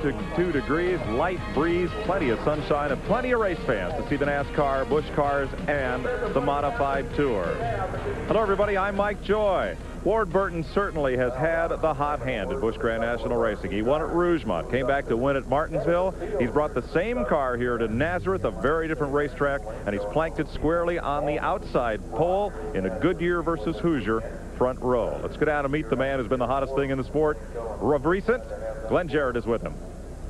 72 degrees, light breeze, plenty of sunshine, and plenty of race fans to see the NASCAR, Busch Cars, and the Modified Tour. Hello, everybody. I'm Mike Joy. Ward Burton certainly has had the hot hand at Busch Grand National Racing. He won at Rougemont, came back to win at Martinsville. He's brought the same car here to Nazareth, a very different racetrack, and he's planked it squarely on the outside pole in a Goodyear versus Hoosier front row. Let's go down and meet the man who's been the hottest thing in the sport of recent. Glenn Jarrett is with him.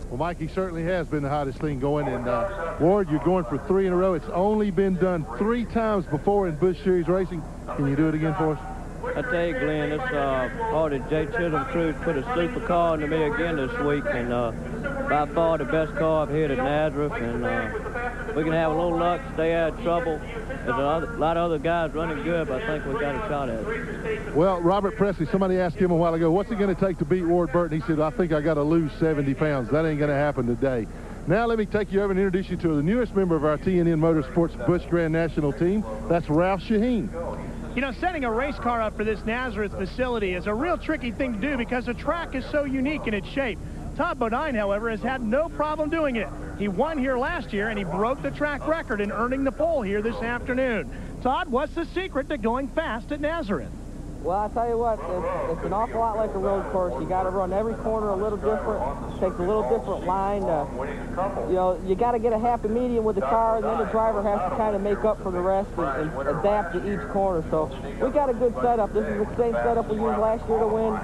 Well, Mike, he certainly has been the hottest thing going. And Ward, you're going for 3 in a row. It's only been done 3 times before in Busch Series racing. Can you do it again for us? I tell you, Glenn, it's the Jay Chisholm crew put a super car into me again this week, and by far the best car I've hit at Nazareth, and we can have a little luck, stay out of trouble. There's a lot of other guys running good, but I think we got a shot at it. Well, Robert Presley, somebody asked him a while ago, what's it going to take to beat Ward Burton? He said, I think I got to lose 70 pounds. That ain't going to happen today. Now let me take you over and introduce you to the newest member of our TNN Motorsports Busch Grand National team. That's Ralph Shaheen. You know, setting a race car up for this Nazareth facility is a real tricky thing to do because the track is so unique in its shape. Todd Bodine, however, has had no problem doing it. He won here last year, and he broke the track record in earning the pole here this afternoon. Todd, what's the secret to going fast at Nazareth? Well, I tell you what, it's an awful lot like a road course. You got to run every corner a little different. It takes a little different line. You know, you got to get a happy medium with the car, and then the driver has to kind of make up for the rest and adapt to each corner. So we got a good setup. This is the same setup we used last year to win.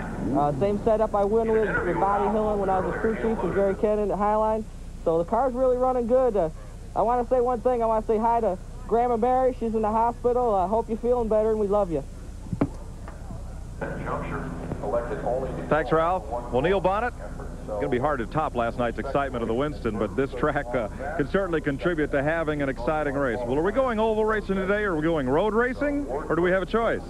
Same setup I won with Bobby Hillen when I was a crew chief with Jerry Kennan at Highline. So the car's really running good. I want to say one thing. I want to say hi to Grandma Mary. She's in the hospital. I hope you're feeling better, and we love you. Thanks, Ralph. Well, Neil Bonnet, it's going to be hard to top last night's excitement of the Winston, but this track can certainly contribute to having an exciting race. Well, are we going oval racing today, or are we going road racing, or do we have a choice?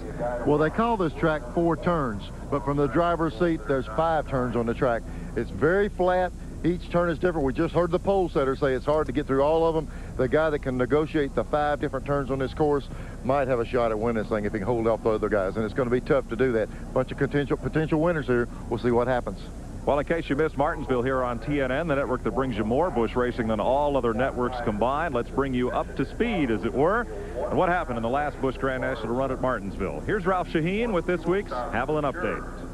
Well, they call this track 4 turns, but from the driver's seat, there's 5 turns on the track. It's very flat. Each turn is different. We just heard the pole setter say it's hard to get through all of them. The guy that can negotiate the 5 different turns on this course might have a shot at winning this thing if he can hold off the other guys, and it's going to be tough to do that. Bunch of potential winners here. We'll see what happens. Well, in case you missed Martinsville here on TNN, the network that brings you more Busch racing than all other networks combined, let's bring you up to speed, as it were, and what happened in the last Busch Grand National run at Martinsville. Here's Ralph Shaheen with this week's Haviland Update.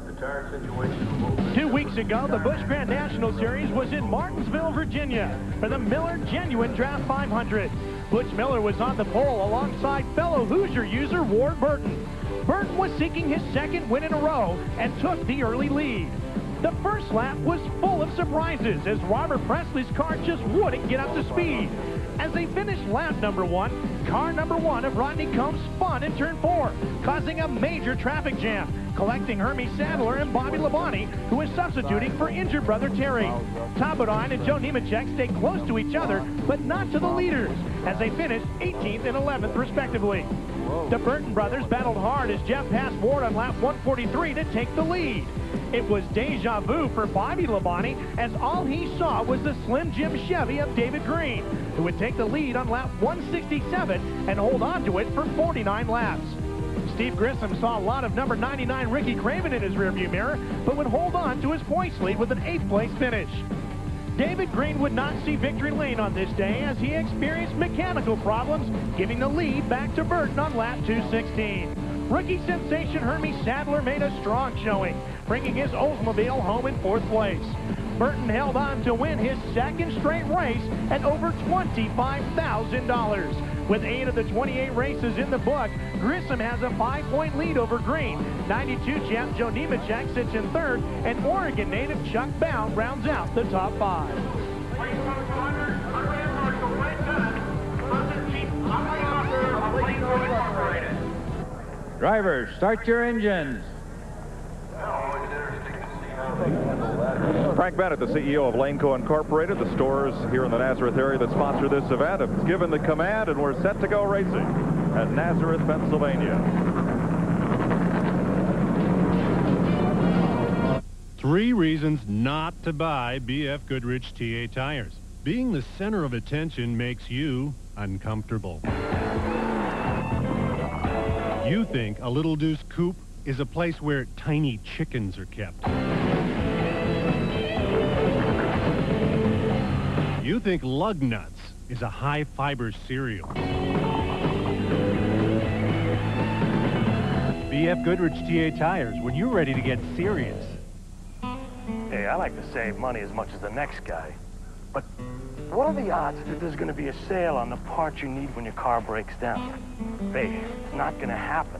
2 weeks ago, the Busch Grand National Series was in Martinsville, Virginia for the Miller Genuine Draft 500. Butch Miller was on the pole alongside fellow Hoosier user Ward Burton. Burton was seeking his 2nd win in a row and took the early lead. The first lap was full of surprises as Robert Presley's car just wouldn't get up to speed. As they finished lap number 1, car number 1 of Rodney Combs spun in turn 4, causing a major traffic jam, collecting Hermie Sadler and Bobby Labonte, who was substituting for injured brother Terry. Todd Bodine and Joe Nemechek stayed close to each other, but not to the leaders, as they finished 18th and 11th, respectively. The Burton brothers battled hard as Jeff passed Ward on lap 143 to take the lead. It was deja vu for Bobby Labonte, as all he saw was the Slim Jim Chevy of David Green, who would take the lead on lap 167 and hold on to it for 49 laps. Steve Grissom saw a lot of number 99 Ricky Craven in his rearview mirror, but would hold on to his points lead with an 8th place finish. David Green would not see victory lane on this day as he experienced mechanical problems, giving the lead back to Burton on lap 216. Rookie sensation Hermie Sadler made a strong showing, bringing his Oldsmobile home in 4th place. Burton held on to win his 2nd straight race at over $25,000. With 8 of the 28 races in the book, Grissom has a 5-point lead over Green. 92 champ Joe Nemechek sits in 3rd, and Oregon native Chuck Bound rounds out the top 5. Drivers, start your engines. Frank Bennett, the CEO of Laneco Incorporated, the stores here in the Nazareth area that sponsor this event, have given the command, and we're set to go racing at Nazareth, Pennsylvania. 3 reasons not to buy BF Goodrich TA tires. Being the center of attention makes you uncomfortable. You think a Little Deuce Coupe is a place where tiny chickens are kept. you think Lug Nuts is a high-fiber cereal? BF Goodrich TA Tires, when you're ready to get serious. Hey, I like to save money as much as the next guy. But what are the odds that there's going to be a sale on the parts you need when your car breaks down? Hey, it's not going to happen.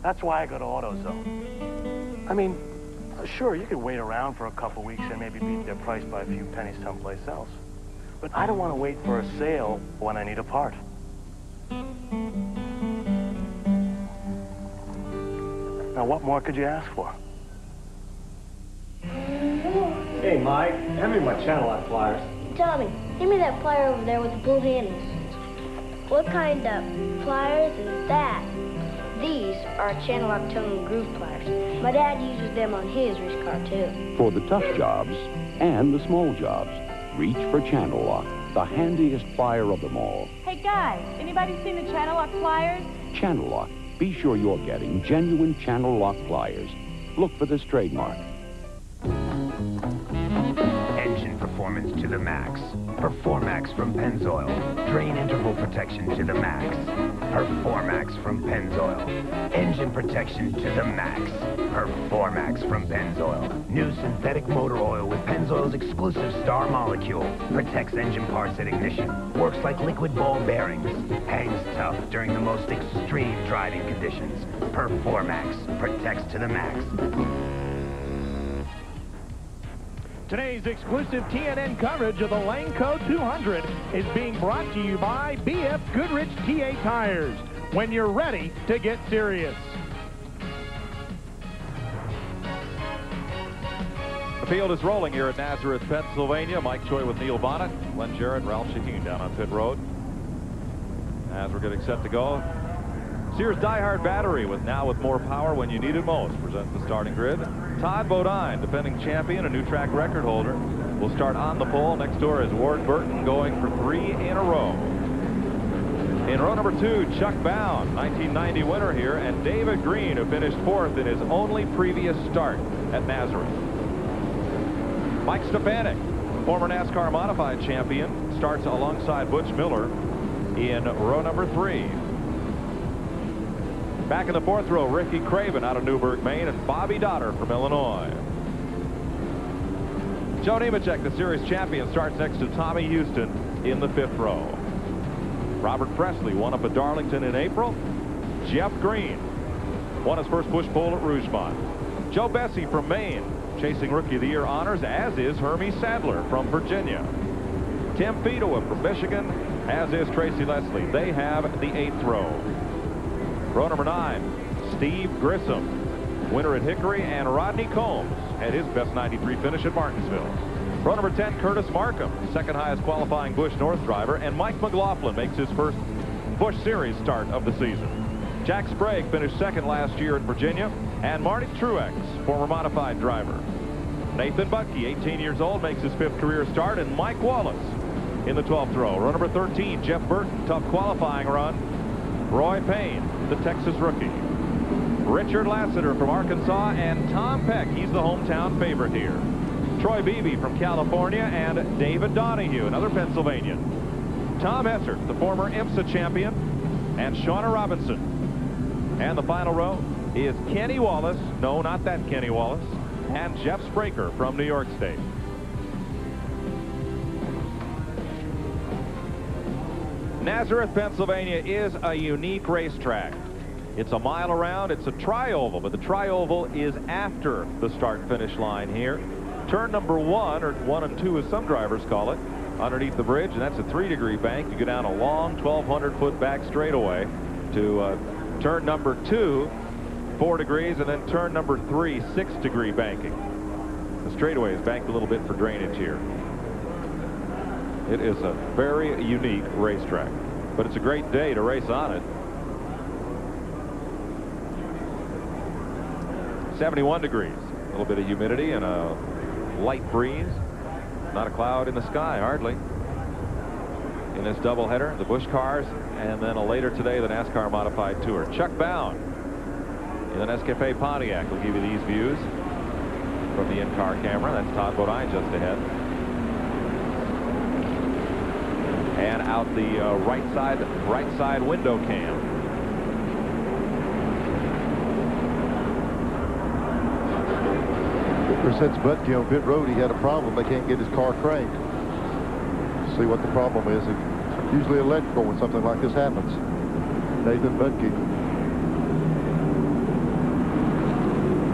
That's why I go to AutoZone. I mean, sure, you could wait around for a couple weeks and maybe beat their price by a few pennies someplace else. But I don't want to wait for a sale when I need a part. Now, what more could you ask for? Hey, Mike, hand me my channel lock pliers. Tommy, give me that plier over there with the blue handles. What kind of pliers is that? These are channel lock tone and groove pliers. My dad uses them on his race car, too. For the tough jobs and the small jobs, reach for Channel Lock, the handiest plier of them all. Hey, guys, anybody seen the channel lock pliers? Channel Lock. Be sure you're getting genuine Channel Lock pliers. Look for this trademark. Engine performance to the max. Performax from Pennzoil. Drain interval protection to the max. Performax from Pennzoil. Engine protection to the max. Performax from Pennzoil. New synthetic motor oil with Pennzoil's exclusive star molecule. Protects engine parts at ignition. Works like liquid ball bearings. Hangs tough during the most extreme driving conditions. Performax protects to the max. Today's exclusive TNN coverage of the Laneco 200 is being brought to you by BF Goodrich TA Tires. When you're ready to get serious. The field is rolling here at Nazarath, Pennsylvania. Mike Choi with Neil Bonnet, Glenn Jarrett, Ralph Shaheen down on pit road. As we're getting set to go, Sears Die-Hard Battery with more power when you need it most presents the starting grid. Todd Bodine, defending champion, a new track record holder, will start on the pole. Next door is Ward Burton going for 3 in a row. In row number 2, Chuck Bound, 1990 winner here, and David Green, who finished 4th in his only previous start at Nazareth. Mike Stefanik, former NASCAR modified champion, starts alongside Butch Miller in row number 3. Back in the 4th row, Ricky Craven out of Newburgh, Maine, and Bobby Dotter from Illinois. Joe Nemechek, the series champion, starts next to Tommy Houston in the 5th row. Robert Presley won up at Darlington in April. Jeff Green won his first push pole at Rougemont. Joe Bessie from Maine, chasing Rookie of the Year honors, as is Hermie Sadler from Virginia. Tim Fedowa from Michigan, as is Tracy Leslie. They have the 8th row. Row number 9, Steve Grissom, winner at Hickory, and Rodney Combs had his best 93 finish at Martinsville. Row number 10, Curtis Markham, second highest qualifying Busch North driver, and Mike McLaughlin makes his first Busch Series start of the season. Jack Sprague finished 2nd last year at Virginia, and Marty Truex, former modified driver. Nathan Butke, 18 years old, makes his 5th career start, and Mike Wallace in the 12th row. Row number 13, Jeff Burton, tough qualifying run. Roy Payne, the Texas rookie. Richard Lassiter from Arkansas, and Tom Peck, he's the hometown favorite here. Troy Beebe from California, and David Donahue, another Pennsylvanian. Tom Hessert, the former IMSA champion, and Shauna Robinson. And the final row is Kenny Wallace, no, not that Kenny Wallace, and Jeff Spraker from New York State. Nazareth, Pennsylvania is a unique racetrack. It's a mile around. It's a tri-oval, but the tri-oval is after the start-finish line here. Turn number 1, or 1 and 2 as some drivers call it, underneath the bridge, and that's a 3-degree bank. You go down a long 1,200-foot back straightaway to turn number 2, 4 degrees, and then turn number 3, 6-degree banking. The straightaway is banked a little bit for drainage here. It is a very unique racetrack, but it's a great day to race on it. 71 degrees, a little bit of humidity and a light breeze. Not a cloud in the sky, hardly. In this doubleheader, the Busch cars, and then later today, the NASCAR Modified Tour. Chuck Bound in an Escapade Pontiac will give you these views from the in-car camera. That's Todd Bodine just ahead. and out the right side window cam. Since Butke on pit road, he had a problem. They can't get his car cranked. See what the problem is. It's usually electrical when something like this happens. Nathan Butke.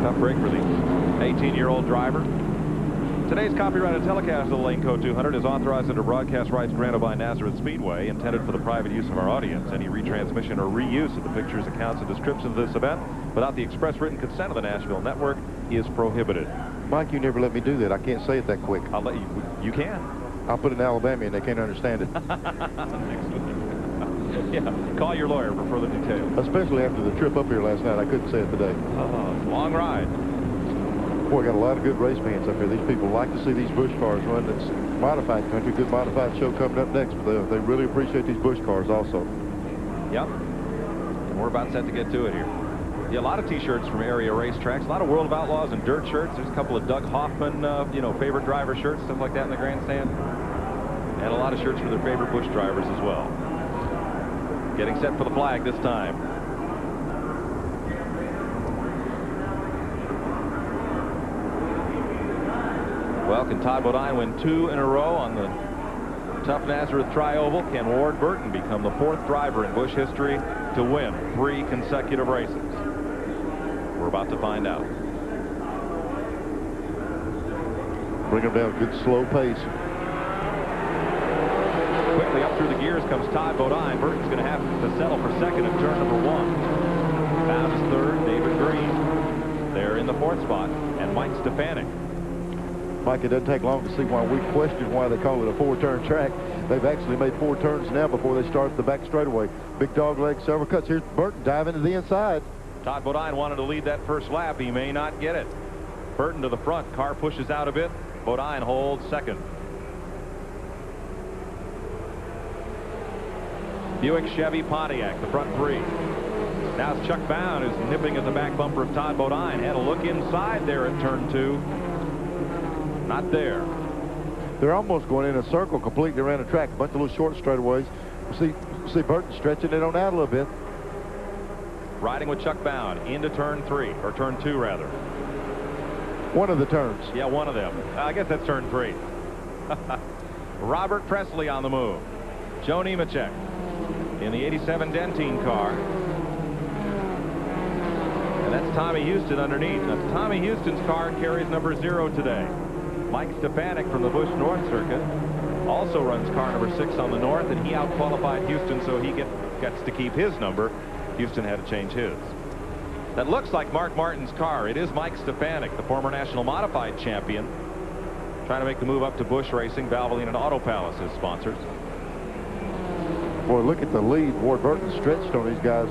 Tough break for the 18-year-old driver. Today's copyrighted telecast of the Laneco 200 is authorized under broadcast rights granted by Nazarath Speedway, intended for the private use of our audience. Any retransmission or reuse of the pictures, accounts, and descriptions of this event without the express written consent of the Nashville Network is prohibited. Mike, you never let me do that. I can't say it that quick. I'll let you. You can. I'll put it in Alabama and they can't understand it. Next week. Yeah, call your lawyer for further details. Especially after the trip up here last night. I couldn't say it today. Oh, long ride. Boy, got a lot of good race fans up here. These people like to see these Busch cars run. It's modified country. Good modified show coming up next. But they really appreciate these Busch cars also. Yep. And we're about set to get to it here. Yeah, a lot of T-shirts from area racetracks. A lot of World of Outlaws and dirt shirts. There's a couple of Doug Hoffman, favorite driver shirts, stuff like that in the grandstand. And a lot of shirts for their favorite Busch drivers as well. Getting set for the flag this time. Well, can Todd Bodine win 2 in a row on the tough Nazarath Tri-Oval? Can Ward Burton become the 4th driver in Busch history to win 3 consecutive races? We're about to find out. Bring them down a good slow pace. Quickly up through the gears comes Todd Bodine. Burton's going to have to settle for second in turn number 1. Bound is third, David Green. They're in the 4th spot, and Mike Stefanik. Mike, it doesn't take long to see why we question why they call it a 4-turn track. They've actually made 4 turns now before they start the back straightaway. Big dog leg, several cuts. Here's Burton diving to the inside. Todd Bodine wanted to lead that first lap. He may not get it. Burton to the front. Car pushes out a bit. Bodine holds second. Buick, Chevy, Pontiac, the front 3. Now it's Chuck Bound who's nipping at the back bumper of Todd Bodine. Had a look inside there at turn 2. Not there. They're almost going in a circle completely around the track. A bunch of little short straightaways. See Burton stretching it on out a little bit. Riding with Chuck Bound into turn 3, or turn 2 rather. One of the turns. Yeah, one of them. I guess that's turn 3. Robert Presley on the move. Joe Nemechek in the 87 Dentine car. And that's Tommy Houston underneath. Now, Tommy Houston's car carries number 0 today. Mike Stefanik from the Busch North Circuit also runs car number 6 on the North, and he out-qualified Houston, so he gets to keep his number. Houston had to change his. That looks like Mark Martin's car. It is Mike Stefanik, the former National Modified champion, trying to make the move up to Busch Racing. Valvoline and Auto Palace as sponsors. Boy, look at the lead. Ward Burton stretched on these guys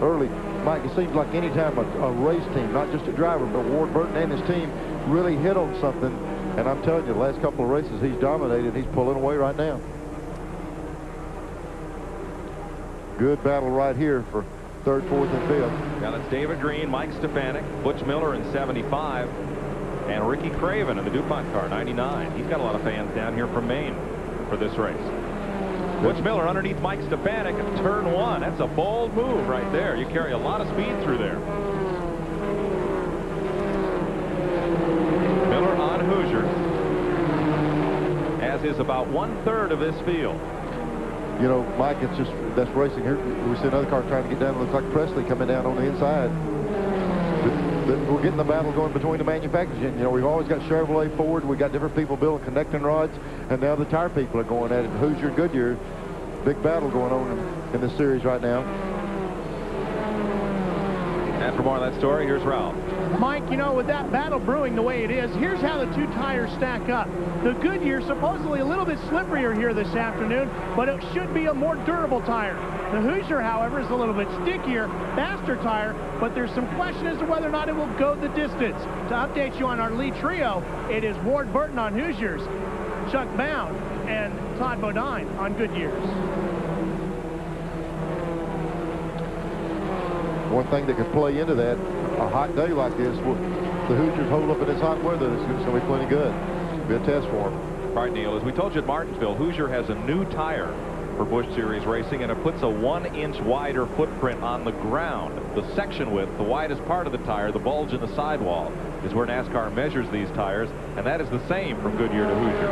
early. Mike, it seems like any time a race team, not just a driver, but Ward Burton and his team really hit on something. And I'm telling you, the last couple of races, he's dominated. He's pulling away right now. Good battle right here for 3rd, 4th, and 5th. Now that's David Green, Mike Stefanik, Butch Miller in 75, and Ricky Craven in the DuPont car, 99. He's got a lot of fans down here from Maine for this race. Butch Miller underneath Mike Stefanik at turn 1. That's a bold move right there. You carry a lot of speed through there. Miller on Hoosier, as is about 1/3 of this field. You know, Mike, it's just, that's racing here. We see another car trying to get down. It looks like Presley coming down on the inside. We're getting the battle going between the manufacturers. You know, we've always got Chevrolet, Ford. We got different people building connecting rods, and now the tire people are going at it. Hoosier, Goodyear, big battle going on in this series right now. And for more on that story, here's Ralph. Mike, you know, with that battle brewing the way it is, here's how the 2 tires stack up. The Goodyear supposedly a little bit slipperier here this afternoon, but it should be a more durable tire. The Hoosier, however, is a little bit stickier, faster tire, but there's some question as to whether or not it will go the distance. To update you on our lead trio, it is Ward Burton on Hoosiers, Chuck Bound, and Todd Bodine on Goodyears. One thing that could play into that, a hot day like this, the Hoosiers hold up in this hot weather, it's going to be plenty good. It'll be a test for them. All right, Neil, as we told you at Martinsville, Hoosier has a new tire for Busch Series racing, and it puts a 1-inch wider footprint on the ground. The section width, the widest part of the tire, the bulge in the sidewall, is where NASCAR measures these tires, and that is the same from Goodyear to Hoosier.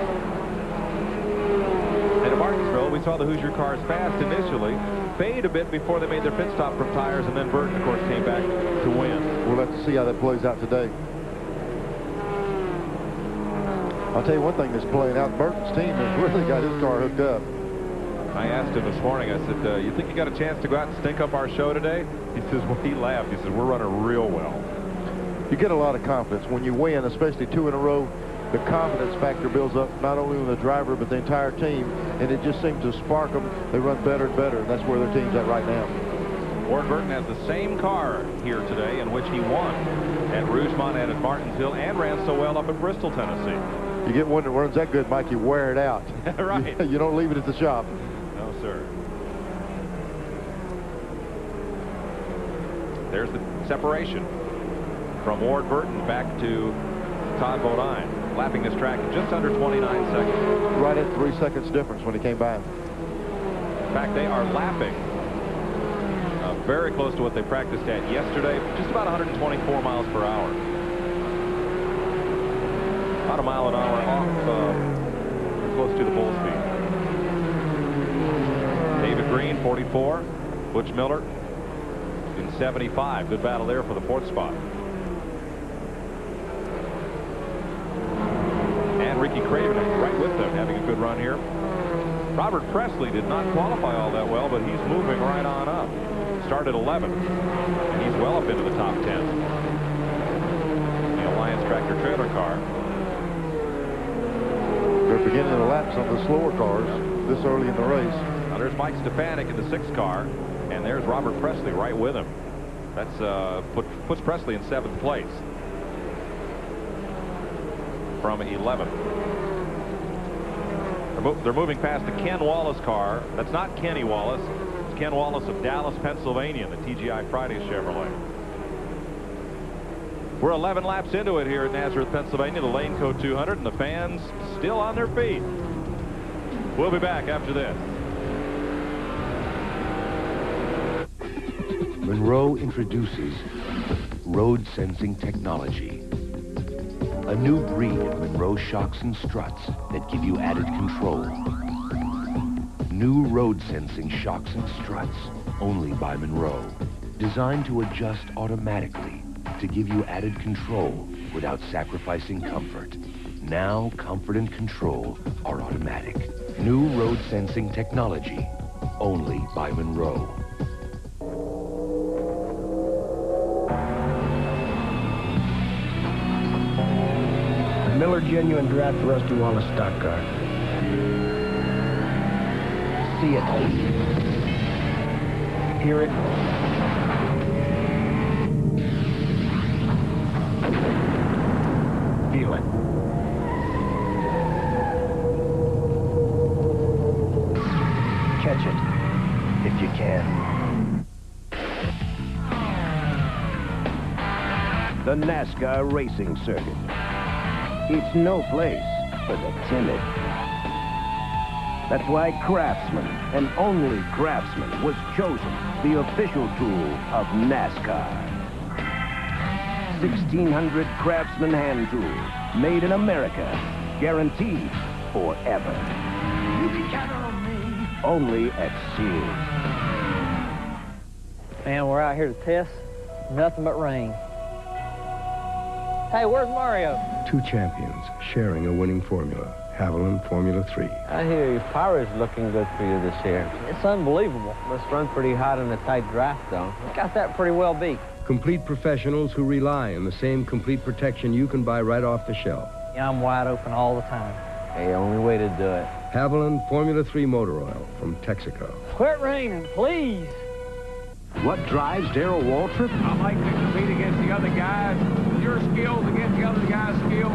And at Martinsville, we saw the Hoosier cars fast initially, fade a bit before they made their pit stop from tires, and then Burton, of course, came back to win. We'll have to see how that plays out today. I'll tell you one thing that's playing out. Burton's team has really got his car hooked up. I asked him this morning, I said, you think you got a chance to go out and stink up our show today? He says, well, he laughed. He says, we're running real well. You get a lot of confidence. When you win, especially 2 in a row, the confidence factor builds up not only on the driver, but the entire team, and it just seems to spark them. They run better and better, and that's where their team's at right now. Ward Burton has the same car here today in which he won at Rougemont and at Martinsville and ran so well up at Bristol, Tennessee. You get one that runs that good, Mike, you wear it out. Right. You don't leave it at the shop. No, sir. There's the separation from Ward Burton back to Todd Bodine, lapping this track in just under 29 seconds. Right at 3 seconds difference when he came by. In fact, they are lapping very close to what they practiced at yesterday, just about 124 miles per hour. About a mile an hour off, close to the full speed. David Green, 44. Butch Miller in 75. Good battle there for the 4th spot. And Ricky Craven right with them, having a good run here. Robert Presley did not qualify all that well, but he's moving right on up. Started 11, and he's well up into the top 10. The Alliance tractor trailer car. They're beginning the laps on the slower cars this early in the race. Now there's Mike Stefanik in the 6th car, and there's Robert Presley right with him. That's puts Presley in 7th place from 11th. They're moving past the Ken Wallace car. That's not Kenny Wallace. It's Ken Wallace of Dallas, Pennsylvania, the TGI Fridays Chevrolet. We're 11 laps into it here at Nazareth, Pennsylvania, the Laneco 200, and the fans still on their feet. We'll be back after this. Monroe introduces road sensing technology. A new breed of Monroe shocks and struts that give you added control. New road sensing shocks and struts, only by Monroe. Designed to adjust automatically to give you added control without sacrificing comfort. Now comfort and control are automatic. New road sensing technology, only by Monroe. Miller Genuine Draft Rusty Wallace stock car. See it. Hear it. Feel it. Catch it, if you can. The NASCAR racing circuit. It's no place for the timid. That's why Craftsman, and only Craftsman, was chosen the official tool of NASCAR. 1,600 Craftsman hand tools, made in America, guaranteed forever. You can count on me. Only at Sears. Man, we're out here to test. Nothing but rain. Hey, where's Mario? Two champions sharing a winning formula. Haviland Formula 3. I hear your power is looking good for you this year. It's unbelievable. Must run pretty hot in a tight draft, though. Got that pretty well beat. Complete professionals who rely on the same complete protection you can buy right off the shelf. Yeah, I'm wide open all the time. Hey, only way to do it. Haviland Formula 3 motor oil from Texaco. Quit raining, please. What drives Darrell Waltrip? I like to compete against the other guys. Your skills against the other guy's skills.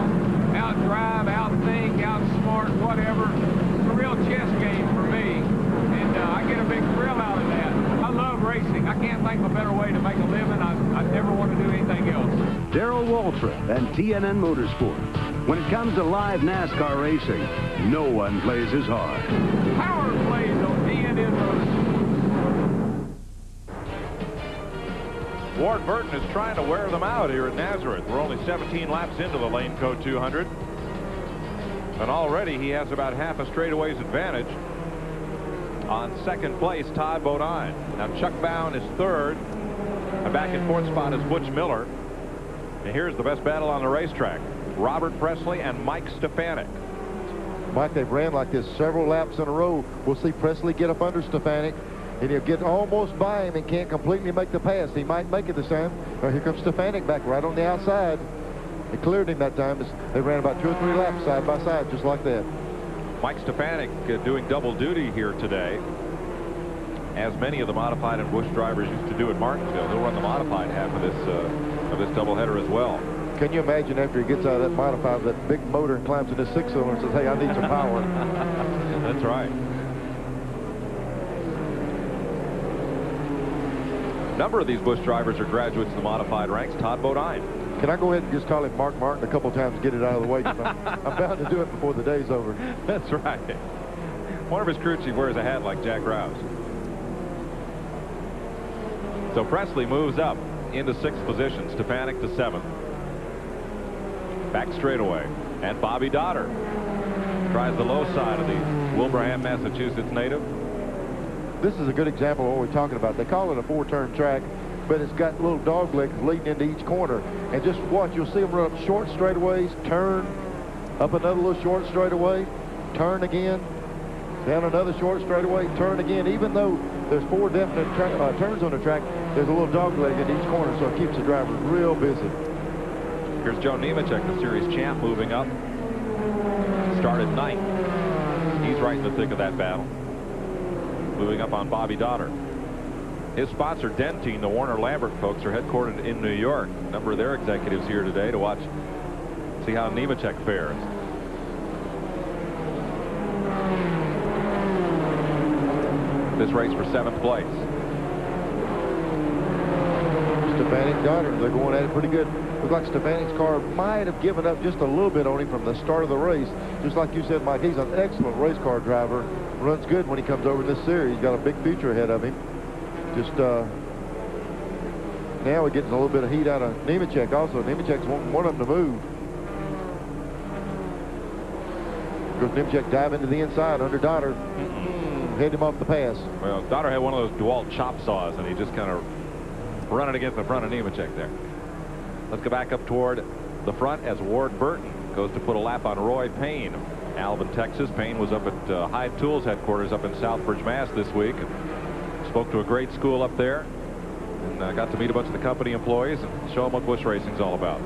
Out-drive, out-think, out-smart, whatever. It's a real chess game for me. And I get a big thrill out of that. I love racing. I can't think of a better way to make a living. I never want to do anything else. Darrell Waltrip and TNN Motorsport. When it comes to live NASCAR racing, no one plays as hard. Power plays on TNN. doing Ward Burton is trying to wear them out here at Nazareth. We're only 17 laps into the Laneco 200. And already he has about half a straightaway's advantage on second place, Todd Bodine. Now Chuck Bound is third. And back in fourth spot is Butch Miller. And here's the best battle on the racetrack. Robert Presley and Mike Stefanik. Mike, they've ran like this several laps in a row. We'll see Presley get up under Stefanik, and he'll get almost by him and can't completely make the pass. He might make it this time. Here comes Stefanik back right on the outside. They cleared him that time. They ran about 2 or 3 laps side by side, just like that. Mike Stefanik doing double duty here today, as many of the modified and Busch drivers used to do at Martinsville. He'll run the modified half of this doubleheader as well. Can you imagine after he gets out of that modified, that big motor, and climbs in his 6-cylinder and says, hey, I need some power. That's right. A number of these Busch drivers are graduates of the modified ranks. Todd Bodine. Can I go ahead and just call him Mark Martin a couple times to get it out of the way? I'm bound to do it before the day's over. That's right. One of his crew chief wears a hat like Jack Rouse. So Presley moves up into 6th position. Stefanik to 7th. Back straightaway. And Bobby Dotter tries the low side of the Wilbraham, Massachusetts native. This is a good example of what we're talking about. They call it a 4-turn track, but it's got little dog legs leading into each corner. And just watch, you'll see them run up short straightaways, turn, up another little short straightaway, turn again, down another short straightaway, turn again. Even though there's 4 definite turns on the track, there's a little dog leg in each corner, so it keeps the driver real busy. Here's Joe Nemechek, the series champ, moving up. Started 9th. He's right in the thick of that battle. Moving up on Bobby Dotter. His sponsor, Dentine, the Warner Lambert folks, are headquartered in New York. A number of their executives here today to watch, see how Nemechek fares. This race for 7th place. Stefanik, Dotter, they're going at it pretty good. Looks like Stefanik's car might have given up just a little bit on him from the start of the race. Just like you said, Mike, he's an excellent race car driver. Runs good when he comes over this series. He's got a big future ahead of him. Just now we're getting a little bit of heat out of Nemechek also. Nemechek's one of them to move. Goes Nemechek dive into the inside under Dotter. Head him off the pass. Well, Dotter had one of those DeWalt chop saws, and he just kind of running against the front of Nemechek there. Let's go back up toward the front as Ward Burton goes to put a lap on Roy Payne. Alvin, Texas. Payne was up at Hyde Tools headquarters up in Southbridge, Mass. this week. And spoke to a great school up there. And got to meet a bunch of the company employees and show them what Busch racing's all about.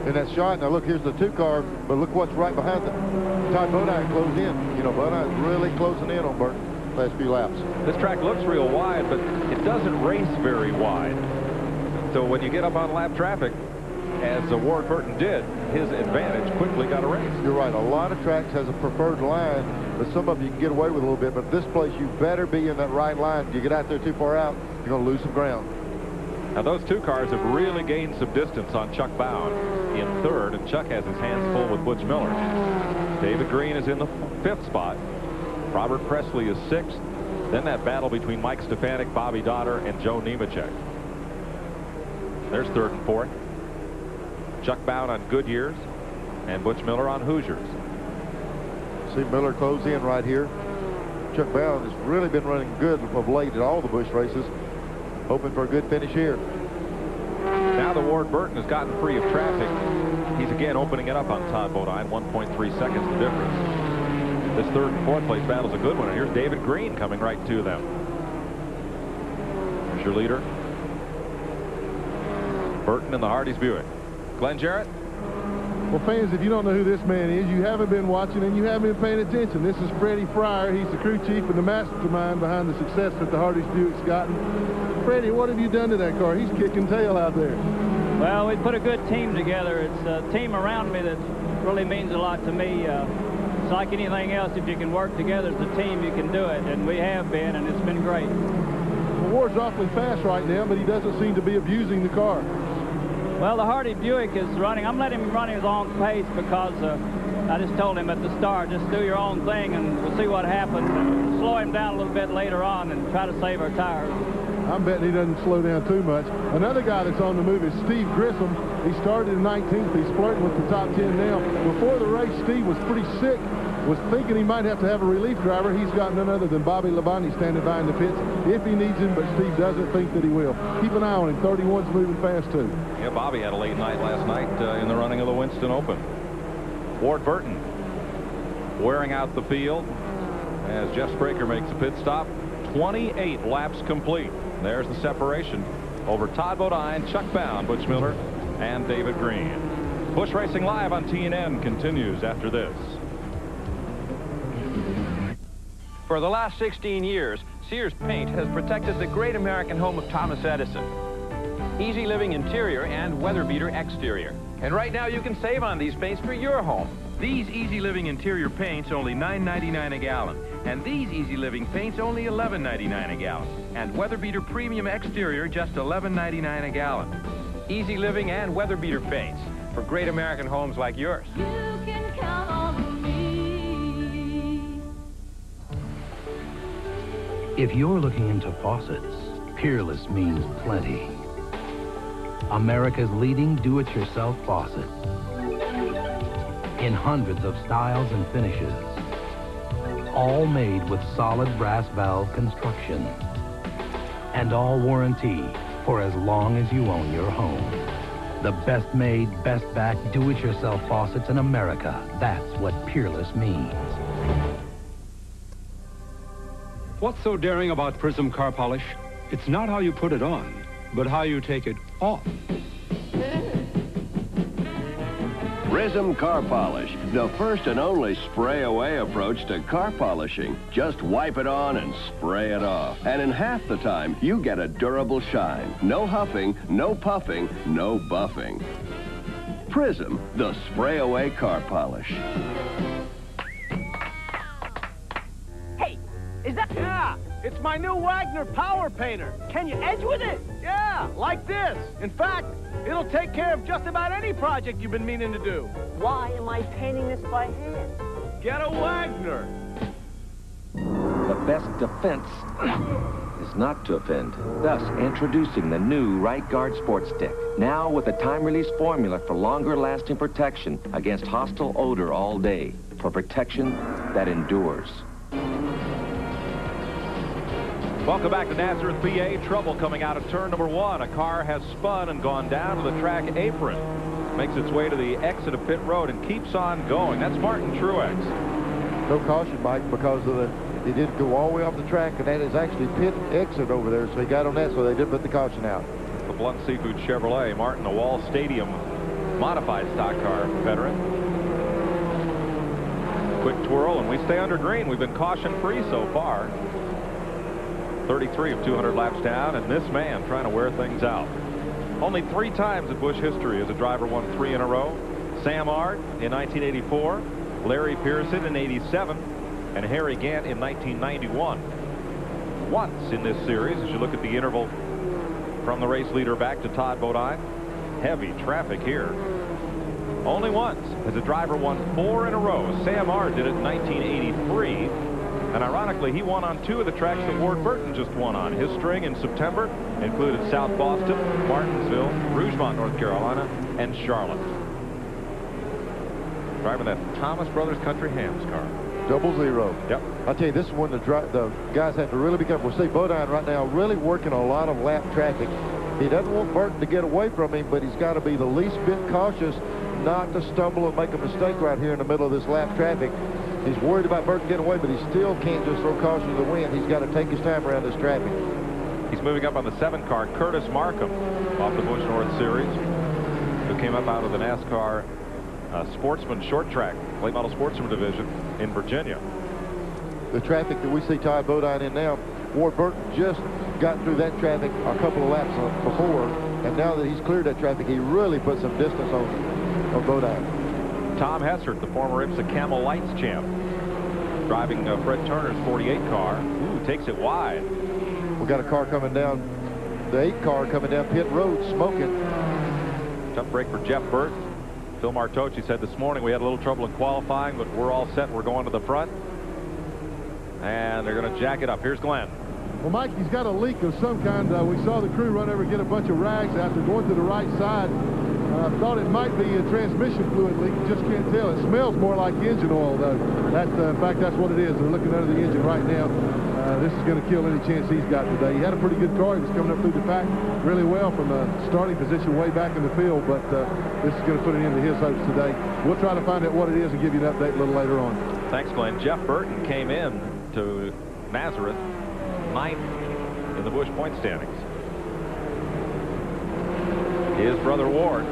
In that shot, now look, here's the 2 car, but look what's right behind them. Todd Bodine closed in. You know, Bodine's really closing in on Burton last few laps. This track looks real wide, but it doesn't race very wide. So when you get up on lap traffic, as Ward Burton did, his advantage quickly got erased. You're right. A lot of tracks has a preferred line, but some of them you can get away with a little bit. But this place, you better be in that right line. If you get out there too far out, you're going to lose some ground. Now, those 2 cars have really gained some distance on Chuck Bound in 3rd, and Chuck has his hands full with Butch Miller. David Green is in the 5th spot. Robert Presley is 6th. Then that battle between Mike Stefanik, Bobby Dotter, and Joe Nemechek. There's 3rd and 4th. Chuck Bound on Goodyears and Butch Miller on Hoosiers. See Miller close in right here. Chuck Bound has really been running good of late at all the Busch races. Hoping for a good finish here. Now that Ward Burton has gotten free of traffic, he's again opening it up on Todd Bodine. 1.3 seconds the difference. This 3rd and 4th place battle's a good one. And here's David Green coming right to them. Here's your leader. Burton in the Hardee's Buick. Glenn Jarrett? Well, fans, if you don't know who this man is, you haven't been watching and you haven't been paying attention. This is Freddie Fryer. He's the crew chief and the mastermind behind the success that the Hardee's Buick's gotten. Freddie, what have you done to that car? He's kicking tail out there. Well, we put a good team together. It's a team around me that really means a lot to me. It's like anything else. If you can work together as a team, you can do it. And we have been, and it's been great. Well, Ward's awfully fast right now, but he doesn't seem to be abusing the car. Well, the Hardy Buick is running. I'm letting him run his own pace because I just told him at the start, just do your own thing and we'll see what happens. And slow him down a little bit later on and try to save our tires. I'm betting he doesn't slow down too much. Another guy that's on the move is Steve Grissom. He started in 19th. He's flirting with the top 10 now. Before the race, Steve was pretty sick, was thinking he might have to have a relief driver. He's got none other than Bobby Labonte standing by in the pits if he needs him, but Steve doesn't think that he will. Keep an eye on him. 31's moving fast, too. Yeah, Bobby had a late night last night in the running of the Winston Open. Ward Burton wearing out the field as Jeff Spraker makes a pit stop. 28 laps complete. There's the separation over Todd Bodine, Chuck Bound, Butch Miller, and David Green. Busch Racing Live on TNN continues after this. For the last 16 years, Sears Paint has protected the great American home of Thomas Edison. Easy living interior and weather beater exterior. And right now you can save on these paints for your home. These Easy Living interior paints only $9.99 a gallon. And these Easy Living paints only $11.99 a gallon. And weather beater premium exterior just $11.99 a gallon. Easy Living and weather beater paints for great American homes like yours. You can count on me. If you're looking into faucets, Peerless means plenty. America's leading do-it-yourself faucet. In hundreds of styles and finishes. All made with solid brass valve construction. And all warranty for as long as you own your home. The best made, best back, do-it-yourself faucets in America. That's what Peerless means. What's so daring about Prism car polish? It's not how you put it on, but how you take it off. Prism Car Polish, the first and only spray-away approach to car polishing. Just wipe it on and spray it off. And in half the time, you get a durable shine. No huffing, no puffing, no buffing. Prism, the spray-away car polish. Hey, is that... Yeah, it's my new Wagner Power Painter. Can you edge with it? Yeah, like this. In fact, it'll take care of just about any project you've been meaning to do. Why am I painting this by hand? Get a Wagner. The best defense is not to offend. Thus, introducing the new Right Guard Sports Stick. Now with a time-release formula for longer-lasting protection against hostile odor all day. For protection that endures. Welcome back to Nazareth, PA. Trouble coming out of turn number 1. A car has spun and gone down to the track apron. Makes its way to the exit of pit road and keeps on going. That's Martin Truex. No caution, Mike, because of he did go all the way off the track, and that is actually pit exit over there. So he got on that, so they did put the caution out. The Blunt Seafood Chevrolet. Martin, a Wall Stadium modified stock car veteran. Quick twirl, and we stay under green. We've been caution-free so far. 33 of 200 laps down, and this man trying to wear things out. Only 3 times in Busch history has a driver won 3 in a row. Sam Ard in 1984, Larry Pearson in 87, and Harry Gant in 1991. Once in this series, as you look at the interval from the race leader back to Todd Bodine, heavy traffic here. Only once has a driver won 4 in a row. Sam Ard did it in 1983. And ironically, he won on 2 of the tracks that Ward Burton just won on. His string in September included South Boston, Martinsville, Rougemont, North Carolina, and Charlotte. Driving that Thomas Brothers Country Hams car. 00. Yep. I'll tell you, this is when the guys have to really be careful. See, Bodine right now really working a lot of lap traffic. He doesn't want Burton to get away from him, but he's got to be the least bit cautious not to stumble and make a mistake right here in the middle of this lap traffic. He's worried about Burton getting away, but he still can't just throw caution to the wind. He's got to take his time around this traffic. He's moving up on the 7 car, Curtis Markham, off the Busch North Series, who came up out of the NASCAR Sportsman Short Track, late model sportsman division in Virginia. The traffic that we see Todd Bodine in now, Ward Burton just got through that traffic a couple of laps before, and now that he's cleared that traffic, he really put some distance on Bodine. Tom Hessert, the former IMSA Camel Lights champ, driving Fred Turner's 48 car. Ooh, takes it wide. We got a car coming down, the 8 car coming down pit road, smoking. Tough break for Jeff Burton. Phil Martocci said this morning we had a little trouble in qualifying, but we're all set. We're going to the front. And they're going to jack it up. Here's Glenn. Well, Mike, he's got a leak of some kind. We saw the crew run over and get a bunch of rags out. They're going to the right side. I thought it might be a transmission fluid leak. Just can't tell. It smells more like engine oil, though. In fact, that's what it is. They're looking under the engine right now. This is going to kill any chance he's got today. He had a pretty good car. He was coming up through the pack really well from a starting position way back in the field, but this is going to put an end to his hopes today. We'll try to find out what it is and give you an update a little later on. Thanks, Glenn. Jeff Burton came in to Nazareth 9th in the Busch point standings. His brother Ward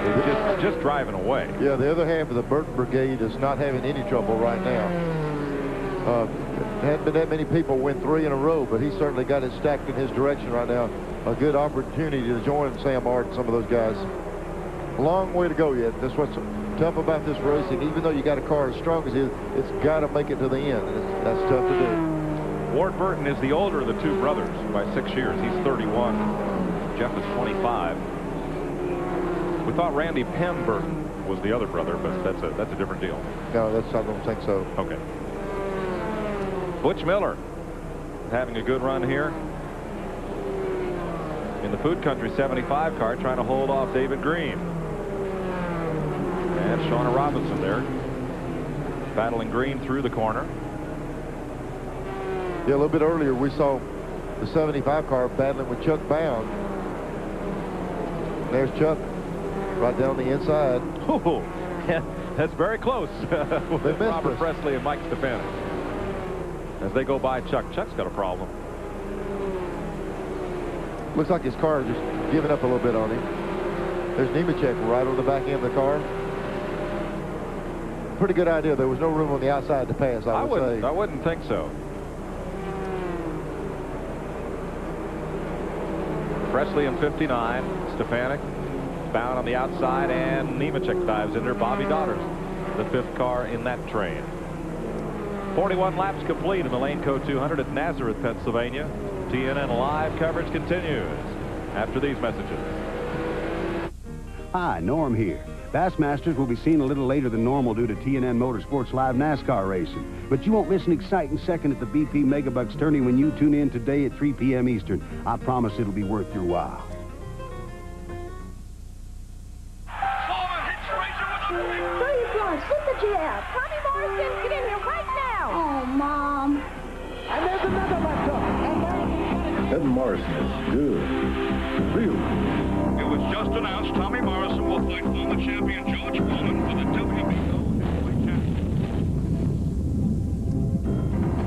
is just driving away. Yeah, the other half of the Burton Brigade is not having any trouble right now. Hadn't been that many people win 3 in a row, but he certainly got it stacked in his direction right now. A good opportunity to join Sam Ard and some of those guys. A long way to go yet. That's what's tough about this racing. Even though you got a car as strong as his, it's got to make it to the end. That's tough to do. Ward Burton is the older of the two brothers by 6 years. He's 31. Jeff is 25. We thought Randy Penn Burton was the other brother, but that's a different deal. No, I don't think so. Okay. Butch Miller having a good run here in the Food Country 75 car, trying to hold off David Green. And Shauna Robinson there battling Green through the corner. Yeah, a little bit earlier we saw the 75 car battling with Chuck Bound. There's Chuck right down the inside. Oh, that's very close with Robert Presley and Mike Stefanik. As they go by Chuck. Chuck's got a problem. Looks like his car is just giving up a little bit on him. There's Nemechek right on the back end of the car. Pretty good idea. There was no room on the outside to pass, I would say. I wouldn't think so. Presley in 59. Stefanik bound on the outside, and Nemechek dives in there. Bobby Daughters, the 5th car in that train. 41 laps complete in the Laneco 200 at Nazareth, Pennsylvania. TNN live coverage continues after these messages. Hi, Norm here. Bassmasters will be seen a little later than normal due to TNN Motorsports Live NASCAR racing. But you won't miss an exciting second at the BP Megabucks tourney when you tune in today at 3 p.m. Eastern. I promise it'll be worth your while. Hit the jab. Tommy Morrison, get in here right now. Oh, Mom. And there's another left hook. Ed Morrison is good. Real. It was just announced Tommy Morrison will fight former champion George Foreman for the WBO heavyweight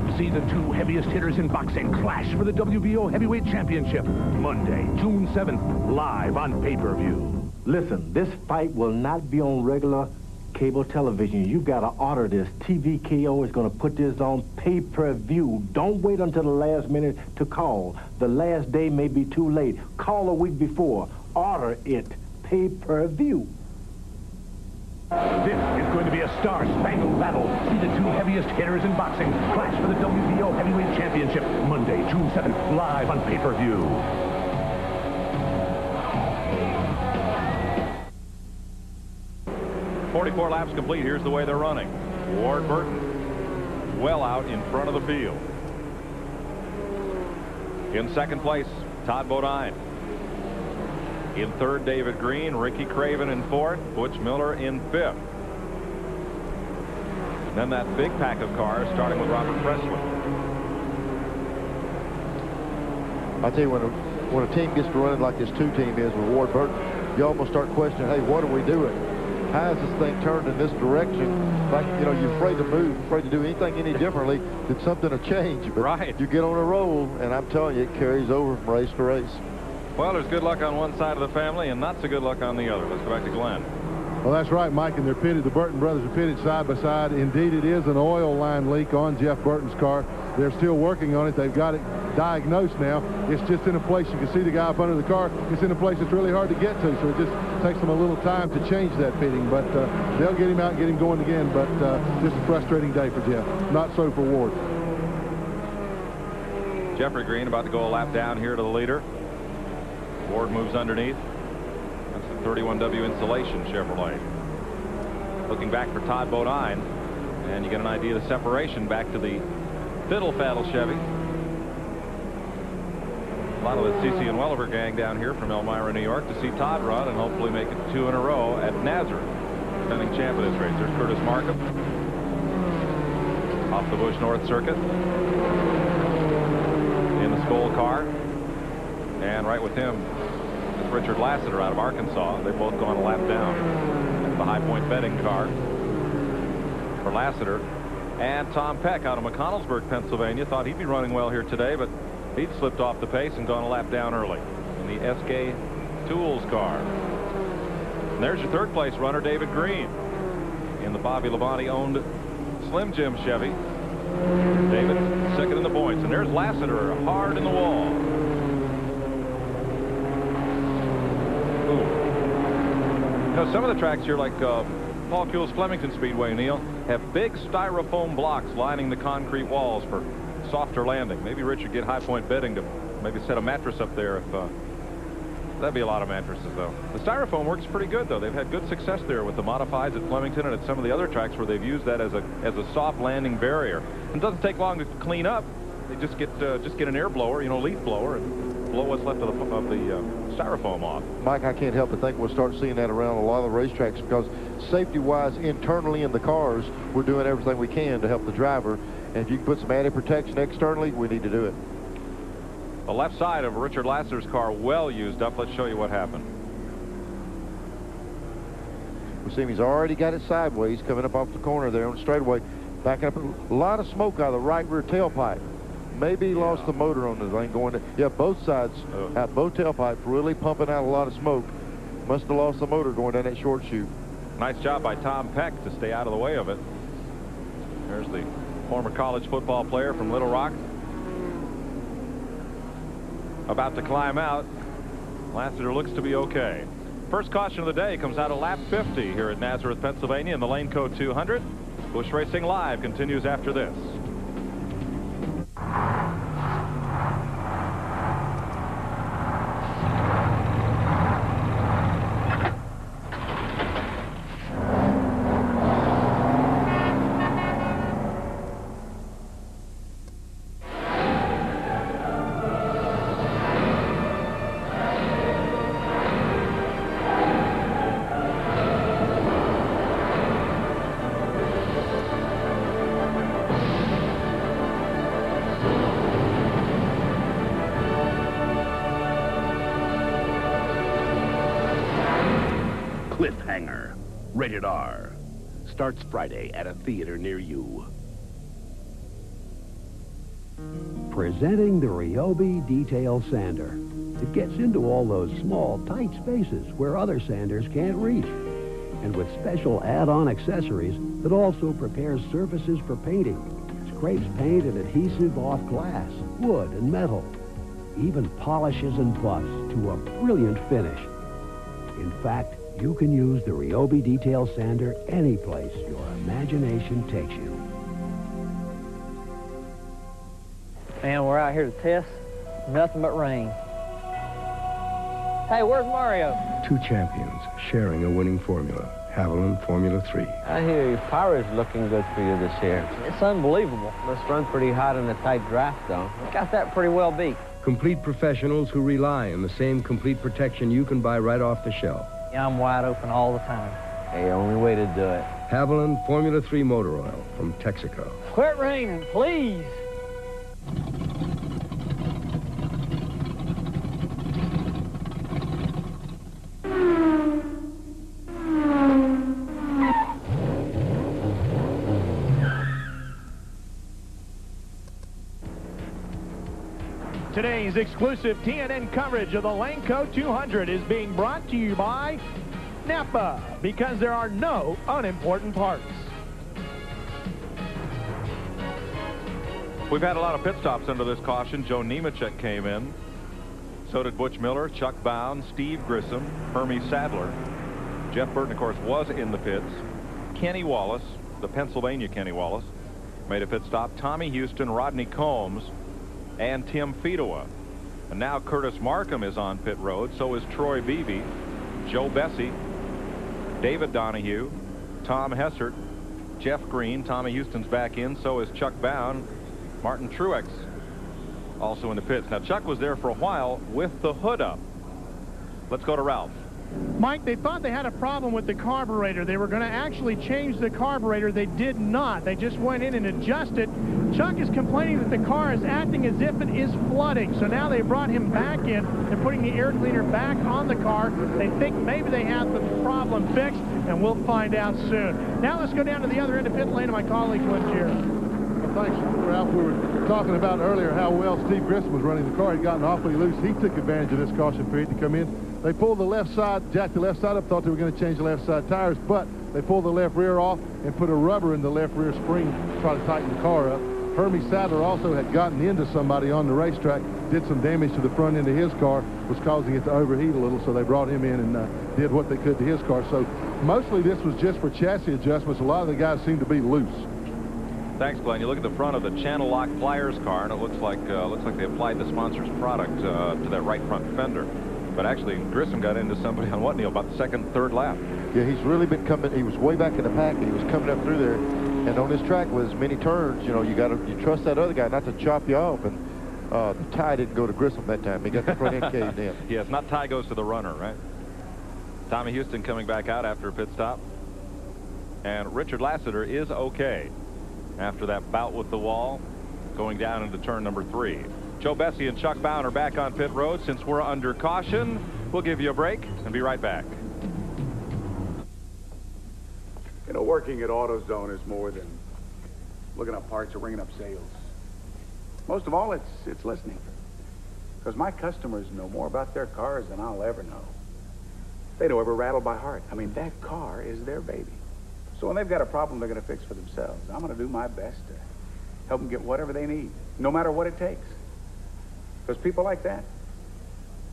championship. See the 2 heaviest hitters in boxing clash for the WBO heavyweight championship. Monday, June 7th, live on pay-per-view. Listen, this fight will not be on regular cable television. You got to order this. TVKO is going to put this on pay-per-view. Don't wait until the last minute to call. The last day may be too late. Call a week before. Order it. Pay-per-view. This is going to be a star-spangled battle. See the 2 heaviest hitters in boxing clash for the WBO heavyweight championship. Monday, June 7th, live on pay-per-view. 44 laps complete. Here's the way they're running. Ward Burton well out in front of the field. In 2nd place, Todd Bodine. In 3rd, David Green. Ricky Craven in 4th. Butch Miller in 5th. And then that big pack of cars, starting with Robert Presley. I tell you, when a team gets to running like this 2-team is with Ward Burton, you almost start questioning, hey, what are we doing? How is this thing turned in this direction? Like, you know, you're afraid to move, afraid to do anything any differently. Did something have changed? But right. You get on a roll, and I'm telling you, it carries over from race to race. Well, there's good luck on one side of the family and not so good luck on the other. Let's go back to Glenn. Well, that's right, Mike, and they're pitted. The Burton brothers are pitted side by side. Indeed, it is an oil line leak on Jeff Burton's car. They're still working on it. They've got it diagnosed now. It's just in a place, you can see the guy up under the car. It's in a place that's really hard to get to, so it just takes them a little time to change that pitting. But they'll get him out and get him going again. But just a frustrating day for Jeff. Not so for Ward. Jeffrey Green about to go a lap down here to the leader. Ward moves underneath. And That's the 31W Insulation Chevrolet. Looking back for Todd Bodine, and you get an idea of the separation back to the Fiddle Faddle Chevy. A lot of the CC and Welliver gang down here from Elmira, New York, to see Todd run and hopefully make it 2 in a row at Nazareth, defending champ of this race. There's Curtis Markham off the Busch North Circuit in the Skoll car, and right with him is Richard Lassiter out of Arkansas. They've both gone a lap down. That's the High Point betting car for Lassiter. And Tom Peck out of McConnellsburg, Pennsylvania, thought he'd be running well here today, but he'd slipped off the pace and gone a lap down early in the SK Tools car. And there's your third place runner, David Green, in the Bobby Labonte owned Slim Jim Chevy. David second in the points. And there's Lassiter hard in the wall. Ooh. You know, some of the tracks here, like Paul Kuhl's Flemington Speedway, Neil, have big styrofoam blocks lining the concrete walls for softer landing. Maybe Richard get High Point betting to maybe set a mattress up there. If that'd be a lot of mattresses, though. The styrofoam works pretty good, though. They've had good success there with the modifieds at Flemington and at some of the other tracks where they've used that as a soft landing barrier. And it doesn't take long to clean up. They just get an air blower, you know, leaf blower, and blow what's left of the styrofoam off. Mike, I can't help but think we'll start seeing that around a lot of the racetracks, because safety-wise, internally in the cars, we're doing everything we can to help the driver. And if you can put some added protection externally, we need to do it. The left side of Richard Lassiter's car well used up. Let's show you what happened. We see him, he's already got it sideways coming up off the corner there on the straightaway, backing up. A lot of smoke out of the right rear tailpipe. Maybe he lost the motor on the thing going to, yeah, both sides, out both tailpipes really pumping out a lot of smoke. Must have lost the motor going down that short chute. Nice job by Tom Peck to stay out of the way of it. There's the former college football player from Little Rock, about to climb out. Lassiter looks to be okay. First caution of the day comes out of lap 50 here at Nazareth, Pennsylvania in the Laneco 200. Busch Racing Live continues after this. Cliffhanger. Rated R. Starts Friday at a theater near you. Presenting the Ryobi Detail Sander. It gets into all those small, tight spaces where other sanders can't reach. And with special add-on accessories that also prepares surfaces for painting. Scrapes paint and adhesive off glass, wood, and metal. Even polishes and buffs to a brilliant finish. In fact, you can use the Ryobi Detail Sander any place your imagination takes you. Man, we're out here to test. Nothing but rain. Hey, where's Mario? Two champions sharing a winning formula. Haviland Formula 3. I hear your power is looking good for you this year. It's unbelievable. Must run pretty hot in a tight draft, though. Got that pretty well beat. Complete professionals who rely on the same complete protection you can buy right off the shelf. Yeah, I'm wide open all the time. Hey, only way to do it. Haviland Formula 3 motor oil from Texaco. Quit raining, please. Today's exclusive TNN coverage of the Laneco 200 is being brought to you by Napa, because there are no unimportant parts. We've had a lot of pit stops under this caution. Joe Nemechek came in. So did Butch Miller, Chuck Bound, Steve Grissom, Hermie Sadler. Jeff Burton, of course, was in the pits. Kenny Wallace, the Pennsylvania Kenny Wallace, made a pit stop. Tommy Houston, Rodney Combs, and Tim Fedowa. And now Curtis Markham is on pit road. So is Troy Beebe. Joe Bessie, David Donahue, Tom Hessert, Jeff Green. Tommy Houston's back in. So is Chuck Bound. Martin Truex also in the pits. Now, Chuck was there for a while with the hood up. Let's go to Ralph. Mike, they thought they had a problem with the carburetor. They were going to actually change the carburetor. They did not. They just went in and adjusted. Chuck is complaining that the car is acting as if it is flooding. So now they brought him back in and putting the air cleaner back on the car. They think maybe they have the problem fixed, and we'll find out soon. Now let's go down to the other end of pit lane to my colleague, Glenn Jarrett. Well, thanks, Ralph. We were talking about earlier how well Steve Grissom was running the car. He'd gotten awfully loose. He took advantage of this caution period to come in. They pulled the left side, jacked the left side up, thought they were going to change the left side tires, but they pulled the left rear off and put a rubber in the left rear spring to try to tighten the car up. Hermie Sadler also had gotten into somebody on the racetrack, did some damage to the front end of his car, was causing it to overheat a little, so they brought him in and did what they could to his car. So mostly this was just for chassis adjustments. A lot of the guys seemed to be loose. Thanks, Glenn. You look at the front of the Channel Lock Pliers car, and it looks like they applied the sponsor's product to that right front fender. But actually, Grissom got into somebody on what, Neil, about the second, third lap. Yeah, he's really been coming. He was way back in the pack, and he was coming up through there. And on this track with as many turns, you know, you trust that other guy not to chop you off. And the tie didn't go to Grissom that time. He got the front end caved in. Yes, not tie goes to the runner, right? Tommy Houston coming back out after a pit stop. And Richard Lassiter is okay after that bout with the wall, going down into turn number 3. Joe Bessie and Chuck Bound are back on pit road. Since we're under caution, we'll give you a break and be right back. You know, working at AutoZone is more than looking up parts or ringing up sales. Most of all, it's listening. Because my customers know more about their cars than I'll ever know. They know every rattle by heart. I mean, that car is their baby. So when they've got a problem they're going to fix for themselves, I'm going to do my best to help them get whatever they need, no matter what it takes. Because people like that,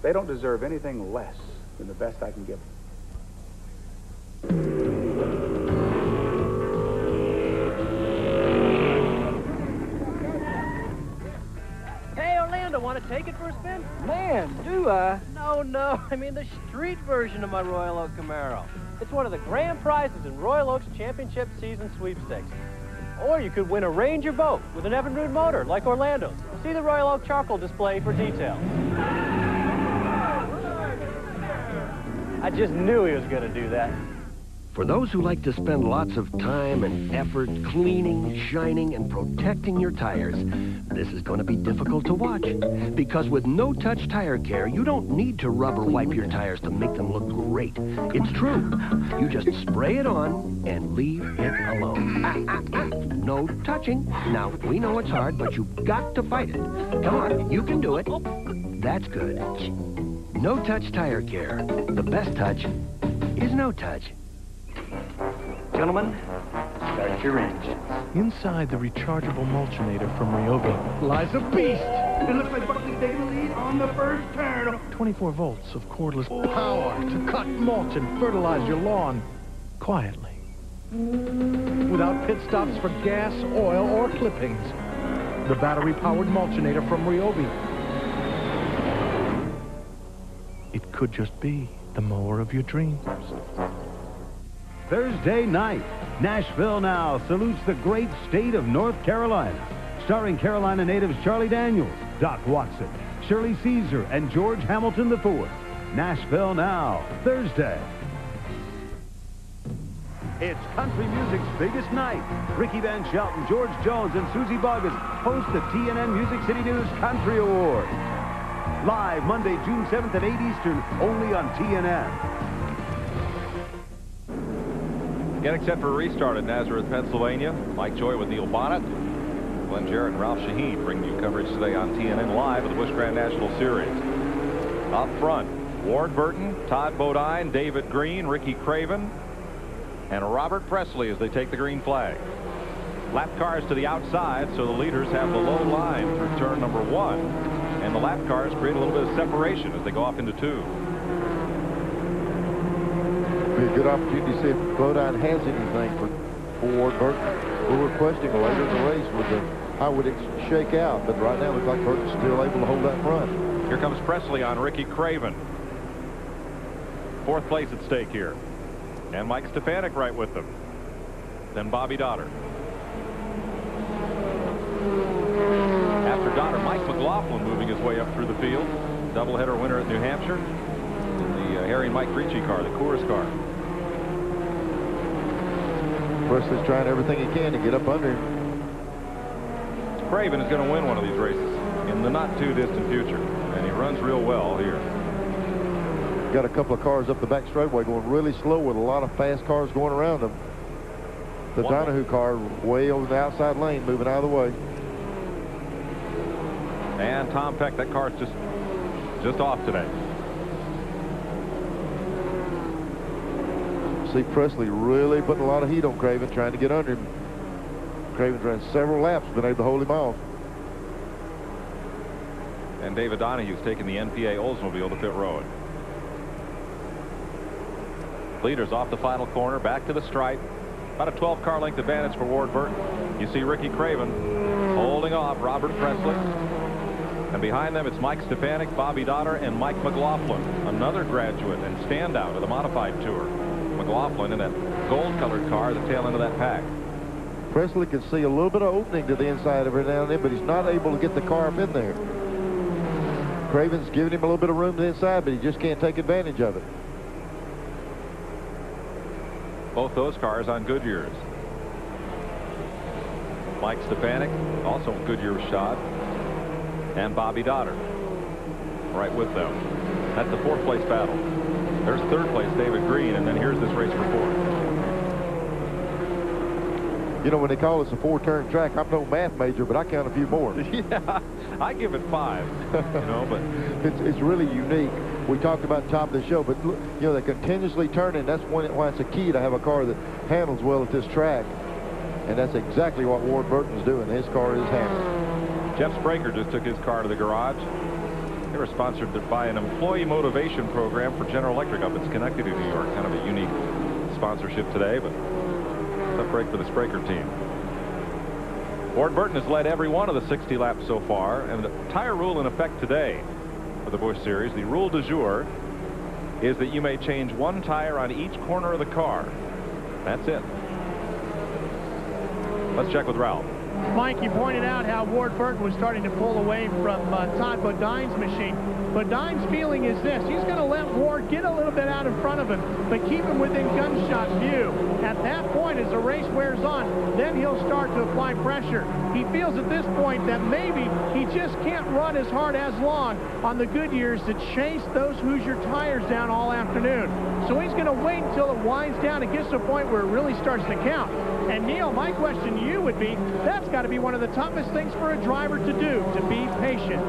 they don't deserve anything less than the best I can give them. Hey, Orlando, want to take it for a spin? Man, do I? No, I mean the street version of my Royal Oak Camaro. It's one of the grand prizes in Royal Oak's championship season sweepstakes. Or you could win a Ranger boat with an Evinrude motor like Orlando's. See the Royal Oak charcoal display for details. I just knew he was going to do that. For those who like to spend lots of time and effort cleaning, shining, and protecting your tires, this is going to be difficult to watch. Because with no-touch tire care, you don't need to rub or wipe your tires to make them look great. It's true. You just spray it on and leave it alone. No touching. Now, we know it's hard, but you've got to fight it. Come on, you can do it. That's good. No-touch tire care. The best touch is no touch. Gentlemen, start your engines. Inside the rechargeable mulchinator from Ryobi lies a beast. It looks like Buckley's taking the lead on the first turn. 24 volts of cordless power to cut mulch and fertilize your lawn quietly. Without pit stops for gas, oil, or clippings. The battery-powered mulchinator from Ryobi. It could just be the mower of your dreams. Thursday night, Nashville Now salutes the great state of North Carolina. Starring Carolina natives Charlie Daniels, Doc Watson, Shirley Caesar, and George Hamilton IV. Nashville Now, Thursday. It's country music's biggest night. Ricky Van Shelton, George Jones, and Susie Boggess host the TNN Music City News Country Awards. Live Monday, June 7th at 8 Eastern, only on TNN. Getting set for a restart at Nazarath, Pennsylvania. Mike Joy with Neil Bonnet. Glenn Jarrett and Ralph Shaheen bringing you coverage today on TNN Live of the Busch Grand National Series. Up front, Ward Burton, Todd Bodine, David Green, Ricky Craven, and Robert Presley as they take the green flag. Lap cars to the outside, so the leaders have the low line through turn number 1. And the lap cars create a little bit of separation as they go off into 2. Be a good opportunity to see if Bodine has anything for Ward Burton. We were questioning later in the race with how would it shake out, but right now it looks like Burton's still able to hold that front. Here comes Presley on Ricky Craven. Fourth place at stake here. And Mike Stefanik right with them. Then Bobby Dotter. After Dotter, Mike McLaughlin moving his way up through the field. Doubleheader winner at New Hampshire. In the Harry and Mike Ricci car, the Coors car. Presley's trying everything he can to get up under him. Craven is going to win one of these races in the not too distant future. And he runs real well here. Got a couple of cars up the back straightaway going really slow with a lot of fast cars going around them. The Donahue car way over the outside lane, moving out of the way. And Tom Peck, that car's just off today. See Presley really putting a lot of heat on Craven, trying to get under him. Craven's ran several laps, been able to hold him off. And David Donahue's taking the NPA Oldsmobile to pit road. Leaders off the final corner, back to the stripe. About a 12-car length advantage for Ward Burton. You see Ricky Craven holding off Robert Presley. And behind them, it's Mike Stefanik, Bobby Dotter, and Mike McLaughlin, another graduate and standout of the Modified Tour. McLaughlin in that gold-colored car, the tail end of that pack. Presley can see a little bit of opening to the inside every now and then, but he's not able to get the car up in there. Craven's giving him a little bit of room to the inside, but he just can't take advantage of it. Both those cars on Goodyears. Mike Stefanik, also Goodyear shod, and Bobby Dotter right with them. That's the fourth place battle. There's third place David Green, and then here's this race for fourth. You know, when they call this a four-turn track, I'm no math major, but I count a few more. Yeah, I give it 5. You know, but it's really unique. We talked about the top of the show, but look, you know, they're continuously turning. That's why it's a key to have a car that handles well at this track, and that's exactly what Ward Burton's doing. His car is handling. Jeff Spraker just took his car to the garage. They were sponsored by an employee motivation program for General Electric up in Schenectady, New York. Kind of a unique sponsorship today, but tough break for the Spraker team. Ward Burton has led every one of the 60 laps so far, and the tire rule in effect today for the Busch Series, the rule du jour, is that you may change one tire on each corner of the car. That's it. Let's check with Ralph. Mike, you pointed out how Ward Burton was starting to pull away from Todd Bodine's machine. Bodine's feeling is this: he's going to let Ward get a little bit out in front of him, but keep him within gunshot view. At that point, as the race wears on, then he'll start to apply pressure. He feels at this point that maybe he just can't run as hard as long on the Goodyears to chase those Hoosier tires down all afternoon. So he's going to wait until it winds down and gets to a point where it really starts to count. And Neil, my question to you would be, that's got to be one of the toughest things for a driver to do, to be patient.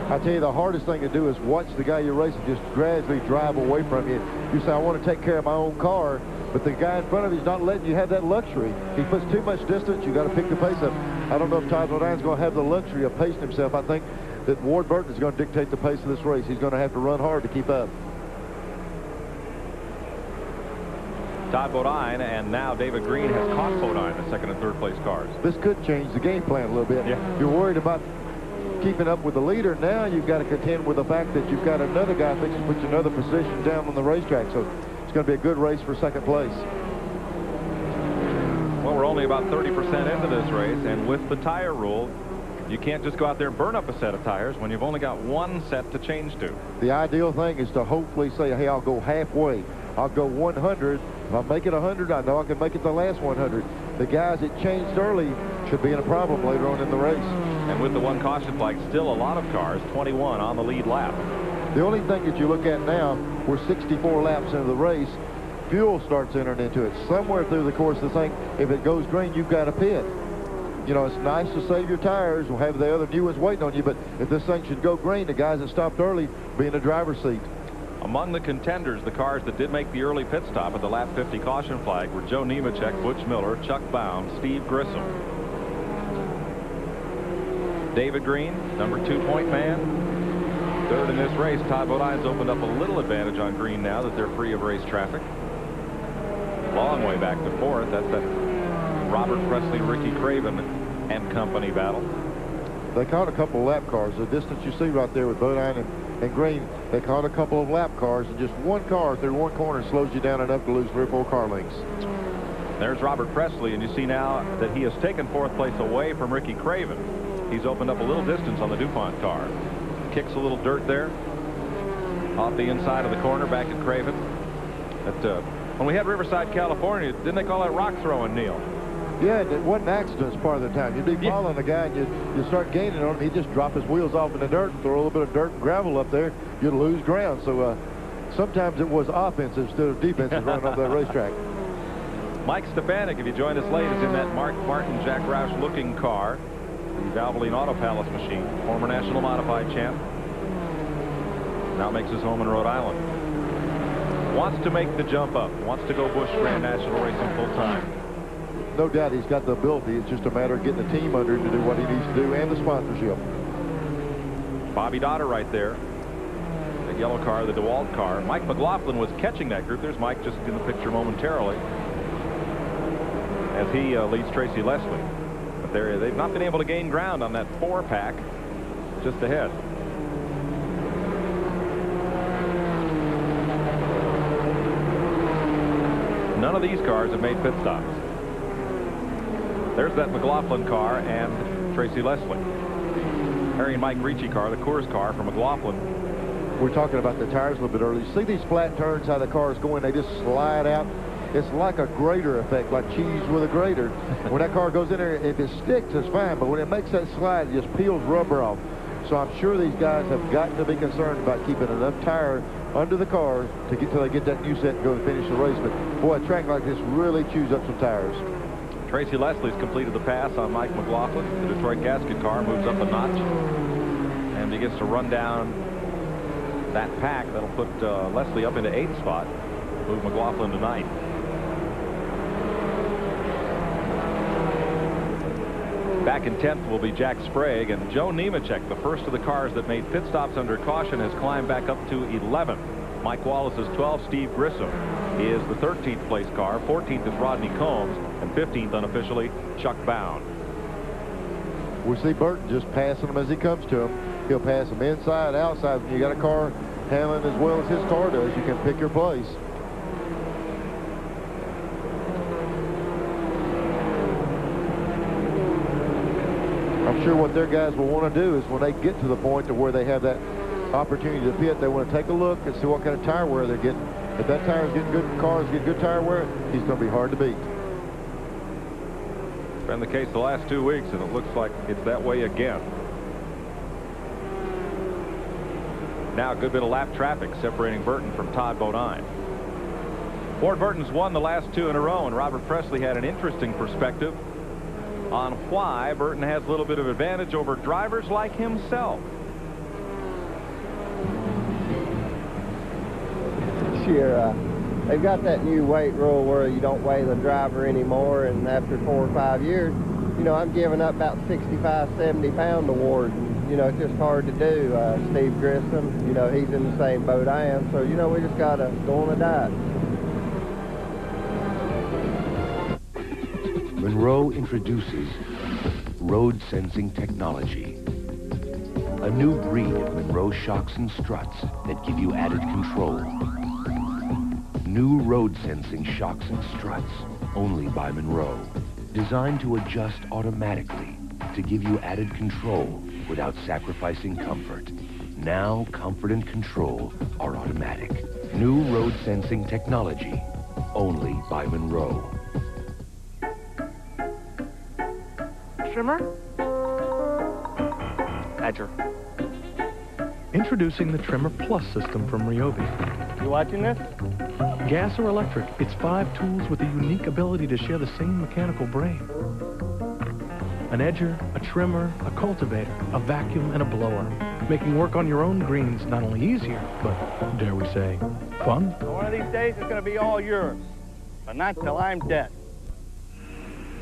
I tell you, the hardest thing to do is watch the guy you're racing just gradually drive away from you. You say, I want to take care of my own car, but the guy in front of you is not letting you have that luxury. He puts too much distance. You got to pick the pace up. I don't know if Todd Bodine's going to have the luxury of pacing himself. I think that Ward Burton is going to dictate the pace of this race. He's going to have to run hard to keep up. Todd Bodine, and now David Green has caught Bodine, the second and third place cars. This could change the game plan a little bit. Yeah. You're worried about keeping up with the leader. Now you've got to contend with the fact that you've got another guy that puts you another position down on the racetrack. So it's going to be a good race for second place. Well, we're only about 30% into this race, and with the tire rule, you can't just go out there and burn up a set of tires when you've only got one set to change to. The ideal thing is to hopefully say, hey, I'll go halfway. I'll go 100. If I make it 100, I know I can make it the last 100. The guys that changed early should be in a problem later on in the race. And with the one caution flag, still a lot of cars, 21 on the lead lap. The only thing that you look at now, we're 64 laps into the race. Fuel starts entering into it. Somewhere through the course of the thing, if it goes green, you've got to pit. You know, it's nice to save your tires. We'll have the other new ones waiting on you, but if this thing should go green, the guys that stopped early be in the driver's seat. Among the contenders, the cars that did make the early pit stop at the lap 50 caution flag were Joe Nemechek, Butch Miller, Chuck Baum, Steve Grissom. David Green, number 2-point man. Third in this race. Todd Bodine's opened up a little advantage on Green now that they're free of race traffic. Long way back to fourth. That's that Robert Presley, Ricky Craven and company battle. They caught a couple of lap cars. The distance you see right there with Bodine and Green, they caught a couple of lap cars, and just one car through one corner slows you down enough to lose 3 or 4 car lengths. There's Robert Presley, and you see now that he has taken 4th place away from Ricky Craven. He's opened up a little distance on the DuPont car. Kicks a little dirt there off the inside of the corner back at Craven. When we had Riverside, California, didn't they call that rock throwing, Neil? Yeah, it wasn't accidents part of the time. You'd be following the guy, and you'd start gaining on him. He'd just drop his wheels off in the dirt and throw a little bit of dirt and gravel up there. You'd lose ground. So sometimes it was offensive instead of defensive running off that racetrack. Mike Stefanik, if you joined us late, is in that Mark Martin, Jack Roush-looking car. The Valvoline Auto Palace machine, former national modified champ. Now makes his home in Rhode Island. Wants to make the jump up. Wants to go Busch Grand National Racing full time. No doubt he's got the ability. It's just a matter of getting the team under him to do what he needs to do, and the sponsorship. Bobby Dotter right there. The yellow car, the DeWalt car. Mike McLaughlin was catching that group. There's Mike just in the picture momentarily as he leads Tracy Leslie. But they've not been able to gain ground on that 4-pack just ahead. None of these cars have made pit stops. There's that McLaughlin car and Tracy Leslie. Harry and Mike Ricci car, the Coors car for McLaughlin. We're talking about the tires a little bit earlier. See these flat turns, how the cars go in, they just slide out. It's like a grater effect, like cheese with a grater. When that car goes in there, if it sticks, it's fine, but when it makes that slide, it just peels rubber off. So I'm sure these guys have got to be concerned about keeping enough tire under the car to get till they get that new set and go and finish the race. But boy, a track like this really chews up some tires. Tracy Leslie's completed the pass on Mike McLaughlin. The Detroit gasket car moves up a notch and begins to run down that pack. That'll put Leslie up into 8th spot, move McLaughlin to 9th. Back in 10th will be Jack Sprague, and Joe Nemechek, the first of the cars that made pit stops under caution, has climbed back up to 11th. Mike Wallace is 12th. Steve Grissom is the 13th place car. 14th is Rodney Combs, and 15th unofficially Chuck Bound. We see Burton just passing them as he comes to them. He'll pass them inside, outside. When you got a car handling as well as his car does, you can pick your place. I'm sure what their guys will want to do is when they get to the point to where they have that opportunity to pit, they want to take a look and see what kind of tire wear they're getting. If that tire's getting good, cars get good tire wear, he's going to be hard to beat. It's been the case the last 2 weeks, and it looks like it's that way again. Now a good bit of lap traffic separating Burton from Todd Bodine. Ward Burton's won the last 2 in a row, and Robert Presley had an interesting perspective on why Burton has a little bit of advantage over drivers like himself. Sure, they've got that new weight rule where you don't weigh the driver anymore, and after 4 or 5 years, you know, I'm giving up about 65, 70 pound award. And, you know, it's just hard to do. Steve Grissom, you know, he's in the same boat I am, so, you know, we just got to go on a diet. Monroe introduces road sensing technology. A new breed of Monroe shocks and struts that give you added control. New road sensing shocks and struts, only by Monroe. Designed to adjust automatically to give you added control without sacrificing comfort. Now comfort and control are automatic. New road sensing technology, only by Monroe. Trimmer? Badger. Introducing the Trimmer Plus system from Ryobi. You watching this? Gas or electric, it's 5 tools with a unique ability to share the same mechanical brain. An edger, a trimmer, a cultivator, a vacuum, and a blower. Making work on your own greens not only easier, but, dare we say, fun. One of these days it's going to be all yours. But not till I'm dead.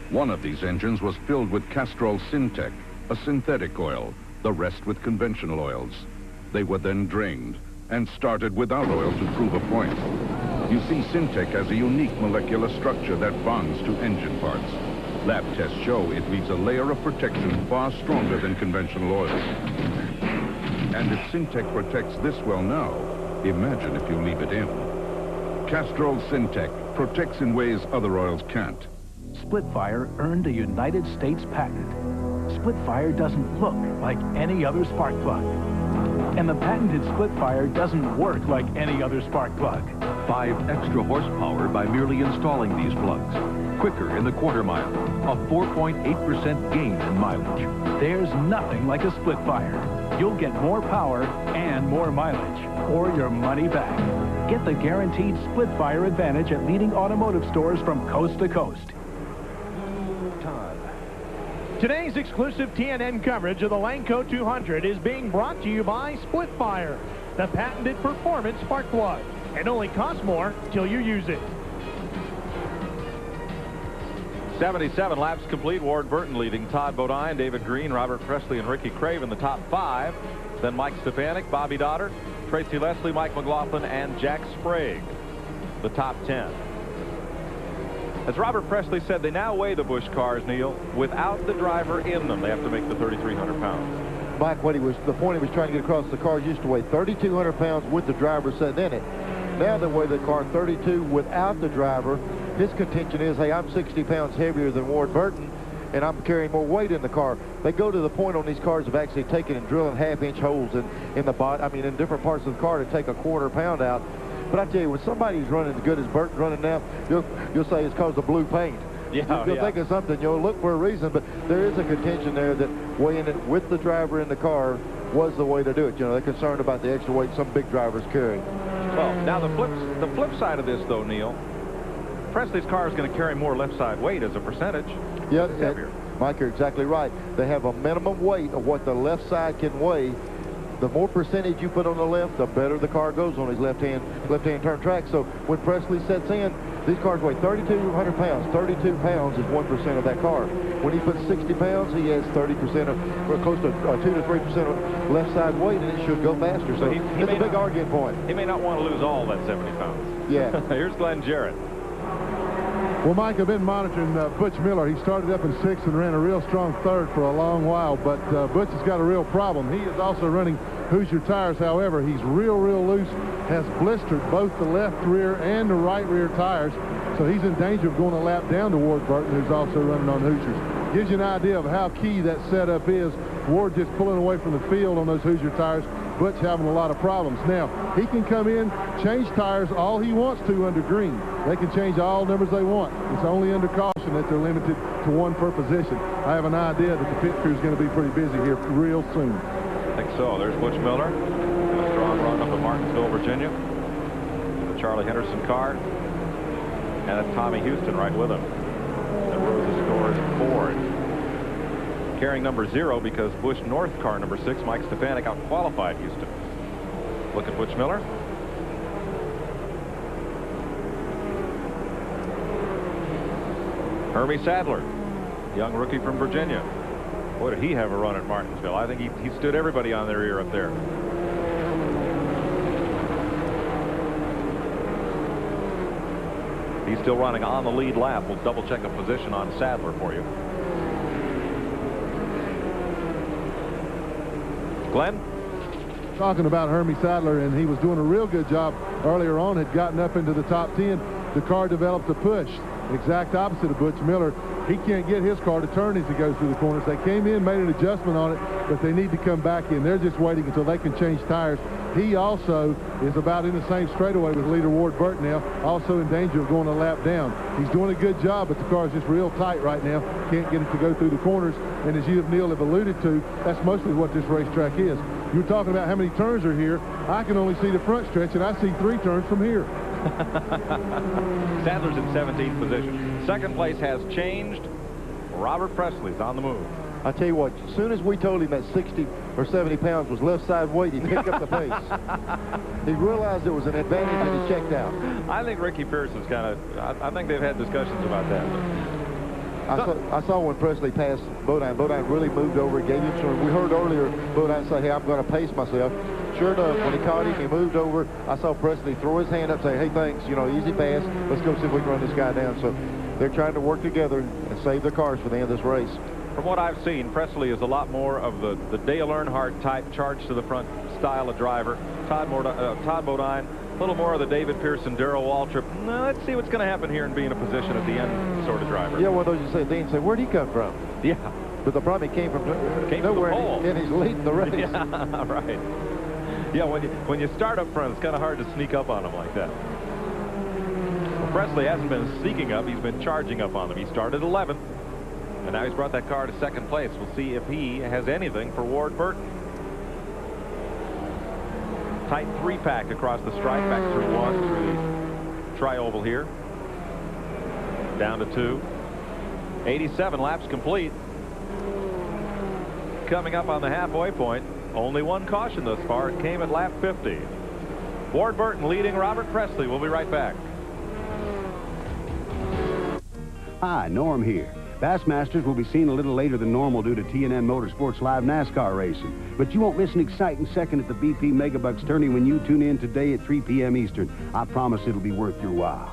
One of these engines was filled with Castrol Syntec, a synthetic oil, the rest with conventional oils. They were then drained and started without oil to prove a point. You see, Syntec has a unique molecular structure that bonds to engine parts. Lab tests show it leaves a layer of protection far stronger than conventional oils. And if Syntec protects this well now, imagine if you leave it in. Castrol Syntec protects in ways other oils can't. Splitfire earned a United States patent. Splitfire doesn't look like any other spark plug. And the patented Splitfire doesn't work like any other spark plug. 5 extra horsepower by merely installing these plugs. Quicker in the quarter mile. A 4.8% gain in mileage. There's nothing like a Splitfire. You'll get more power and more mileage, or your money back. Get the guaranteed Splitfire advantage at leading automotive stores from coast to coast. Today's exclusive TNN coverage of the Laneco 200 is being brought to you by Splitfire, the patented performance spark plug. It only costs more till you use it. 77 laps complete. Ward Burton leading. Todd Bodine, David Green, Robert Presley, and Ricky Craven the top 5. Then Mike Stefanik, Bobby Dotter, Tracy Leslie, Mike McLaughlin, and Jack Sprague the top 10. As Robert Presley said, they now weigh the Busch cars, Neil, without the driver in them. They have to make the 3,300 pounds. Mike, the point he was trying to get across, the cars used to weigh 3,200 pounds with the driver sitting in it. Now they weigh the car 32 without the driver. His contention is, hey, I'm 60 pounds heavier than Ward Burton, and I'm carrying more weight in the car. They go to the point on these cars of actually taking and drilling half-inch holes in the body, in different parts of the car to take a quarter pound out. But I tell you, when somebody's running as good as Burton's running now, you'll say it's because of blue paint. Yeah, you'll think of something, you'll look for a reason, but there is a contention there that weighing it with the driver in the car was the way to do it. You know, they're concerned about the extra weight some big drivers carry. Well, now the flip side of this, though, Neil, Presley's car is going to carry more left side weight as a percentage. Yeah, Mike, you're exactly right. They have a minimum weight of what the left side can weigh. The more percentage you put on the left, the better the car goes on his left-hand turn track. So when Presley sets in, these cars weigh 3,200 pounds. 32 pounds is 1% of that car. When he puts 60 pounds, he has 30% or close to 2 to 3% of left side weight, and it should go faster. So it's a big argument point. He may not want to lose all that 70 pounds. Yeah. Here's Glenn Jarrett. Well, Mike, I've been monitoring Butch Miller. He started up in 6th and ran a real strong 3rd for a long while, but Butch has got a real problem. He is also running Hoosier tires. However, he's real loose, has blistered both the left rear and the right rear tires, so he's in danger of going a lap down to Ward Burton, who's also running on Hoosiers. Gives you an idea of how key that setup is. Ward just pulling away from the field on those Hoosier tires. Butch having a lot of problems. Now, he can come in, change tires all he wants to under green. They can change all numbers they want. It's only under caution that they're limited to one per position. I have an idea that the pit crew is going to be pretty busy here real soon. I think so. There's Butch Miller. A strong run up at Martinsville, Virginia. The Charlie Henderson car. And a Tommy Houston right with him. And Rose's score is Ford. Carrying number 0 because Busch North car number 6, Mike Stefanik, out-qualified Houston. Look at Butch Miller. Hermie Sadler, young rookie from Virginia. Boy, did he have a run at Martinsville. I think he stood everybody on their ear up there. He's still running on the lead lap. We'll double-check a position on Sadler for you. Glenn? Talking about Hermie Sadler, and he was doing a real good job earlier on, had gotten up into the top 10. The car developed a push. Exact opposite of Butch Miller. He can't get his car to turn as he goes through the corners. They came in, made an adjustment on it, but they need to come back in. They're just waiting until they can change tires. He also is about in the same straightaway with leader Ward Burton now, also in danger of going a lap down. He's doing a good job, but the car is just real tight right now. Can't get it to go through the corners, and as you, Neil, have alluded to, that's mostly what this racetrack is. You're talking about how many turns are here. I can only see the front stretch, and I see 3 turns from here. Sadler's in 17th position. Second place has changed. Robert Presley's on the move. I tell you what, as soon as we told him that 60 or 70 pounds was left side weight, he picked up the pace. He realized it was an advantage and he checked out. I think Ricky Pierce is kind of, I think they've had discussions about that. I saw when Presley passed Bodine. Bodine really moved over, gave him some. We heard earlier Bodine say, hey, I'm going to pace myself. Sure enough, when he caught him, he moved over. I saw Presley throw his hand up, say, hey, thanks, you know, easy pass. Let's go see if we can run this guy down. So they're trying to work together and save their cars for the end of this race. From what I've seen, Presley is a lot more of the Dale Earnhardt type, charge to the front style of driver. Todd Bodine, a little more of the David Pearson, Darrell Waltrip. Now, let's see what's going to happen here and be in a position at the end sort of driver. Yeah, well, those you say, Dean say, where'd he come from? Yeah. But the problem, he came from nowhere, and he's leading the race. Yeah, right. Yeah, when you start up front, it's kind of hard to sneak up on him like that. Well, Presley hasn't been sneaking up. He's been charging up on them. He started 11th, and now he's brought that car to second place. We'll see if he has anything for Ward Burton. Tight 3-pack across the stripe, back through 1, through the tri-oval here. Down to 2. 87 laps complete. Coming up on the halfway point. Only one caution thus far. It came at lap 50. Ward Burton leading Robert Presley. We'll be right back. Hi, Norm here. Bassmasters will be seen a little later than normal due to TNN Motorsports Live NASCAR racing. But you won't miss an exciting second at the BP Megabucks tourney when you tune in today at 3 p.m. Eastern. I promise it'll be worth your while.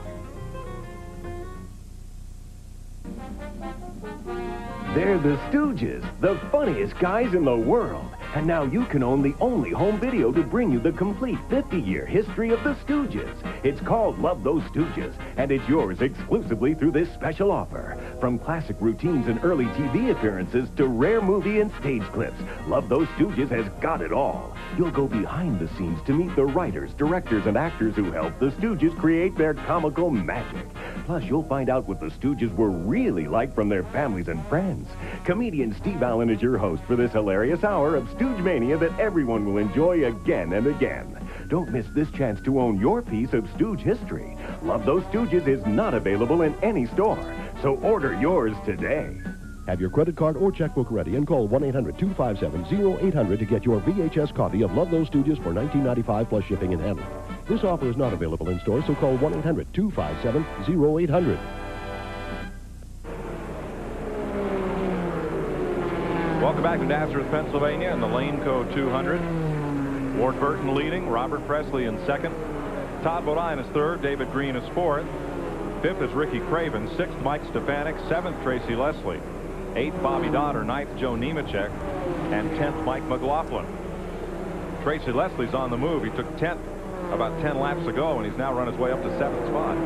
They're the Stooges, the funniest guys in the world. And now you can own the only home video to bring you the complete 50-year history of the Stooges. It's called Love Those Stooges, and it's yours exclusively through this special offer. From classic routines and early TV appearances to rare movie and stage clips, Love Those Stooges has got it all. You'll go behind the scenes to meet the writers, directors, and actors who helped the Stooges create their comical magic. Plus, you'll find out what the Stooges were really like from their families and friends. Comedian Steve Allen is your host for this hilarious hour of Stooge Mania that everyone will enjoy again and again. Don't miss this chance to own your piece of Stooge history. Love Those Stooges is not available in any store, so order yours today. Have your credit card or checkbook ready and call 1-800-257-0800 to get your VHS copy of Love Those Stooges for $19.95 plus shipping and handling. This offer is not available in store, so call 1-800-257-0800. Welcome back to Nazarath, Pennsylvania, in the Laneco 200. Ward Burton leading, Robert Presley in second. Todd Bodine is third, David Green is fourth. Fifth is Ricky Craven, sixth Mike Stefanik, seventh Tracy Leslie, eighth Bobby Dotter, ninth Joe Nemechek, and 10th Mike McLaughlin. Tracy Leslie's on the move. He took 10th about 10 laps ago, and he's now run his way up to 7th spot.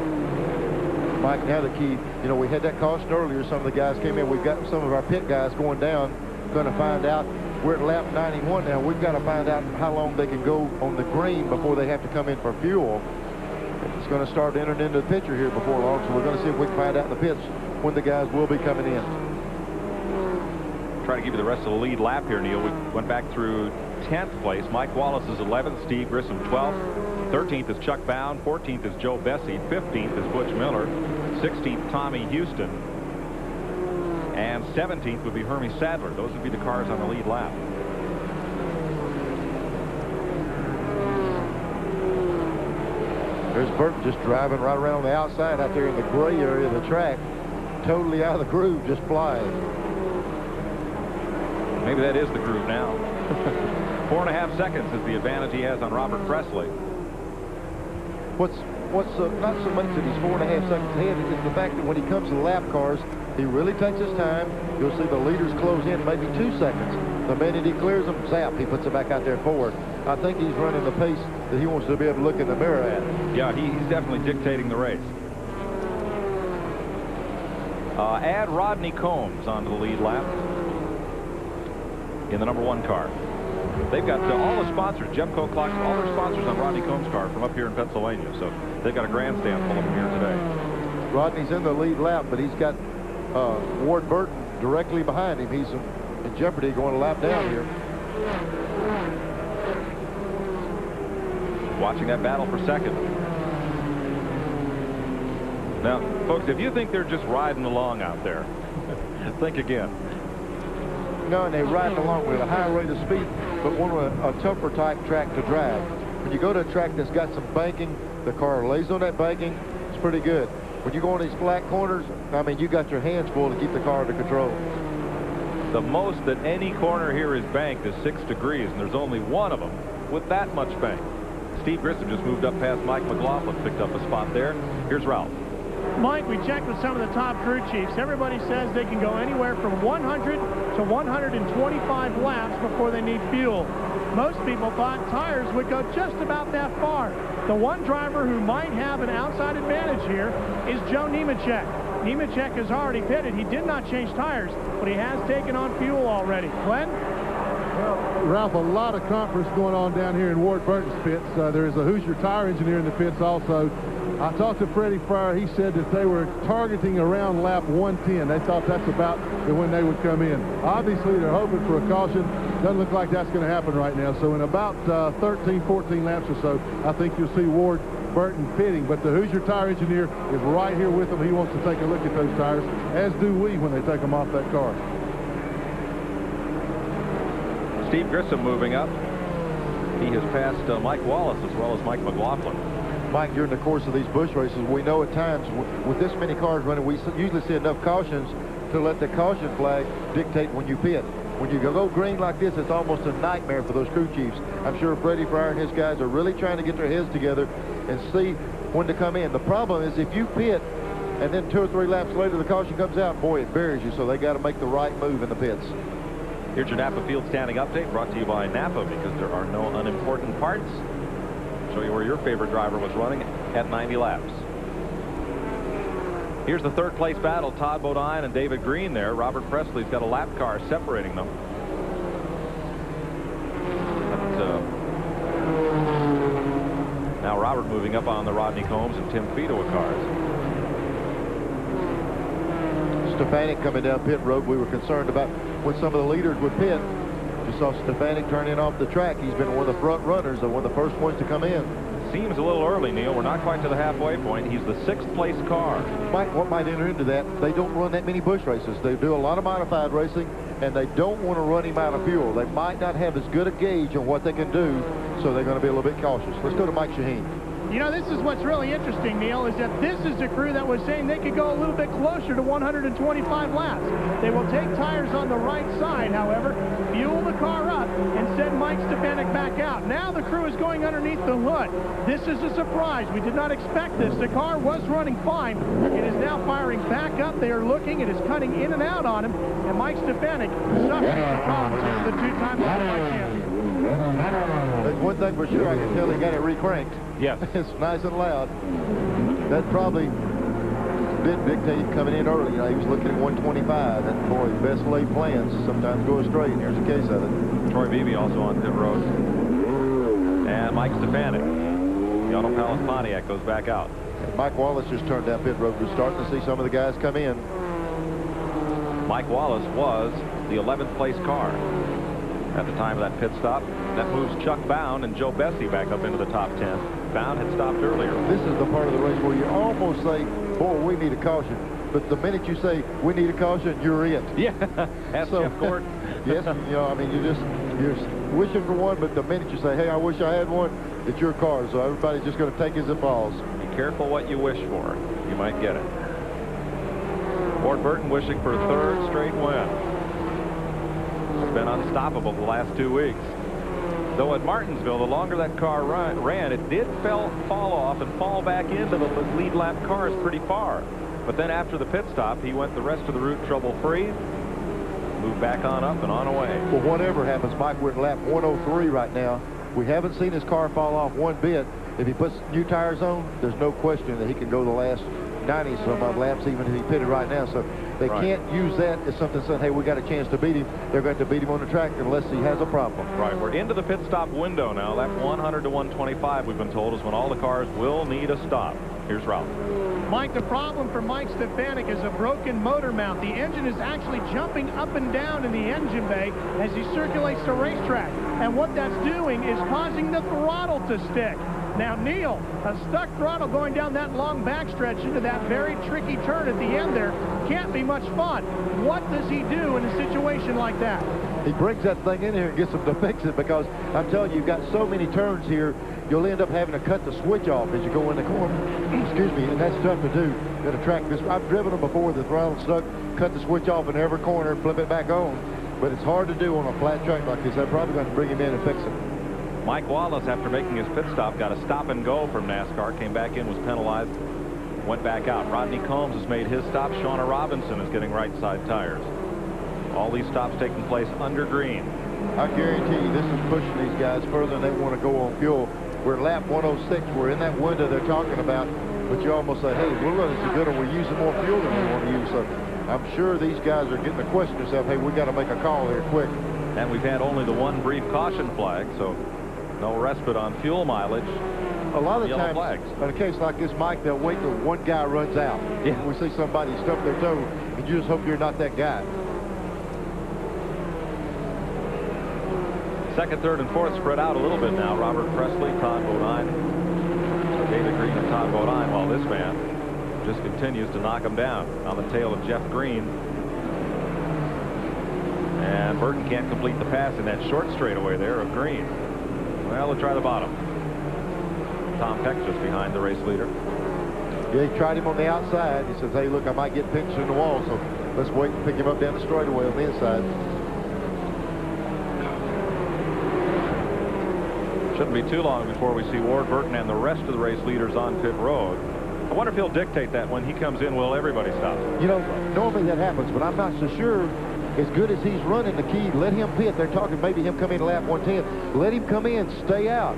Mike, now the key, you know, we had that caution earlier. Some of the guys came in. We've got some of our pit guys going down, going to find out. We're at lap 91 now. We've got to find out how long they can go on the green before they have to come in for fuel. It's going to start entering into the picture here before long, so we're going to see if we can find out in the pits when the guys will be coming in. Try to give you the rest of the lead lap here, Neil. We went back through 10th place. Mike Wallace is 11th, Steve Grissom 12th. 13th is Chuck Bound. 14th is Joe Bessie. 15th is Butch Miller. 16th, Tommy Houston. And 17th would be Hermie Sadler. Those would be the cars on the lead lap. There's Burton just driving right around on the outside out there in the gray area of the track. Totally out of the groove, just flying. Maybe that is the groove now. 4.5 seconds is the advantage he has on Robert Presley. What's not so much that he's 4.5 seconds ahead, is the fact that when he comes to the lap cars, he really takes his time. You'll see the leaders close in maybe 2 seconds. The minute he clears them, zap, he puts it back out there forward. I think he's running the pace that he wants to be able to look in the mirror at. Yeah, he's definitely dictating the race. Add Rodney Combs onto the lead lap in the number 1 car. They've got all the sponsors, Jeffco Clocks, all their sponsors on Rodney Combs' car from up here in Pennsylvania. So they've got a grandstand full of them here today. Rodney's in the lead lap, but he's got Ward Burton directly behind him. He's in jeopardy going a lap down here. Watching that battle for second. Now, folks, if you think they're just riding along out there, think again. No, and they ride along with a high rate of speed, but one with a tougher type track to drive. When you go to a track that's got some banking, the car lays on that banking, it's pretty good. When you go on these flat corners, I mean, you got your hands full to keep the car under control. The most that any corner here is banked is 6 degrees, and there's only one of them with that much bank. Steve Grissom just moved up past Mike McLaughlin, picked up a spot there. Here's Ralph. Mike, we checked with some of the top crew chiefs. Everybody says they can go anywhere from 100 to 125 laps before they need fuel. Most people thought tires would go just about that far. The one driver who might have an outside advantage here is Joe Nemechek. Nemechek has already pitted. He did not change tires, but he has taken on fuel already. Glenn? Well, Ralph, a lot of conference going on down here in Ward Burton's pits. There is a Hoosier tire engineer in the pits also. I talked to Freddie Fryer. He said that they were targeting around lap 110. They thought that's about when they would come in. Obviously, they're hoping for a caution. Doesn't look like that's going to happen right now. So in about 13, 14 laps or so, I think you'll see Ward Burton pitting. But the Hoosier tire engineer is right here with them. He wants to take a look at those tires, as do we when they take them off that car. Steve Grissom moving up. He has passed Mike Wallace as well as Mike McLaughlin. Mike, during the course of these bush races, we know at times with this many cars running, we usually see enough cautions to let the caution flag dictate when you pit. When you go green like this, it's almost a nightmare for those crew chiefs. I'm sure Freddie Fryer and his guys are really trying to get their heads together and see when to come in. The problem is if you pit and then 2 or 3 laps later the caution comes out, boy, it buries you. So they got to make the right move in the pits. Here's your Napa Field Standing Update brought to you by Napa, because there are no unimportant parts. Show you where your favorite driver was running at 90 laps. Here's the third place battle, Todd Bodine and David Green there. Robert Presley's got a lap car separating them. Now Robert moving up on the Rodney Combs and Tim Fedowa cars. Stefanik coming down pit road. We were concerned about when some of the leaders would pit. You saw Stefanik turning off the track. He's been one of the front runners and one of the first ones to come in. Seems a little early, Neil. We're not quite to the halfway point. He's the 6th place car. Mike, what might enter into that, they don't run that many bush races. They do a lot of modified racing, and they don't want to run him out of fuel. They might not have as good a gauge on what they can do, so they're going to be a little bit cautious. Let's go to Mike Shaheen. You know, this is what's really interesting, Neil, is that this is the crew that was saying they could go a little bit closer to 125 laps. They will take tires on the right side, however, fuel the car up, and send Mike Stefanik back out. Now the crew is going underneath the hood. This is a surprise. We did not expect this. The car was running fine. It is now firing back up. They are looking. It is cutting in and out on him, and Mike Stefanik suffering the problems of the two-time world champion. There's one thing for sure, I can tell he got it re-cranked. Yes. It's nice and loud. That probably did dictate coming in early. You know, he was looking at 125, and boy, best laid plans sometimes go astray, and here's a case of it. Troy Beebe also on pit road. And Mike Stefanik. The Auto Palace Pontiac goes back out. And Mike Wallace just turned down pit road. We're starting to see some of the guys come in. Mike Wallace was the 11th place car at the time of that pit stop. That moves Chuck Bound and Joe Bessie back up into the top 10. Bound had stopped earlier. This is the part of the race where you almost say, boy, we need a caution. But the minute you say, we need a caution, you're it. Yeah, ask Jeff Gordon. Yes, you know, I mean, you're wishing for one, but the minute you say, hey, I wish I had one, it's your car. So everybody's just going to take it as it falls. Be careful what you wish for. You might get it. Ward Burton wishing for a 3rd straight win. It's been unstoppable the last 2 weeks. Though at Martinsville, the longer that car ran, it did fall off and fall back into the lead lap cars pretty far. But then after the pit stop, he went the rest of the route trouble-free, moved back on up and on away. Well, whatever happens, Mike, we're at lap 103 right now. We haven't seen his car fall off one bit. If he puts new tires on, there's no question that he can go the last 90 some odd laps, even if he pitted right now. So they can't use that as something saying, hey, we got a chance to beat him. They're going to beat him on the track unless he has a problem. Right. We're into the pit stop window now. Lap 100 to 125, we've been told, is when all the cars will need a stop. Here's Ralph. Mike, the problem for Mike Stefanik is a broken motor mount. The engine is actually jumping up and down in the engine bay as he circulates the racetrack. And what that's doing is causing the throttle to stick. Now, Neil, a stuck throttle going down that long backstretch into that very tricky turn at the end there can't be much fun. What does he do in a situation like that? He brings that thing in here and gets them to fix it, because I'm telling you, you've got so many turns here, you'll end up having to cut the switch off as you go in the corner. Excuse me, and that's tough to do at a track. I've driven them before, the throttle stuck, cut the switch off in every corner, flip it back on. But it's hard to do on a flat track like this. They're probably going to bring him in and fix it. Mike Wallace, after making his pit stop, got a stop and go from NASCAR, came back in, was penalized, went back out. Rodney Combs has made his stop. Shauna Robinson is getting right side tires. All these stops taking place under green. I guarantee you this is pushing these guys further than they want to go on fuel. We're at lap 106. We're in that window they're talking about. But you almost say, hey, we're running so good and we're using more fuel than we want to use. So I'm sure these guys are getting to question themselves, hey, we got to make a call here quick. And we've had only the one brief caution flag, so no respite on fuel mileage. A lot of Yellow times, flags. in a case like this, Mike, they'll wait till one guy runs out. Yeah. We see somebody stump their toe, and you just hope you're not that guy. Second, third, and fourth spread out a little bit now. Robert Presley, Todd Bodine, David Green, and Todd Bodine, while this man just continues to knock him down on the tail of Jeff Green. And Burton can't complete the pass in that short straightaway there of Green. Well, we'll try the bottom. Tom Peck just behind the race leader. Yeah, he tried him on the outside. He says, hey, look, I might get pinched in the wall, so let's wait and pick him up down the straightaway on the inside. Shouldn't be too long before we see Ward Burton and the rest of the race leaders on pit road. I wonder if he'll dictate that when he comes in, will everybody stop? You know, normally that happens, but I'm not so sure. As good as he's running the key, let him pit. They're talking maybe him come in lap 110. Let him come in, stay out.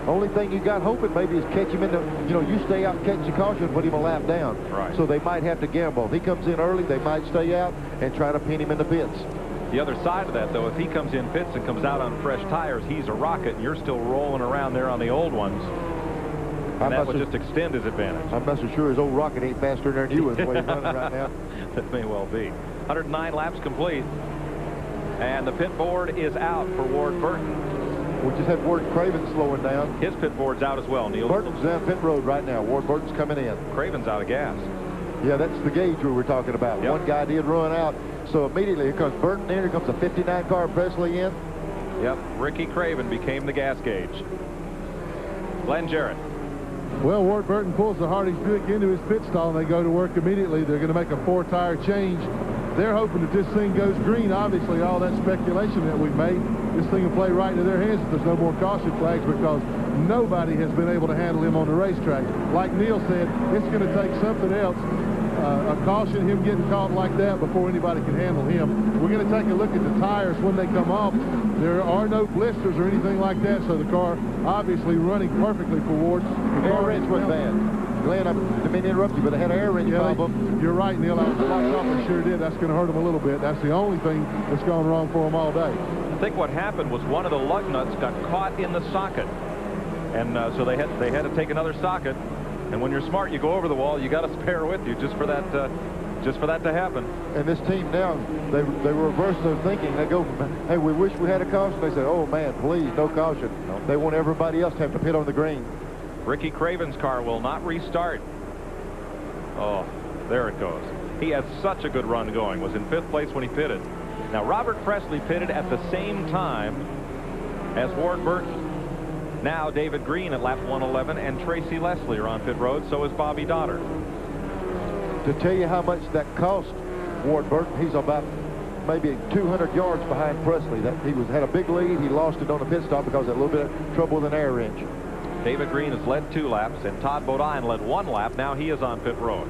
Only thing you got hoping maybe is catch him in the, you know, you stay out, catch the caution, put him a lap down. Right. So they might have to gamble. If he comes in early, they might stay out and try to pin him in the pits. The other side of that, though, if he comes in pits and comes out on fresh tires, he's a rocket, and you're still rolling around there on the old ones. And that would just extend his advantage. I'm not so sure his old rocket ain't faster than you is the way he's running right now. That may well be. 109 laps complete. And the pit board is out for Ward Burton. We just had Ward Craven slowing down. His pit board's out as well, Neil. Burton's down pit road right now. Ward Burton's coming in. Craven's out of gas. Yeah, that's the gauge we were talking about. Yep. One guy did run out. So immediately here comes Burton in. Here comes a 59 car Presley in. Yep, Ricky Craven became the gas gauge. Glenn Jarrett. Well, Ward Burton pulls the Hardee's Buick into his pit stall, and they go to work immediately. They're going to make a 4-tire change. They're hoping that this thing goes green. Obviously, all that speculation that we've made, this thing will play right into their hands if there's no more caution flags, because nobody has been able to handle him on the racetrack. Like Neil said, it's going to take something else, a caution, him getting caught like that before anybody can handle him. We're going to take a look at the tires when they come off. There are no blisters or anything like that, so the car obviously running perfectly for Ward. The air wrench was bad. Glenn, I didn't mean to interrupt you, but I had an air wrench problem. You're right, Neil. I was locked off and sure did. That's going to hurt him a little bit. That's the only thing that's gone wrong for him all day. I think what happened was one of the lug nuts got caught in the socket, and so they had to take another socket. And when you're smart, you go over the wall. You got a spare with you just for that to happen. And this team now, they reverse their thinking. They go from, hey, we wish we had a caution. They say, oh man, please, no caution. No. They want everybody else to have to pit on the green. Ricky Craven's car will not restart. Oh, there it goes. He has such a good run going. Was in 5th place when he pitted. Now, Robert Presley pitted at the same time as Ward Burton. Now, David Green at lap 111 and Tracy Leslie are on pit road. So is Bobby Dotter. To tell you how much that cost Ward Burton, he's about maybe 200 yards behind Presley. He had a big lead. He lost it on the pit stop because of a little bit of trouble with an air wrench. David Green has led 2 laps, and Todd Bodine led 1 lap. Now he is on pit road.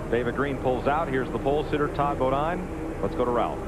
David Green pulls out. Here's the pole sitter, Todd Bodine. Let's go to Ralph.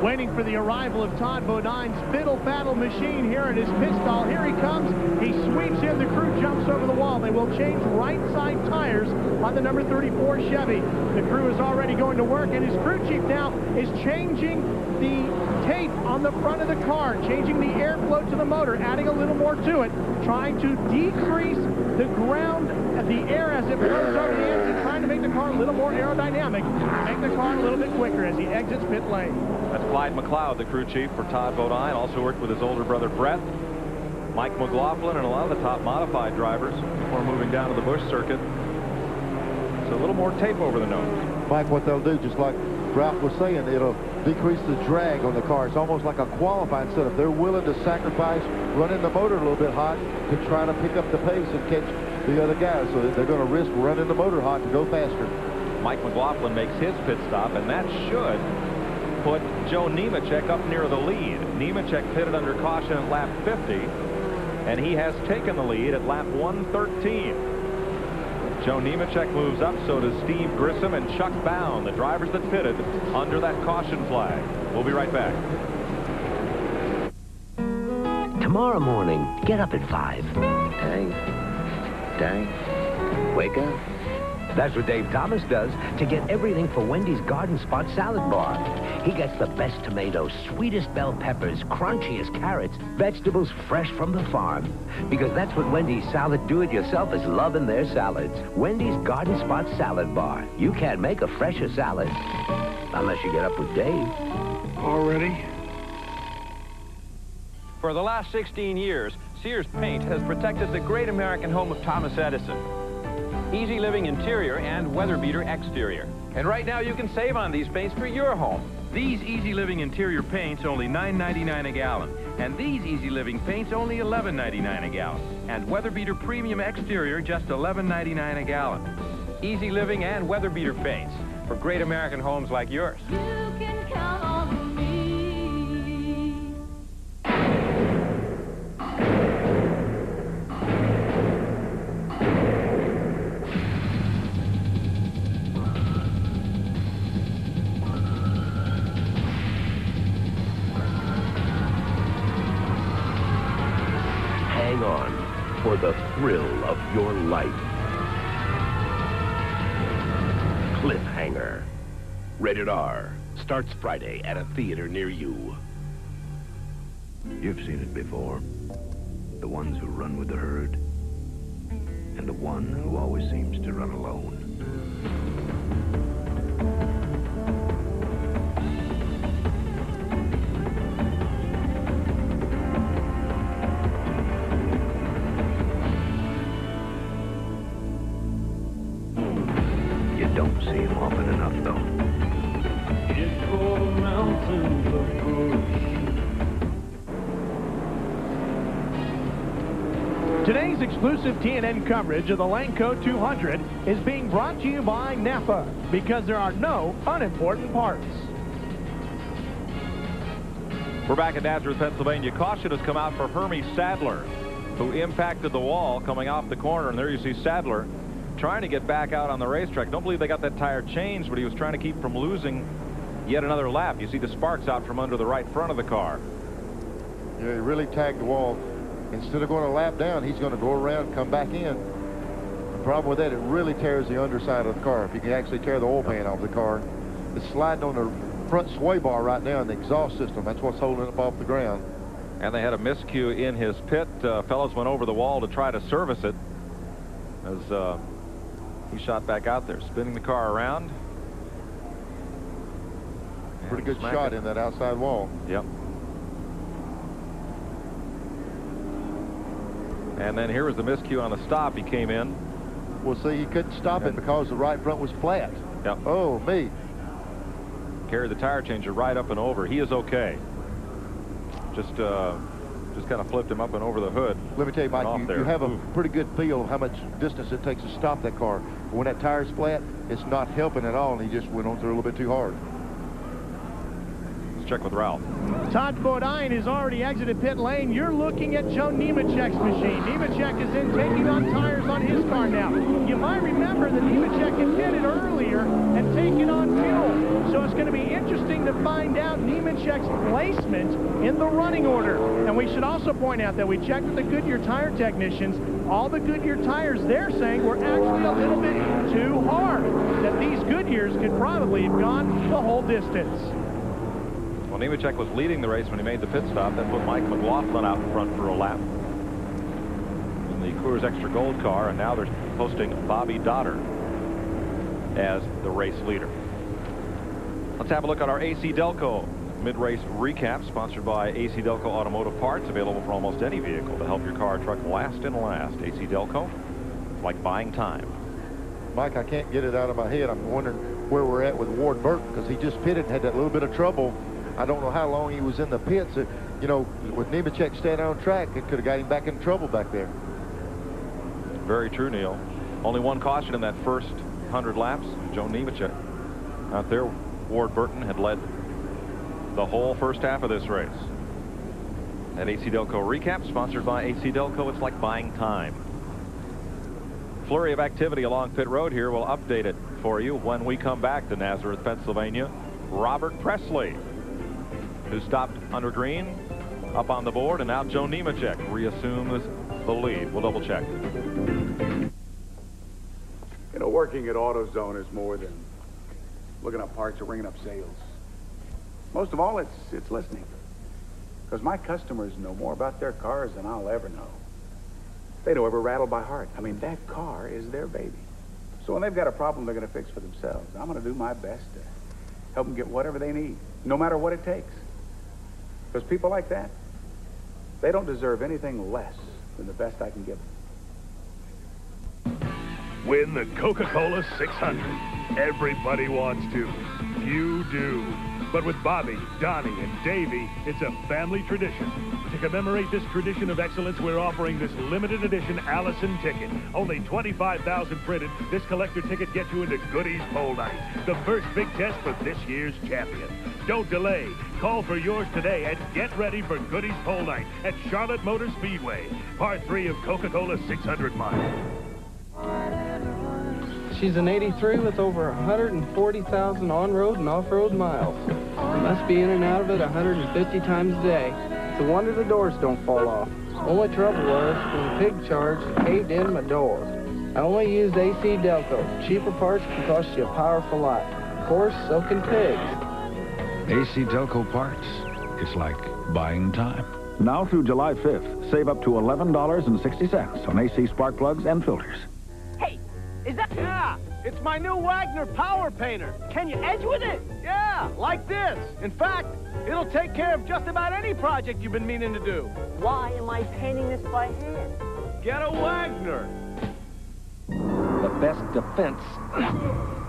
Waiting for the arrival of Todd Bodine's fiddle-faddle machine here at his pit stall. Here he comes. He sweeps in. The crew jumps over the wall. They will change right side tires on the number 34 Chevy. The crew is already going to work, and his crew chief now is changing the tape on the front of the car, changing the airflow to the motor, adding a little more to it, trying to decrease the ground, the air as it flows over the engine, trying to make the car a little more aerodynamic, make the car a little bit quicker as he exits pit lane. That's Clyde McLeod, the crew chief for Todd Bodine. Also worked with his older brother Brett, Mike McLaughlin, and a lot of the top modified drivers before moving down to the Busch circuit. So a little more tape over the nose. Mike, what they'll do, just like Ralph was saying, it'll decrease the drag on the car. It's almost like a qualifying setup. They're willing to sacrifice running the motor a little bit hot to try to pick up the pace and catch the other guys. So they're going to risk running the motor hot to go faster. Mike McLaughlin makes his pit stop, and that should put Joe Nemechek up near the lead. Nemechek pitted under caution at lap 50, and he has taken the lead at lap 113. Joe Nemechek moves up, so does Steve Grissom and Chuck Bound, the drivers that pitted under that caution flag. We'll be right back. Tomorrow morning, get up at 5. Dang. Wake up. That's what Dave Thomas does to get everything for Wendy's Garden Spot Salad Bar. He gets the best tomatoes, sweetest bell peppers, crunchiest carrots, vegetables fresh from the farm. Because that's what Wendy's salad do-it-yourself is loving their salads. Wendy's Garden Spot Salad Bar. You can't make a fresher salad unless you get up with Dave. Already? For the last 16 years, Sears Paint has protected the great American home of Thomas Edison. Easy living interior and weather beater exterior. And right now you can save on these paints for your home. These Easy Living interior paints only $9.99 a gallon. And these Easy Living paints only $11.99 a gallon. And weather beater premium exterior just $11.99 a gallon. Easy Living and weather beater paints for great American homes like yours. You can count on me. Hang on for the thrill of your life. Cliffhanger. Rated R. Starts Friday at a theater near you. You've seen it before. The ones who run with the herd. And the one who always seems to run alone. You don't see him often enough, though. Today's exclusive TNN coverage of the Laneco 200 is being brought to you by Napa, because there are no unimportant parts. We're back in Nazareth, Pennsylvania. Caution has come out for Hermie Sadler, who impacted the wall coming off the corner. And there you see Sadler trying to get back out on the racetrack. Don't believe they got that tire changed, but he was trying to keep from losing yet another lap. You see the sparks out from under the right front of the car. Yeah, he really tagged the wall. Instead of going a lap down, he's going to go around, come back in. The problem with that, it really tears the underside of the car. If you can actually tear the oil pan off the car, it's sliding on the front sway bar right now in the exhaust system. That's what's holding it up off the ground. And they had a miscue in his pit. Fellows went over the wall to try to service it as he shot back out there, spinning the car around. Pretty good shot in that outside wall. Yep. And then here was the miscue on the stop. He came in. Well, see, he couldn't stop it because the right front was flat. Yep. Oh, me. Carried the tire changer right up and over. He is okay. Just kind of flipped him up and over the hood. Let me tell you, Mike, you have a pretty good feel of how much distance it takes to stop that car. But when that tire's flat, it's not helping at all, and he just went on through a little bit too hard. Let's check with Ralph. Todd Bodine has already exited pit lane. You're looking at Joe Nemechek's machine. Nemechek is in taking on tires on his car now. You might remember that Nemechek had pitted earlier and taken on fuel. So it's going to be interesting to find out Nemechek's placement in the running order. And we should also point out that we checked with the Goodyear tire technicians. All the Goodyear tires they're saying were actually a little bit too hard. That these Goodyears could probably have gone the whole distance. Well, Nemechek was leading the race when he made the pit stop. That put Mike McLaughlin out in front for a lap in the Coors Extra Gold car, and now they're posting Bobby Dotter as the race leader. Let's have a look at our AC Delco mid-race recap, sponsored by AC Delco Automotive Parts, available for almost any vehicle to help your car or truck last and last. AC Delco, like buying time. Mike, I can't get it out of my head. I'm wondering where we're at with Ward Burton, because he just pitted and had that little bit of trouble. I don't know how long he was in the pits. You know, with Nemechek staying on track, it could have got him back in trouble back there. Very true, Neil. Only one caution in that first 100 laps. Joe Nemechek out there. Ward Burton had led the whole first half of this race. That AC Delco recap, sponsored by AC Delco. It's like buying time. flurry of activity along pit road here. We'll update it for you when we come back to Nazareth, Pennsylvania. Robert Presley, who stopped under green, up on the board, and now Joe Nemechek reassumes the lead. We'll double check. You know, working at AutoZone is more than looking up parts or ringing up sales. Most of all, it's listening. Because my customers know more about their cars than I'll ever know. They know every rattle by heart. I mean, that car is their baby. So when they've got a problem they're going to fix for themselves, I'm going to do my best to help them get whatever they need, no matter what it takes. Because people like that, they don't deserve anything less than the best I can give them. Win the Coca-Cola 600. Everybody wants to. You do. But with Bobby, Donnie, and Davey, it's a family tradition. To commemorate this tradition of excellence, we're offering this limited edition Allison ticket. Only 25,000 printed. This collector ticket gets you into Goody's Pole Night, the first big test for this year's champion. Don't delay. Call for yours today and get ready for Goody's Pole Night at Charlotte Motor Speedway, part 3 of Coca-Cola 600 miles. She's an 83 with over 140,000 on-road and off-road miles. Must be in and out of it 150 times a day. It's a wonder the doors don't fall off. Only trouble was when the pig charge caved in my door. I only used AC Delco. Cheaper parts can cost you a powerful lot. Of course, so can pigs. AC Delco parts. It's like buying time. Now through July 5th, save up to $11.60 on AC spark plugs and filters. Is that? Yeah, it's my new Wagner power painter. Can you edge with it? Yeah, like this. In fact, it'll take care of just about any project you've been meaning to do. Why am I painting this by hand? Get a Wagner. The best defense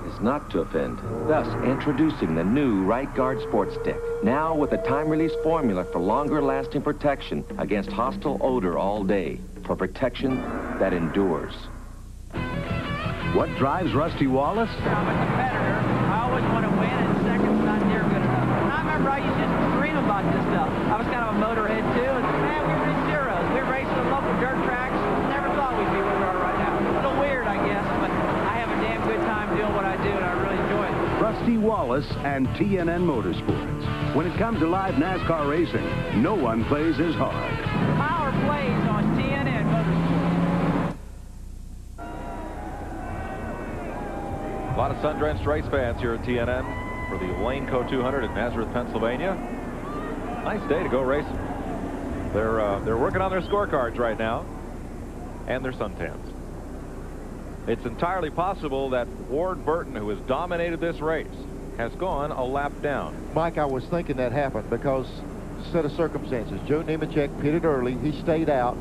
is not to offend. Thus, introducing the new Right Guard Sports Stick. Now with a time-release formula for longer-lasting protection against hostile odor all day. For protection that endures. What drives Rusty Wallace? I'm a competitor. I always want to win, and second's not near good enough. And I remember I used to dream about this stuff. I was kind of a motorhead, too, and man, we were in zeros. We were racing at local dirt tracks. Never thought we'd be where we are right now. A little weird, I guess, but I have a damn good time doing what I do, and I really enjoy it. Rusty Wallace and TNN Motorsports. When it comes to live NASCAR racing, no one plays as hard. Power plays on TNN Motorsports. A lot of sun-drenched race fans here at TNN for the Laneco 200 at Nazareth, Pennsylvania. Nice day to go racing. They're working on their scorecards right now and their suntans. It's entirely possible that Ward Burton, who has dominated this race, has gone a lap down. Mike, I was thinking that happened because set of circumstances. Joe Nemechek pitted early. He stayed out.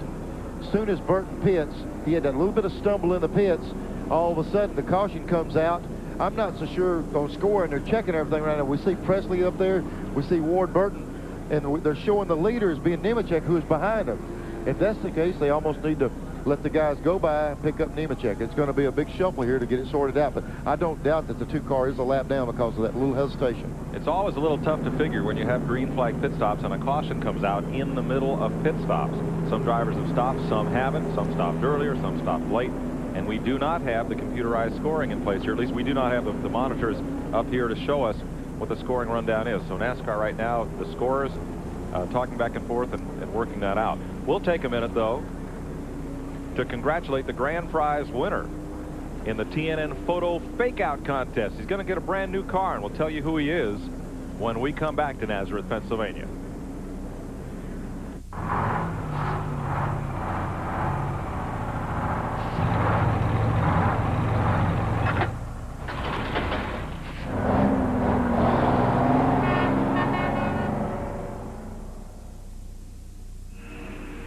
As soon as Burton pits, he had a little bit of stumble in the pits. All of a sudden, the caution comes out. I'm not so sure on scoring. They're checking everything right now. We see Presley up there. We see Ward Burton. And they're showing the leader as being Nemechek, who is behind him. If that's the case, they almost need to let the guys go by and pick up Nemechek. It's going to be a big shuffle here to get it sorted out. But I don't doubt that the 2 car is a lap down because of that little hesitation. It's always a little tough to figure when you have green flag pit stops and a caution comes out in the middle of pit stops. Some drivers have stopped, some haven't. Some stopped earlier, some stopped late. And we do not have the computerized scoring in place here. At least we do not have the monitors up here to show us what the scoring rundown is. So NASCAR right now, the scorers talking back and forth and working that out. We'll take a minute, though, to congratulate the grand prize winner in the TNN Photo Fake-Out Contest. He's going to get a brand new car, and we'll tell you who he is when we come back to Nazareth, Pennsylvania.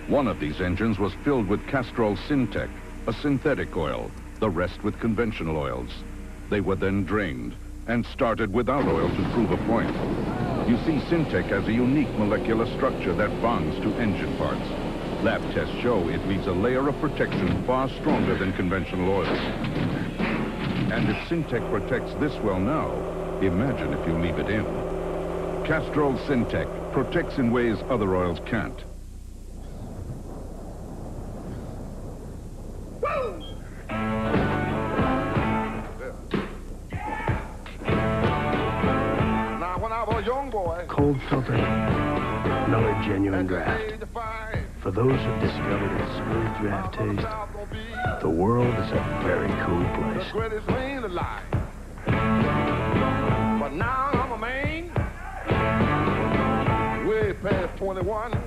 One of these engines was filled with Castrol Syntec, a synthetic oil, the rest with conventional oils. They were then drained and started without oil to prove a point. You see, Syntec has a unique molecular structure that bonds to engine parts. Lab tests show it leaves a layer of protection far stronger than conventional oils. And if Syntec protects this well now, imagine if you leave it in. Castrol Syntec protects in ways other oils can't. cold filtered, Miller Genuine Draft. For those who've discovered its smooth draft taste, the world is a very cool place. But now I'm a man, way past 21.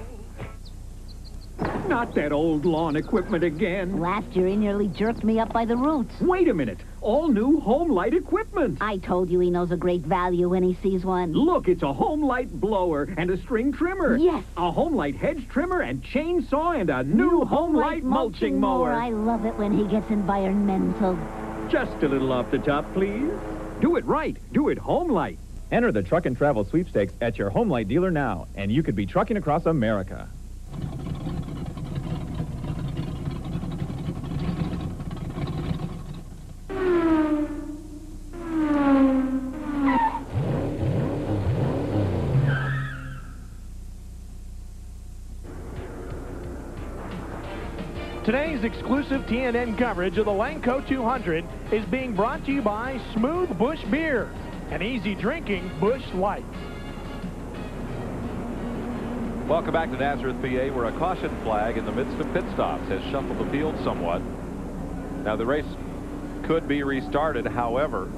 Not that old lawn equipment again. Last year, he nearly jerked me up by the roots. Wait a minute. All new home light equipment. I told you he knows a great value when he sees one. Look, it's a home light blower and a string trimmer. Yes. A home light hedge trimmer and chainsaw and a new home light mulching mower. I love it when he gets environmental. Just a little off the top, please. Do it right. Do it home light. Enter the Truck and Travel Sweepstakes at your home light dealer now, and you could be trucking across America. Today's exclusive TNN coverage of the Laneco 200 is being brought to you by Smooth Bush Beer, an easy drinking Bush Light. Welcome back to Nazareth, PA, where a caution flag in the midst of pit stops has shuffled the field somewhat. Now, the race could be restarted. However,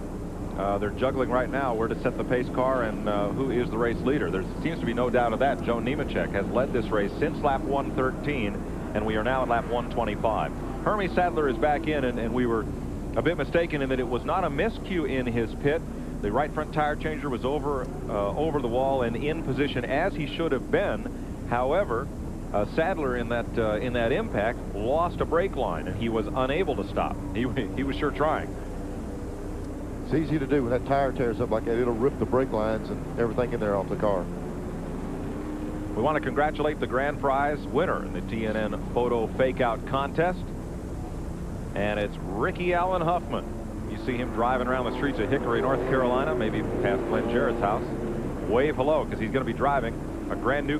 they're juggling right now where to set the pace car and who is the race leader. There seems to be no doubt of that. Joe Nemechek has led this race since lap 113, and we are now at lap 125. Hermie Sadler is back in, and we were a bit mistaken in that it was not a miscue in his pit. The right front tire changer was over the wall and in position as he should have been. However, Sadler in that impact lost a brake line, and he was unable to stop. He was sure trying. It's easy to do when that tire tears up like that. It'll rip the brake lines and everything in there off the car. We want to congratulate the grand prize winner in the TNN photo fake-out contest, and it's Ricky Allen Huffman. You see him driving around the streets of Hickory, North Carolina, maybe past Glenn Jarrett's house. Wave hello, because he's going to be driving a brand new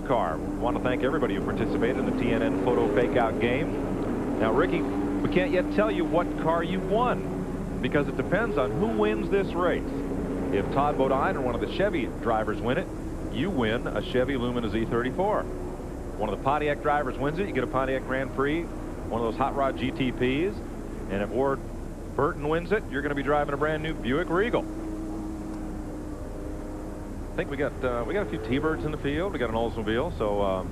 car. We want to thank everybody who participated in the TNN photo fake-out game. Now, Ricky, we can't yet tell you what car you won, because it depends on who wins this race. If Todd Bodine or one of the Chevy drivers win it, you win a Chevy Lumina Z34. One of the Pontiac drivers wins it, you get a Pontiac Grand Prix, one of those Hot Rod GTPs. And if Ward Burton wins it, you're going to be driving a brand new Buick Regal. I think we got a few T-Birds in the field. We got an Oldsmobile. So,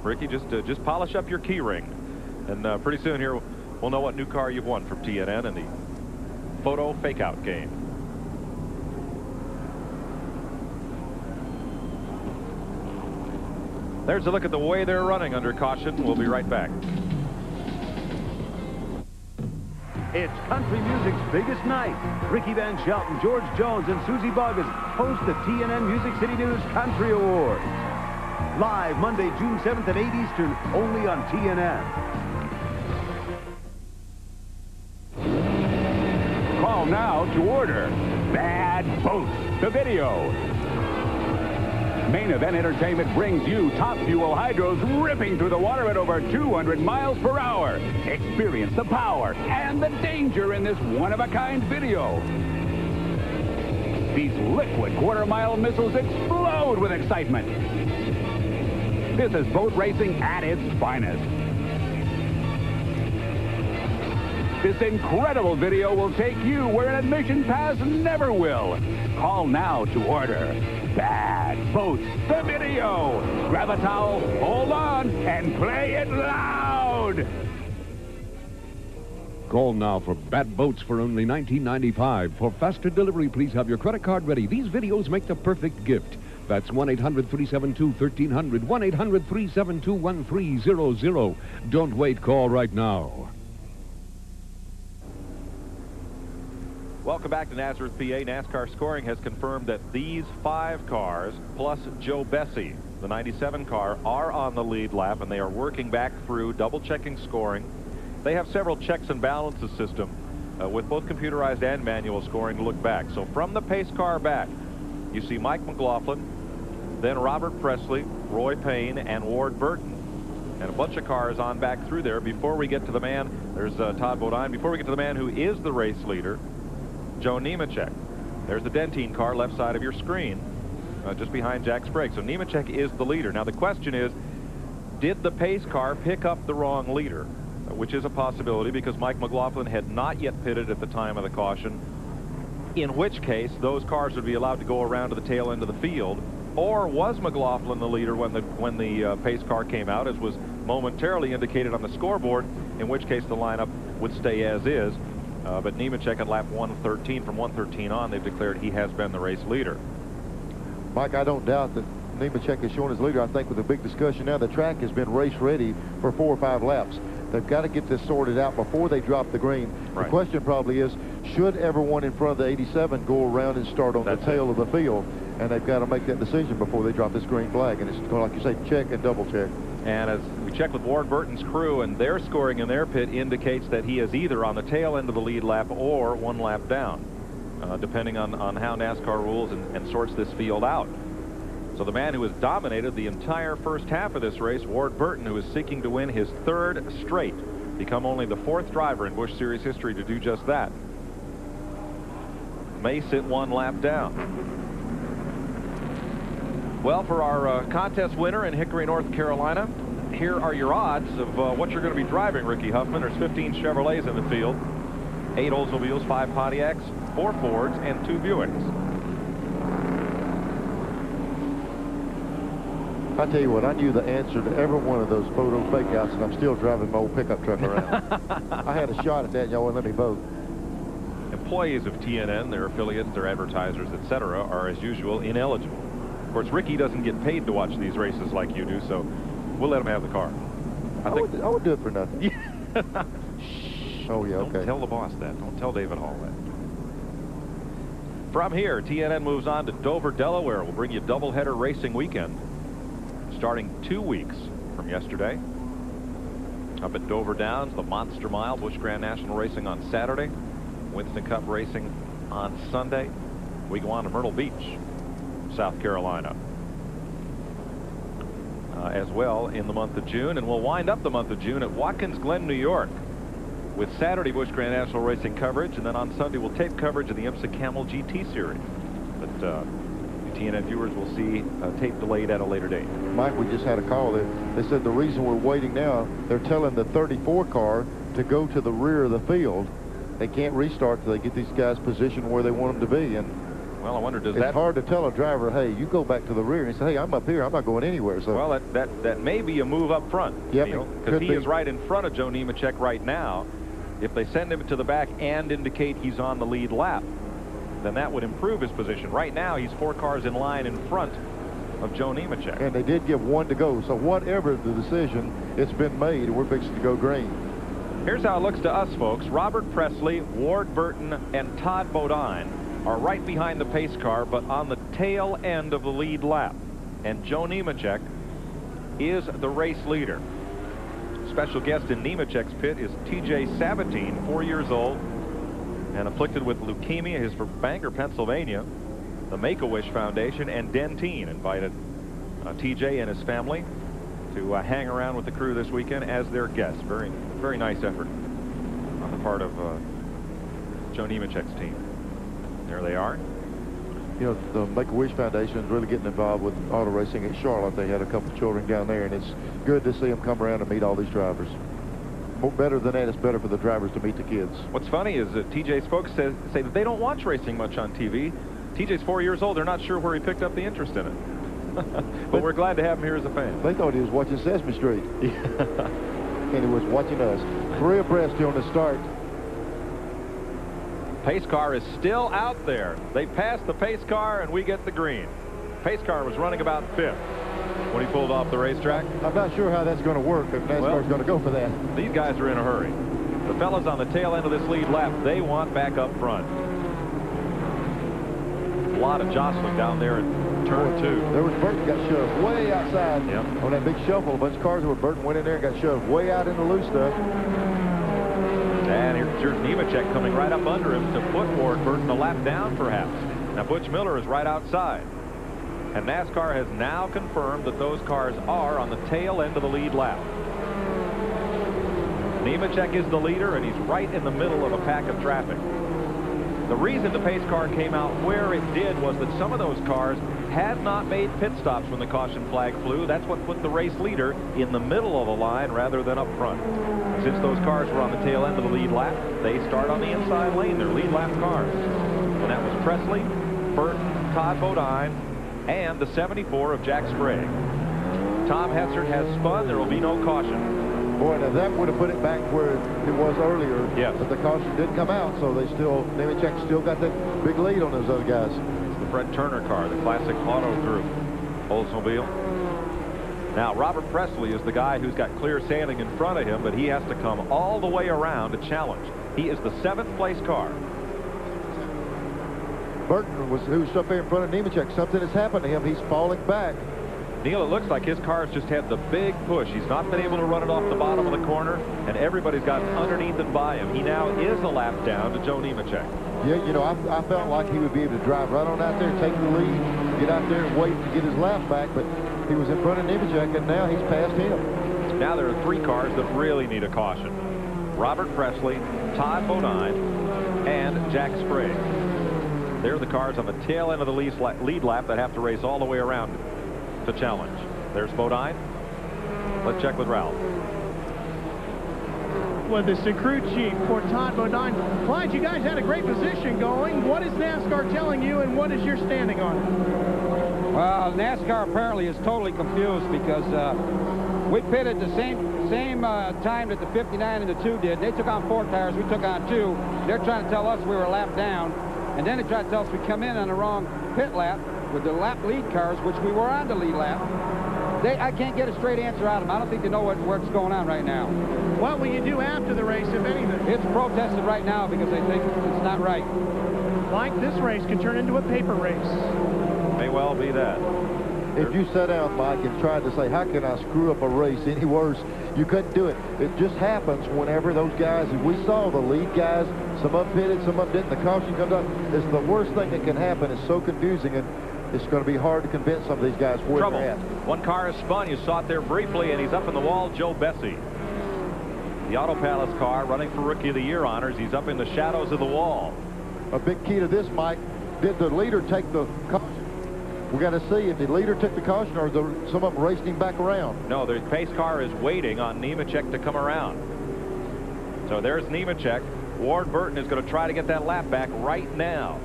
Ricky, just polish up your key ring, and pretty soon here we'll know what new car you've won from TNN in the photo fake-out game. There's a look at the way they're running under caution. We'll be right back. It's country music's biggest night. Ricky Van Shelton, George Jones, and Susie Boggins host the TNN Music City News Country Awards. Live Monday, June 7th at 8 Eastern, only on TNN. Call now to order Bad Boats, the video. Main Event Entertainment brings you top fuel hydros ripping through the water at over 200 miles per hour. Experience the power and the danger in this one-of-a-kind video. These liquid quarter-mile missiles explode with excitement. This is boat racing at its finest. This incredible video will take you where an admission pass never will. Call now to order Bad Boats, the video. Grab a towel, hold on, and play it loud. Call now for Bad Boats for only $19.95. For faster delivery, please have your credit card ready. These videos make the perfect gift. That's 1-800-372-1300, 1-800-372-1300. Don't wait, call right now. Welcome back to Nazareth, PA. NASCAR Scoring has confirmed that these 5 cars, plus Joe Bessie, the 97 car, are on the lead lap, and they are working back through, double-checking scoring. They have several checks and balances system with both computerized and manual scoring to look back. So from the pace car back, you see Mike McLaughlin, then Robert Presley, Roy Payne, and Ward Burton. And a bunch of cars on back through there before we get to the man, there's Todd Bodine, before we get to the man who is the race leader, Joe Nemechek. There's the Dentine car left side of your screen. just behind Jack Sprague. So Nemechek is the leader. Now the question is, did the pace car pick up the wrong leader? Which is a possibility because Mike McLaughlin had not yet pitted at the time of the caution, in which case those cars would be allowed to go around to the tail end of the field. Or was McLaughlin the leader when the pace car came out, as was momentarily indicated on the scoreboard, in which case the lineup would stay as is. But Nemechek at lap 113, from 113 on, they've declared he has been the race leader. Mike, I don't doubt that Nemechek is showing his leader. I think with the big discussion now, the track has been race ready for 4 or 5 laps. They've got to get this sorted out before they drop the green. Right. The question probably is, should everyone in front of the 87 go around and start on the tail of the field? And they've got to make that decision before they drop this green flag. And it's going, like you say, check and double check. And as we check with Ward Burton's crew, and their scoring in their pit indicates that he is either on the tail end of the lead lap or 1 lap down, depending on how NASCAR rules and sorts this field out. So the man who has dominated the entire first half of this race, Ward Burton, who is seeking to win his 3rd straight, become only the 4th driver in Busch Series history to do just that, may sit 1 lap down. Well, for our contest winner in Hickory, North Carolina, here are your odds of what you're going to be driving, Ricky Huffman. There's 15 Chevrolets in the field, 8 Oldsmobiles, 5 Pontiacs, 4 Fords, and 2 Buicks. I tell you what, I knew the answer to every one of those photo fakeouts, and I'm still driving my old pickup truck around. I had a shot at that, and y'all wouldn't let me vote. Employees of TNN, their affiliates, their advertisers, etc., are, as usual, ineligible. Of course, Ricky doesn't get paid to watch these races like you do, so we'll let him have the car. I would do it for nothing. Shh. Oh, yeah, okay. Don't tell the boss that. Don't tell David Hall that. From here, TNN moves on to Dover, Delaware. We'll bring you doubleheader racing weekend, starting 2 weeks from yesterday. Up at Dover Downs, the Monster Mile, Busch Grand National Racing on Saturday, Winston Cup Racing on Sunday. We go on to Myrtle Beach, South Carolina, as well in the month of June, and we'll wind up the month of June at Watkins Glen, New York, with Saturday Busch Grand National Racing coverage, and then on Sunday we'll tape coverage of the IMSA Camel GT Series. But TNN viewers will see tape delayed at a later date. Mike, we just had a call. They said the reason we're waiting now, they're telling the 34 car to go to the rear of the field. They can't restart till they get these guys positioned where they want them to be. And well, I wonder, it's hard to tell a driver, hey, you go back to the rear. And he said, hey, I'm up here. I'm not going anywhere. So well, that may be a move up front. Yeah, because he is right in front of Joe Nemechek right now. If they send him to the back and indicate he's on the lead lap, then that would improve his position. Right now, he's 4 cars in line in front of Joe Nemechek. And they did give 1 to go. So whatever the decision, it's been made, and we're fixing to go green. Here's how it looks to us, folks. Robert Presley, Ward Burton, and Todd Bodine are right behind the pace car, but on the tail end of the lead lap. And Joe Nemechek is the race leader. Special guest in Nemechek's pit is TJ Sabatine, 4 years old, and afflicted with leukemia. He's from Bangor, Pennsylvania. The Make-A-Wish Foundation and Dentine invited TJ and his family to hang around with the crew this weekend as their guests. Very, very nice effort on the part of Joe Nemechek's team. There they are. You know, the Make-A-Wish Foundation is really getting involved with auto racing at Charlotte. They had a couple of children down there, and it's good to see them come around and meet all these drivers. Better than that, it's better for the drivers to meet the kids. What's funny is that TJ's folks say that they don't watch racing much on TV. TJ's 4 years old. They're not sure where he picked up the interest in it. But we're glad to have him here as a fan. They thought he was watching Sesame Street. And he was watching us. 3 abreast on the start. Pace car is still out there. They passed the pace car, and we get the green. Pace car was running about 5th when he pulled off the racetrack. I'm not sure how that's going to work if NASCAR's going to go for that. These guys are in a hurry. The fellas on the tail end of this lead lap, they want back up front. A lot of jostling down there in turn 2. There was Burton got shoved way outside. Yep. On that big shuffle. A bunch of cars where Burton went in there and got shoved way out in the loose stuff. And here's Nemechek coming right up under him to put Ward Burton a lap down, perhaps. Now, Butch Miller is right outside. And NASCAR has now confirmed that those cars are on the tail end of the lead lap. Nemechek is the leader, and he's right in the middle of a pack of traffic. The reason the pace car came out where it did was that some of those cars had not made pit stops when the caution flag flew. That's what put the race leader in the middle of the line rather than up front. Since those cars were on the tail end of the lead lap, they start on the inside lane, their lead lap cars. And that was Presley, Burton, Todd Bodine, and the 74 of Jack Sprague. Tom Hessert has spun. There will be no caution. Boy, now that would have put it back where it was earlier. Yes. But the caution did come out, so they still, Nemechek still got that big lead on those other guys. It's the Fred Turner car, the classic auto group Oldsmobile. Now, Robert Presley is the guy who's got clear sailing in front of him, but he has to come all the way around to challenge. He is the 7th place car. Burton was who's up there in front of Nemechek. Something has happened to him. He's falling back. Neil, it looks like his car's just had the big push. He's not been able to run it off the bottom of the corner, and everybody's gotten underneath and by him. He now is a lap down to Joe Nemechek. Yeah, you know, I felt like he would be able to drive right on out there, take the lead, get out there and wait to get his lap back, but he was in front of Nemechek, and now he's past him. Now there are 3 cars that really need a caution. Robert Presley, Todd Bodine, and Jack Sprague. They're the cars on the tail end of the lead lap that have to race all the way around to challenge. There's Bodine. Let's check with Ralph. With the crew chief for Todd Bodine. Clyde, you guys had a great position going. What is NASCAR telling you, and what is your standing on it? Well, NASCAR apparently is totally confused because we pitted the same time that the 59 and the 2 did. They took on 4 tires, we took on 2. They're trying to tell us we were a lap down, and then they tried to tell us we come in on the wrong pit lap with the lap lead cars, which we were on the lead lap. I can't get a straight answer out of them. I don't think they know what's going on right now. What will you do after the race, if anything? It's protested right now because they think it's not right. Like this race can turn into a paper race. May well be that. If you sat down, Mike, and tried to say, how can I screw up a race any worse, you couldn't do it. It just happens whenever those guys, as we saw the lead guys, some of them pitted, some of them didn't, the caution comes up. It's the worst thing that can happen. It's so confusing, and it's going to be hard to convince some of these guys where they're at. One car is spun. You saw it there briefly, and he's up in the wall, Joe Bessie. The Auto Palace car running for Rookie of the Year honors. He's up in the shadows of the wall. A big key to this, Mike, did the leader take the caution? We got to see if the leader took the caution or some of them raced him back around. No, the pace car is waiting on Nemechek to come around. So there's Nemechek. Ward Burton is going to try to get that lap back right now.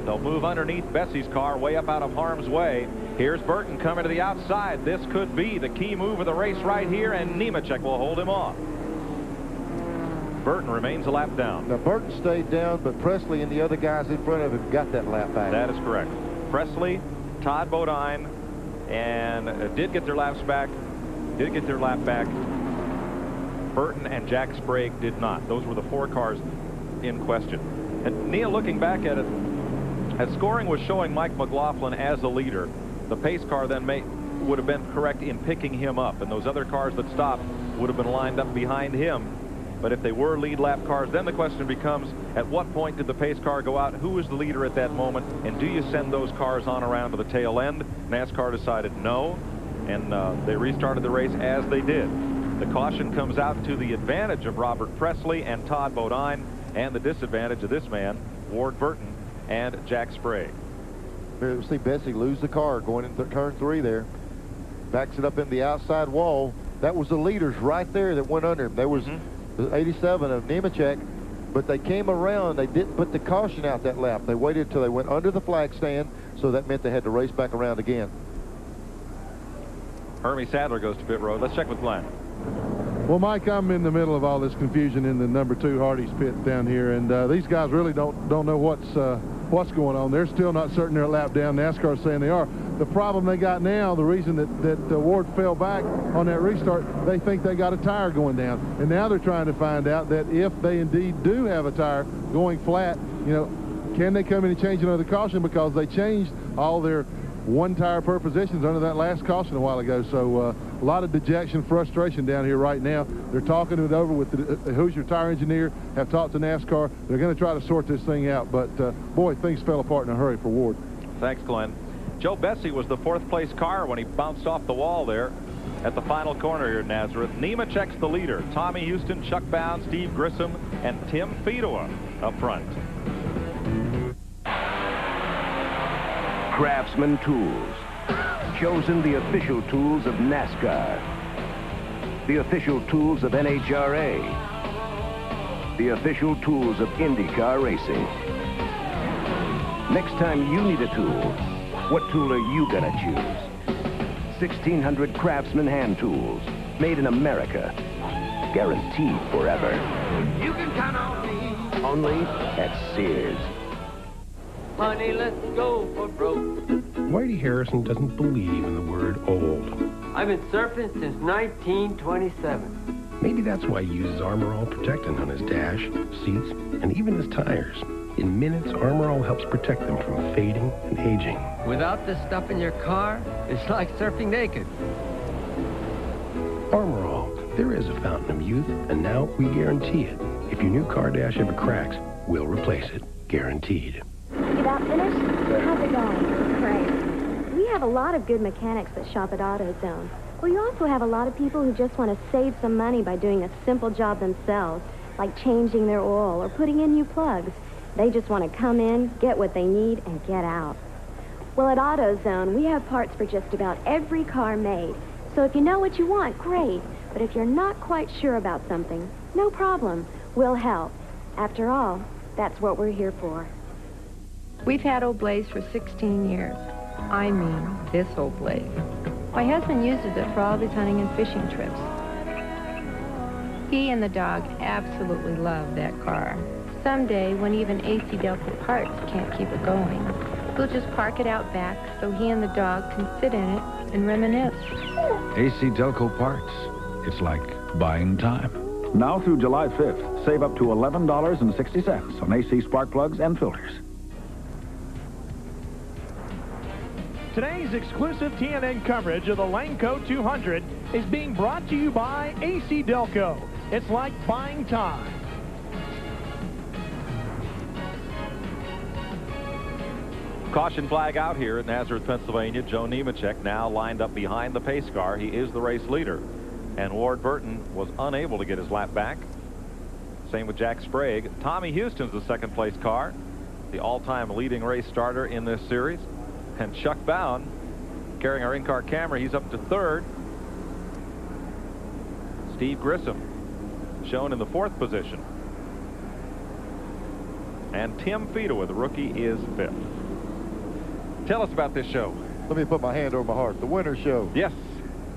They'll move underneath Bessie's car way up out of harm's way. Here's Burton coming to the outside. This could be the key move of the race right here, and Nemechek will hold him off. Burton remains a lap down. Now, Burton stayed down, but Presley and the other guys in front of him got that lap back. That is correct. Presley, Todd Bodine, and did get their laps back. Did get their lap back. Burton and Jack Sprague did not. Those were the 4 cars in question. And Neil, looking back at it, as scoring was showing Mike McLaughlin as the leader, the pace car then would have been correct in picking him up, and those other cars that stopped would have been lined up behind him. But if they were lead lap cars, then the question becomes, at what point did the pace car go out? Who was the leader at that moment? And do you send those cars on around to the tail end? NASCAR decided no, and they restarted the race as they did. The caution comes out to the advantage of Robert Presley and Todd Bodine, and the disadvantage of this man, Ward Burton, and Jack Sprague. Here, see Bessie lose the car going into turn 3 there. Backs it up in the outside wall. That was the leaders right there that went under him. There was the 87 of Nemechek, but they came around. They didn't put the caution out that lap. They waited until they went under the flag stand, so that meant they had to race back around again. Hermie Sadler goes to pit road. Let's check with Glenn. Well, Mike, I'm in the middle of all this confusion in the number 2 Hardy's pit down here, and these guys really don't know what's going on. They're still not certain they're a lap down. NASCAR's saying they are. The problem they got now, the reason that Ward fell back on that restart, they think they got a tire going down, and now they're trying to find out that if they indeed do have a tire going flat, you know, can they come in and change another caution, because they changed all their one-tire per positions under that last caution a while ago. So a lot of dejection, frustration down here right now. They're talking it over with the Hoosier tire engineer, have talked to NASCAR. They're going to try to sort this thing out, but boy, things fell apart in a hurry for Ward. Thanks, Glenn. Joe Bessie was the 4th place car when he bounced off the wall there at the final corner here in Nazareth. Nemechek's the leader. Tommy Houston, Chuck Bound, Steve Grissom, and Tim Fedowa up front. Craftsman Tools. Chosen the official tools of NASCAR. The official tools of NHRA. The official tools of IndyCar racing. Next time you need a tool, what tool are you gonna choose? 1,600 Craftsman hand tools, made in America, guaranteed forever. You can count on me. Only at Sears. Honey, let's go for broke. Whitey Harrison doesn't believe in the word old. I've been surfing since 1927. Maybe that's why he uses Armor All Protectant on his dash, seats, and even his tires. In minutes, Armor All helps protect them from fading and aging. Without this stuff in your car, it's like surfing naked. Armor All, there is a fountain of youth, and now we guarantee it. If your new car dash ever cracks, we'll replace it. Guaranteed. You about finished? How's it going? Great. We have a lot of good mechanics that shop at AutoZone. Well, you also have a lot of people who just want to save some money by doing a simple job themselves, like changing their oil or putting in new plugs. They just want to come in, get what they need, and get out. Well, at AutoZone, we have parts for just about every car made. So if you know what you want, great. But if you're not quite sure about something, no problem. We'll help. After all, that's what we're here for. We've had Old Blaze for 16 years. I mean, this Old Blaze. My husband uses it for all of his hunting and fishing trips. He and the dog absolutely love that car. Someday, when even AC Delco Parts can't keep it going, we'll just park it out back so he and the dog can sit in it and reminisce. AC Delco Parts. It's like buying time. Now through July 5th, save up to $11.60 on AC spark plugs and filters. Today's exclusive TNN coverage of the Laneco 200 is being brought to you by AC Delco. It's like buying time. Caution flag out here at Nazarath, Pennsylvania. Joe Nemechek now lined up behind the pace car. He is the race leader. And Ward Burton was unable to get his lap back. Same with Jack Sprague. Tommy Houston's the second place car, the all-time leading race starter in this series. And Chuck Bound, carrying our in-car camera, he's up to third. Steve Grissom shown in the fourth position. And Tim Fedewa, the rookie, is fifth. Tell us about this show. Let me put my hand over my heart. The winter show. Yes.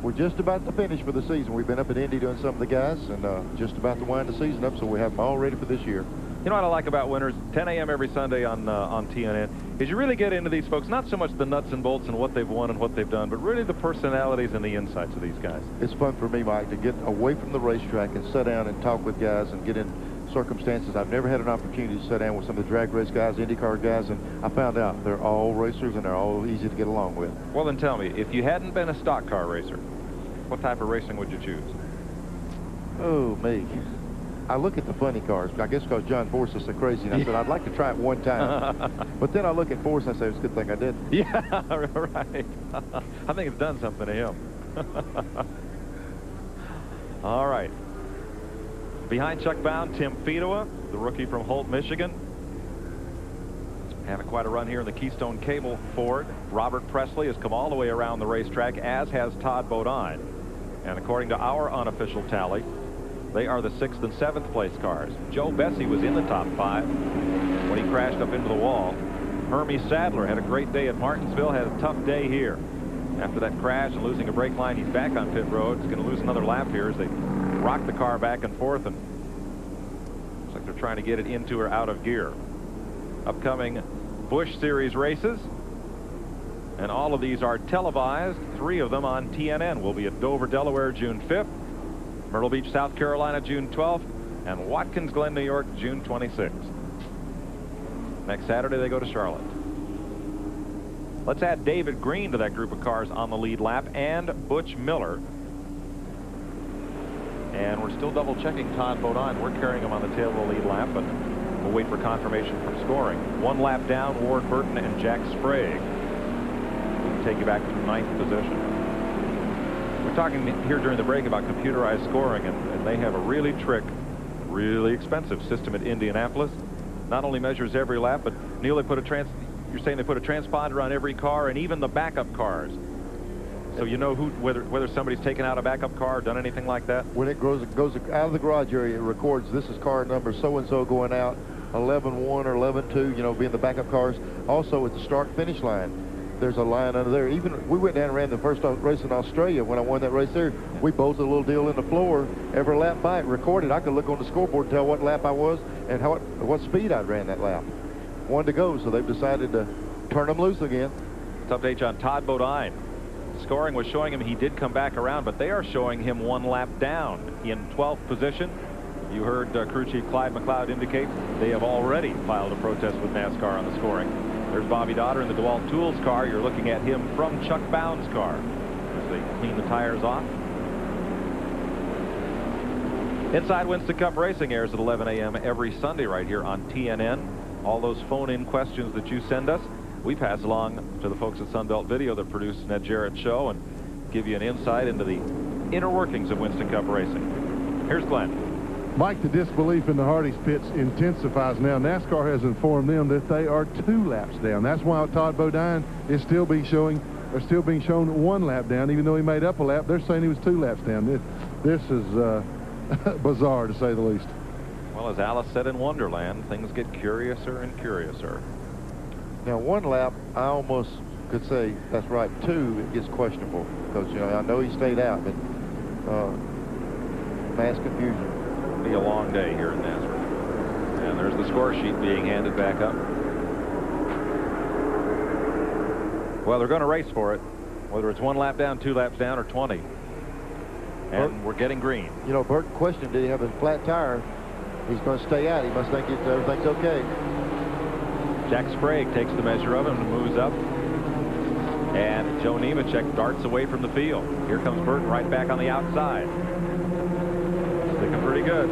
We're just about to finish for the season. We've been up in Indy doing some of the guys, and just about to wind the season up, so we have them all ready for this year. You know what I like about Winners? 10 a.m. every Sunday on TNN is you really get into these folks, not so much the nuts and bolts and what they've won and what they've done, but really the personalities and the insights of these guys. It's fun for me, Mike, to get away from the racetrack and sit down and talk with guys and get in circumstances. I've never had an opportunity to sit down with some of the drag race guys, IndyCar guys, and I found out they're all racers and they're all easy to get along with. Well, then tell me, if you hadn't been a stock car racer, what type of racing would you choose? Oh, me. I look at the funny cars, I guess because John Force is so crazy, and I said, I'd like to try it one time. But then I look at Force and I say, it's a good thing I did. Yeah, right. I think it's done something to him. All right. Behind Chuck Bound, Tim Fedewa, the rookie from Holt, Michigan. Having quite a run here in the Keystone Cable Ford. Robert Presley has come all the way around the racetrack, as has Todd Bodine. And according to our unofficial tally, they are the 6th and 7th place cars. Joe Bessie was in the top 5 when he crashed up into the wall. Hermie Sadler had a great day at Martinsville, had a tough day here. After that crash and losing a brake line, he's back on pit road. He's going to lose another lap here as they rock the car back and forth, and looks like they're trying to get it into or out of gear. Upcoming Busch Series races, and all of these are televised. 3 of them on TNN. Will be at Dover, Delaware, June 5th. Myrtle Beach, South Carolina, June 12th, and Watkins Glen, New York, June 26th. Next Saturday, they go to Charlotte. Let's add David Green to that group of cars on the lead lap, and Butch Miller. And we're still double-checking Todd Bodine. We're carrying him on the tail of the lead lap, but we'll wait for confirmation from scoring. 1 lap down, Ward Burton and Jack Sprague. We can take you back to 9th position. We're talking here during the break about computerized scoring, and they have a really really expensive system at Indianapolis. Not only measures every lap, but Neil, they put a you're saying they put a transponder on every car and even the backup cars. So you know whether somebody's taken out a backup car or done anything like that? When it goes out of the garage area, it records this is car number so-and-so going out, 11-1 or 11-2, you know, being the backup cars. Also at the start-finish line, there's a line under there. Even we went down and ran the first race in Australia. When I won that race there, we bolted a little deal in the floor. Every lap by it recorded. I could look on the scoreboard and tell what lap I was and what speed I'd ran that lap. One to go, so they've decided to turn them loose again. Let's update on Todd Bodine. Scoring was showing him he did come back around, but they are showing him 1 lap down in 12th position. You heard crew chief Clyde McLeod indicate they have already filed a protest with NASCAR on the scoring. There's Bobby Dotter in the DeWalt Tools car. You're looking at him from Chuck Bound's car as they clean the tires off. Inside Winston Cup Racing airs at 11 a.m. every Sunday right here on TNN. All those phone-in questions that you send us, we pass along to the folks at Sunbelt Video that produce Ned Jarrett's show and give you an insight into the inner workings of Winston Cup Racing. Here's Glenn. Mike, the disbelief in the Hardee's pits intensifies now. NASCAR has informed them that they are 2 laps down. That's why Todd Bodine is still being shown 1 lap down, even though he made up a lap. They're saying he was 2 laps down. This is bizarre, to say the least. Well, as Alice said in Wonderland, things get curiouser and curiouser. Now, 1 lap, I almost could say that's right. 2, it gets questionable because, you know, I know he stayed out, but mass confusion. Be a long day here in Nazareth. And there's the score sheet being handed back up. Well, they're going to race for it, whether it's 1 lap down, 2 laps down, or 20. And we're getting green. You know, Burt questioned, did he have a flat tire? He's going to stay out. He must think everything's okay. Jack Sprague takes the measure of him and moves up. And Joe Nemechek darts away from the field. Here comes Burton right back on the outside. Sticking pretty good.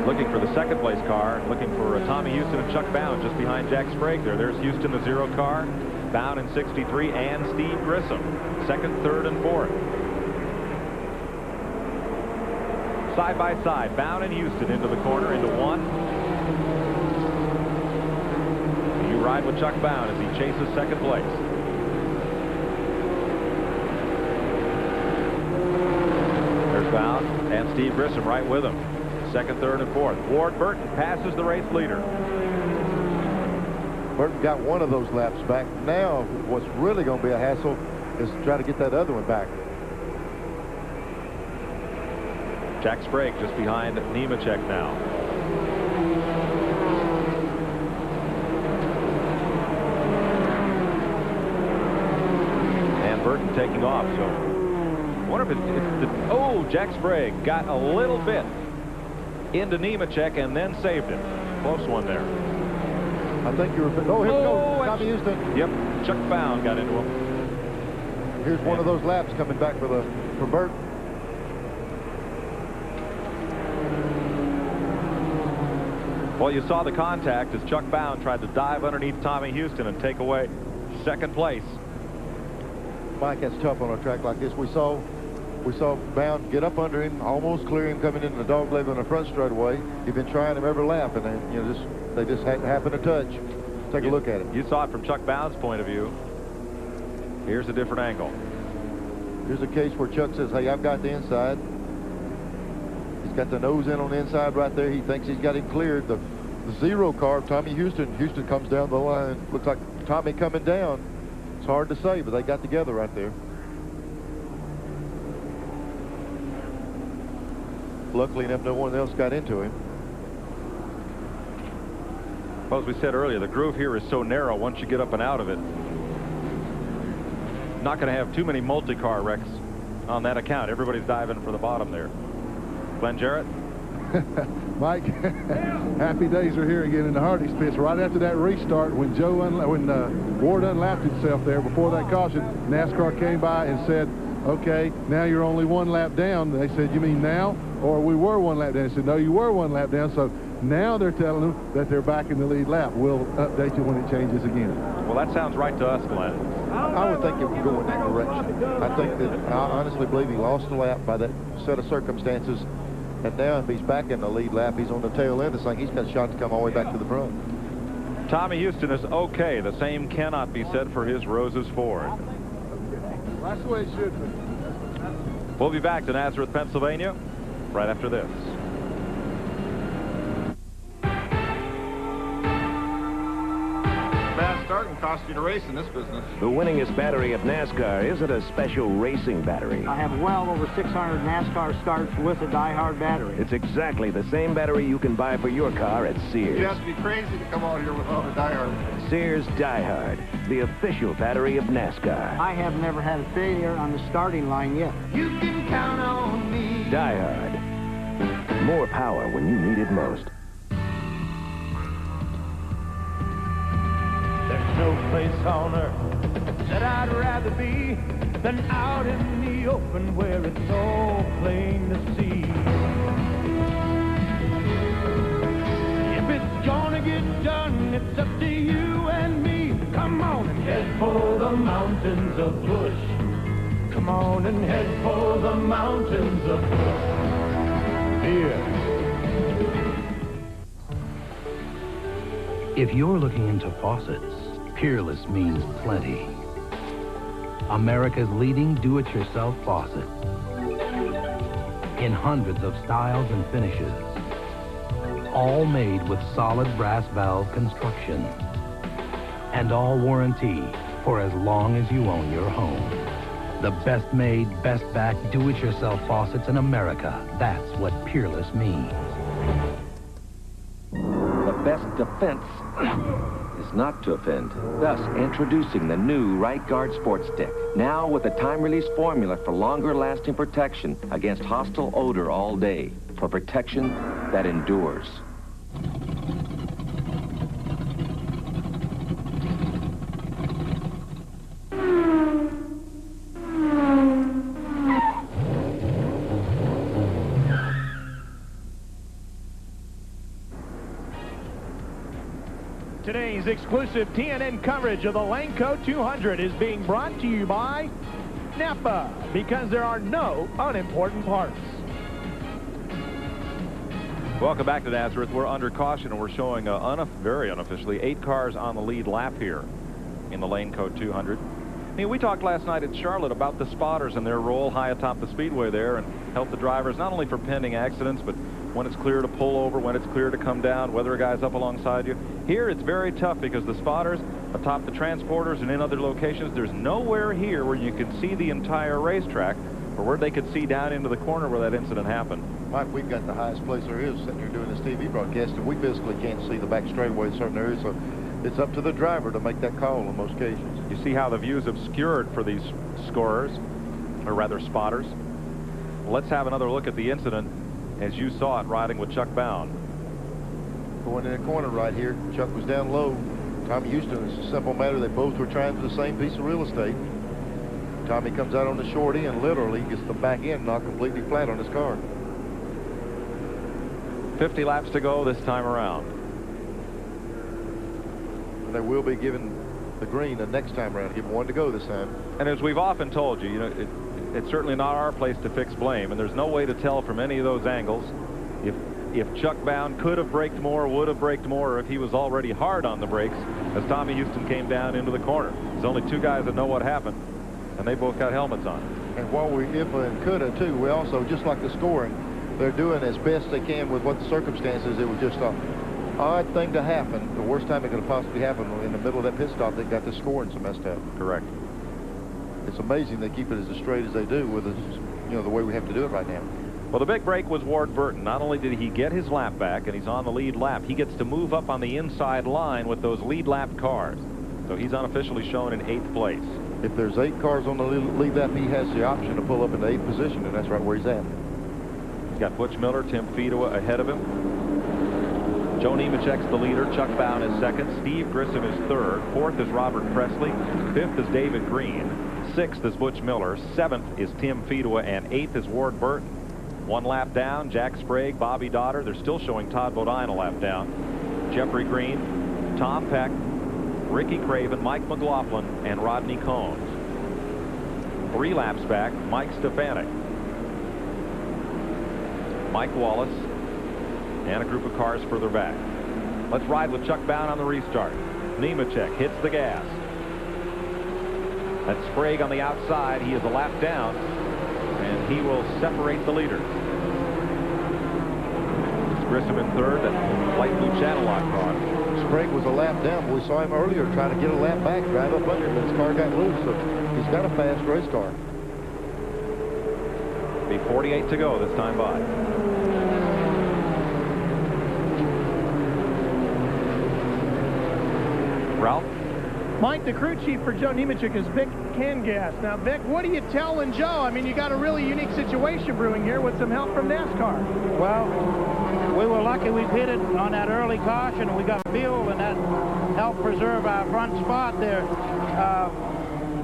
Looking for the second place car. Looking for Tommy Houston and Chuck Bound just behind Jack Sprague there. There's Houston, the 0 car. Bound in 63, and Steve Grissom. 2nd, 3rd, and 4th. Side by side, Bound and Houston into the corner, into 1. You ride with Chuck Bound as he chases 2nd place. There's Bound and Steve Grissom right with him. 2nd, 3rd, and 4th. Ward Burton passes the race leader. Burton got 1 of those laps back. Now, what's really going to be a hassle is to try to get that other one back. Jack Sprague just behind Nemechek now. And Burton taking off. So, I wonder if oh, Jack Sprague got a little bit into Nemechek and then saved it. Close one there. I think you were. Oh, here we go. Tommy Houston. Yep. Chuck Bound got into him. Here's one of those laps coming back for Burton. Well, you saw the contact as Chuck Bound tried to dive underneath Tommy Houston and take away 2nd place. Mike, that's tough on a track like this. We saw Bound get up under him, almost clear him coming into the dog leg on the front straightaway. He'd been trying him every lap, and then, you know, they just happened to touch. Take a look at it. You saw it from Chuck Bound's point of view. Here's a different angle. Here's a case where Chuck says, hey, I've got the inside. He's got the nose in on the inside right there. He thinks he's got him cleared. The 0 car, Tommy Houston. Houston comes down the line. Looks like Tommy coming down. It's hard to say, but they got together right there. Luckily enough, no one else got into him. Well, as we said earlier, the groove here is so narrow once you get up and out of it. Not going to have too many multi-car wrecks on that account. Everybody's diving for the bottom there. Glenn Jarrett. Mike, happy days are here again in the Hardee's pits. Right after that restart, when Ward unlapped himself there before that caution, NASCAR came by and said, okay, now you're only 1 lap down. They said, you mean now? Or we were 1 lap down. They said, no, you were 1 lap down. So now they're telling them that they're back in the lead lap. We'll update you when it changes again. Well, that sounds right to us, Glenn. I would think it would go in that direction. I think that I honestly believe he lost a lap by that set of circumstances. And now if he's back in the lead lap, he's on the tail end of this thing. He's got a shot to come all the way back to the front. Tommy Houston is okay. The same cannot be said for his Roses Ford. That's the way it should be. We'll be back to Nazareth, Pennsylvania, right after this. Bad start and cost you to race in this business. The winningest battery of NASCAR isn't a special racing battery. I have well over 600 NASCAR starts with a Die-Hard battery. It's exactly the same battery you can buy for your car at Sears. You have to be crazy to come out here without a Die-Hard. Sears Die-Hard, the official battery of NASCAR. I have never had a failure on the starting line yet. You can count on me. Die-Hard. More power when you need it most. There's no place on earth that I'd rather be than out in the open where it's all plain to see. If it's gonna get done, it's up to you and me. Come on and head for the mountains of Bush. Come on and head for the mountains of Bush. Here. If you're looking into faucets, Peerless means plenty. America's leading do-it-yourself faucet. In hundreds of styles and finishes. All made with solid brass valve construction. And all warranty for as long as you own your home. The best made, best back do-it-yourself faucets in America. That's what Peerless means. The best defense is not to offend. Thus, introducing the new Right Guard Sports Stick. Now with a time-release formula for longer-lasting protection against hostile odor all day. For protection that endures. Today's exclusive TNN coverage of the Laneco 200 is being brought to you by Napa, because there are no unimportant parts. Welcome back to Nazareth. We're under caution, and we're showing very unofficially 8 cars on the lead lap here in the Laneco 200. I mean, we talked last night at Charlotte about the spotters and their role high atop the speedway there and help the drivers not only for pending accidents, but when it's clear to pull over, when it's clear to come down, whether a guy's up alongside you. Here, it's very tough because the spotters atop the transporters and in other locations, there's nowhere here where you can see the entire racetrack or where they could see down into the corner where that incident happened. Mike, we've got the highest place there is sitting here doing this TV broadcast, and we basically can't see the back straightaway in certain areas, so it's up to the driver to make that call on most occasions. You see how the view's obscured for these scorers, or rather spotters. Let's have another look at the incident as you saw it riding with Chuck Bound. Going in the corner right here, Chuck was down low. Tommy Houston, it's a simple matter. They both were trying for the same piece of real estate. Tommy comes out on the short end, literally gets the back end knocked completely flat on his car. 50 laps to go this time around. And they will be given the green the next time around. Give them one to go this time. And as we've often told you, it's certainly not our place to fix blame, and there's no way to tell from any of those angles if Chuck Bound could have braked more, would have braked more, or if he was already hard on the brakes as Tommy Houston came down into the corner. There's only 2 guys that know what happened, and they both got helmets on. And while we if and could have too, we also, just like the scoring, they're doing as best they can with what the circumstances. It was just a odd thing to happen. The worst time it could have possibly happened in the middle of that pit stop. They got the scoring so messed up. Correct. It's amazing they keep it as straight as they do with the way we have to do it right now. Well, the big break was Ward Burton. Not only did he get his lap back, and he's on the lead lap, he gets to move up on the inside line with those lead lap cars. So he's unofficially shown in 8th place. If there's 8 cars on the lead lap, he has the option to pull up into 8th position, and that's right where he's at. He's got Butch Miller, Tim Fedewa ahead of him. Joe Nemechek's the leader. Chuck Bound is 2nd. Steve Grissom is 3rd. 4th is Robert Presley. 5th is David Green. 6th is Butch Miller. 7th is Tim Fedewa, and 8th is Ward Burton. 1 lap down, Jack Sprague, Bobby Dotter. They're still showing Todd Bodine a lap down. Jeffrey Green, Tom Peck, Ricky Craven, Mike McLaughlin, and Rodney Cones. 3 laps back, Mike Stefanik. Mike Wallace, and a group of cars further back. Let's ride with Chuck Bound on the restart. Nemechek hits the gas. That's Sprague on the outside. He is a lap down, and he will separate the leaders. It's Grissom in third, that light blue channel lock car. Sprague was a lap down, but we saw him earlier try to get a lap back, drive up under him, but his car got loose, so he's got a fast race car. Be 48 to go this time by. Ralph? Mike, the crew chief for Joe Nemechek is Vic Kangas. Now, Vic, what are you telling Joe? I mean, you got a really unique situation brewing here with some help from NASCAR. Well, we were lucky we pitted on that early caution, and we got fuel, and that helped preserve our front spot there.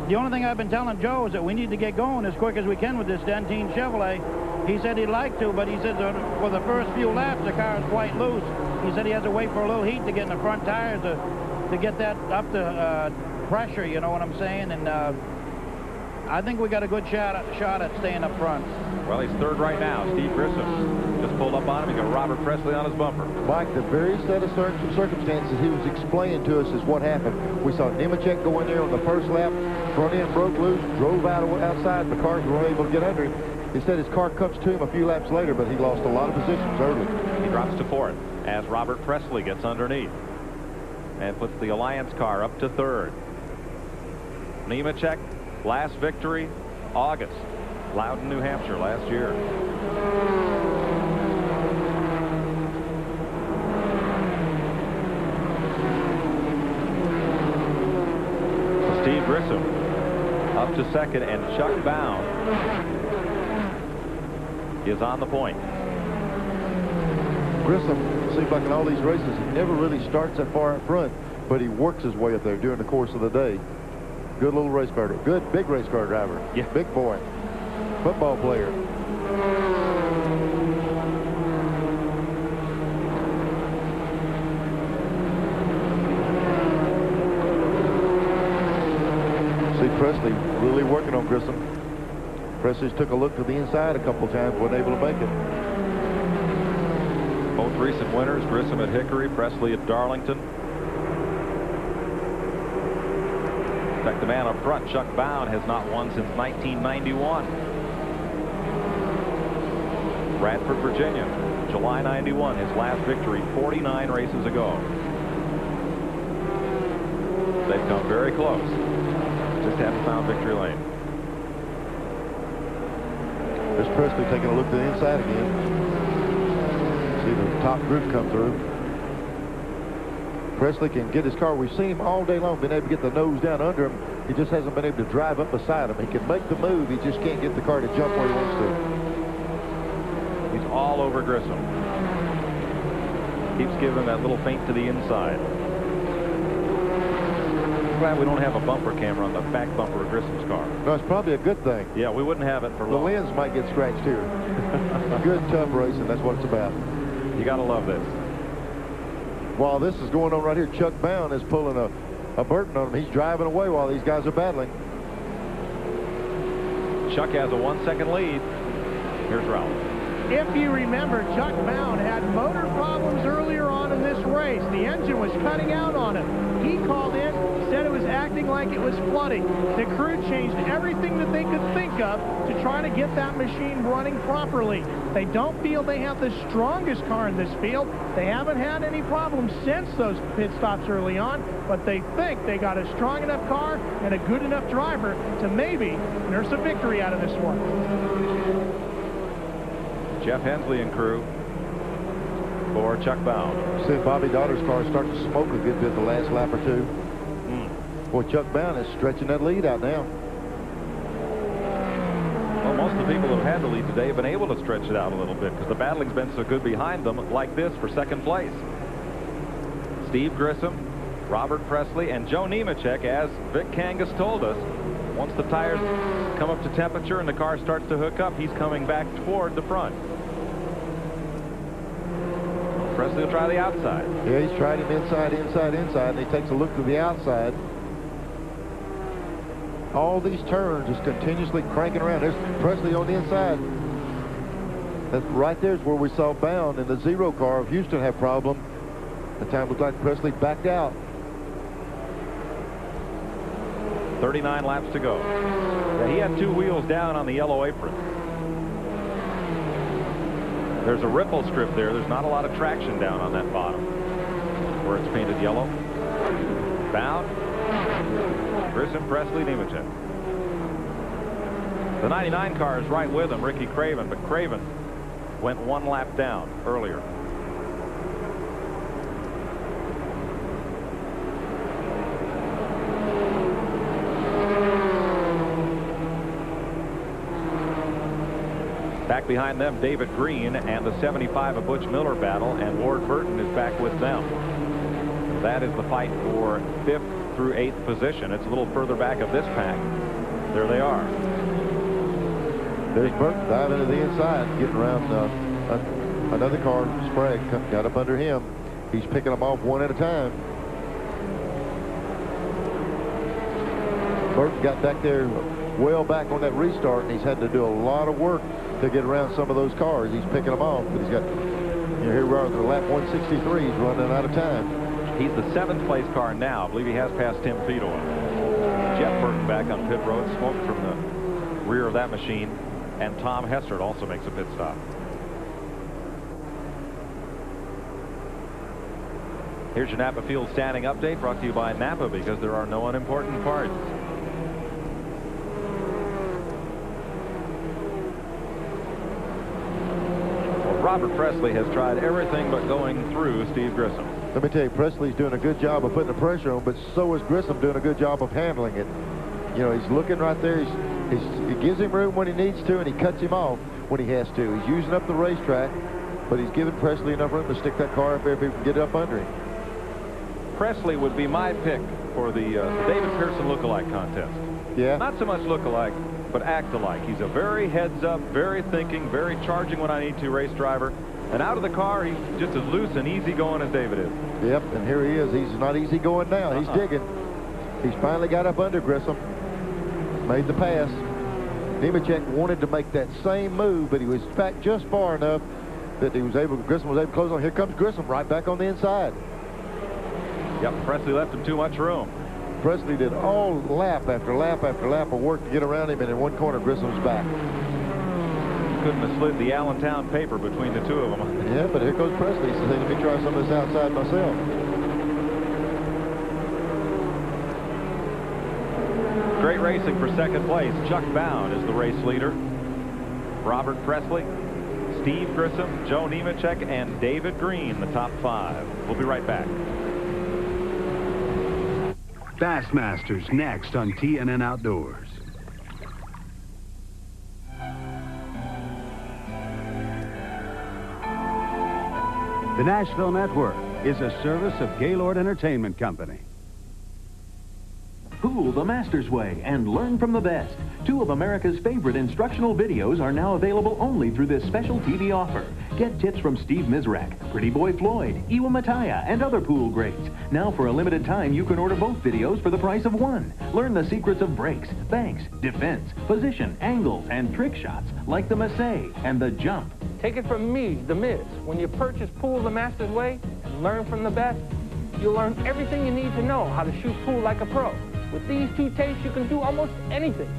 The only thing I've been telling Joe is that we need to get going as quick as we can with this Dentine Chevrolet. He said he'd like to, but he said for the first few laps, the car is quite loose. He said he has to wait for a little heat to get in the front tires to get that up to pressure, you know what I'm saying? And I think we got a good shot at staying up front. Well, he's third right now. Steve Grissom just pulled up on him. He got Robert Presley on his bumper. Mike, the very set of circumstances he was explaining to us is what happened. We saw Nemechek go in there on the first lap, front end broke loose, drove outside, the cars were able to get under him. He said his car comes to him a few laps later, but he lost a lot of positions early. He drops to fourth as Robert Presley gets underneath and puts the Alliance car up to third. Nemechek, last victory, August. Loudon, New Hampshire last year. Steve Grissom up to second, and Chuck Bound is on the point. Grissom seems like in all these races he never really starts that far up front, but he works his way up there during the course of the day. Good little race car, good big race car driver. Yeah, big boy, football player. See Presley really working on Grissom. Presley's took a look to the inside a couple times, wasn't able to make it. Both recent winners, Grissom at Hickory, Presley at Darlington. In fact, the man up front, Chuck Bound, has not won since 1991. Bradford, Virginia, July 91, his last victory 49 races ago. They've come very close. Just haven't found victory lane. There's Presley taking a look to the inside again. See the top group come through. Presley can get his car. We've seen him all day long, been able to get the nose down under him. He just hasn't been able to drive up beside him. He can make the move. He just can't get the car to jump where he wants to. He's all over Grissom. Keeps giving that little feint to the inside. I'm glad we don't have a bumper camera on the back bumper of Grissom's car. No, it's probably a good thing. Yeah, we wouldn't have it for the long. lens might get scratched here. Good, tough racing. That's what it's about. You got to love this. While this is going on right here, Chuck Bound is pulling a Burton on him. He's driving away while these guys are battling. Chuck has a 1 second lead. Here's Ralph. If you remember, Chuck Bound had motor problems earlier on in this race. The engine was cutting out on him. He called in, said it was acting like it was flooding. The crew changed everything that they could think of to try to get that machine running properly. They don't feel they have the strongest car in this field. They haven't had any problems since those pit stops early on, but they think they got a strong enough car and a good enough driver to maybe nurse a victory out of this one. Jeff Hensley and crew for Chuck Bound. See Bobby Daughter's car start to smoke a good bit the last lap or two. Boy, Chuck Bound is stretching that lead out now. Well, most of the people who have had the lead today have been able to stretch it out a little bit because the battling's been so good behind them, like this for second place. Steve Grissom, Robert Presley, and Joe Nemechek, as Vic Kangas told us, once the tires come up to temperature and the car starts to hook up, he's coming back toward the front. Presley will try the outside. Yeah, he's tried him inside, and he takes a look to the outside. All these turns just continuously cranking around. There's Presley on the inside. That's right there's where we saw Bound in the 0 car of Houston have problem. The time looked like Presley backed out. 39 laps to go. Yeah, he had 2 wheels down on the yellow apron. There's a ripple strip there. There's not a lot of traction down on that bottom where it's painted yellow. Bound. Grissom, Presley, Nemechek. The 99 car is right with him, Ricky Craven, but Craven went 1 lap down earlier. Back behind them, David Green and the 75 of Butch Miller battle, and Ward Burton is back with them. That is the fight for 5th through 8th position. It's a little further back of this pack. There they are. There's Burton diving to the inside, getting around another car. Sprague got up under him. He's picking them off one at a time. Burton got back there well back on that restart, and he's had to do a lot of work to get around some of those cars. He's picking them off, but he's got, here we are at the lap 163. He's running out of time. He's the 7th place car now. I believe he has passed Tim Fiedel. Jeff Burton back on pit road. Smoke from the rear of that machine. And Tom Hessert also makes a pit stop. Here's your Napa Field standing update, brought to you by Napa, because there are no unimportant parts. Robert Presley has tried everything but going through Steve Grissom. Let me tell you, Presley's doing a good job of putting the pressure on, but so is Grissom doing a good job of handling it. You know, he's looking right there. He gives him room when he needs to, and he cuts him off when he has to. He's using up the racetrack, but he's giving Presley enough room to stick that car up there if he can get up under him. Presley would be my pick for the David Pearson look-alike contest. Yeah. Not so much look-alike, but act alike. He's a very heads-up, very thinking, very charging when I need to race driver. And out of the car, he's just as loose and easy-going as David is. Yep, and here he is. He's not easy-going now. He's digging. He's finally got up under Grissom. Made the pass. Nemechek wanted to make that same move, but he was back just far enough that Grissom was able to close on. Here comes Grissom right back on the inside. Yep, Presley left him too much room. Presley did all lap after lap after lap of work to get around him, and in one corner, Grissom's back. Couldn't have slid the Allentown paper between the two of them. Yeah, but here goes Presley. He says, let me try some of this outside myself. Great racing for 2nd place. Chuck Bound is the race leader. Robert Presley, Steve Grissom, Joe Nemechek, and David Green, the top 5. We'll be right back. Bassmasters next on TNN Outdoors. The Nashville Network is a service of Gaylord Entertainment Company. Pool the Masters way and learn from the best. 2 of America's favorite instructional videos are now available only through this special TV offer. Get tips from Steve Mizrak, Pretty Boy Floyd, Iwa Mataya, and other pool greats. Now for a limited time, you can order both videos for the price of one. Learn the secrets of breaks, banks, defense, position, angles, and trick shots like the Massey and the jump. Take it from me, The Miz. When you purchase Pool the Masters way and learn from the best, you'll learn everything you need to know how to shoot pool like a pro. With these 2 tapes, you can do almost anything,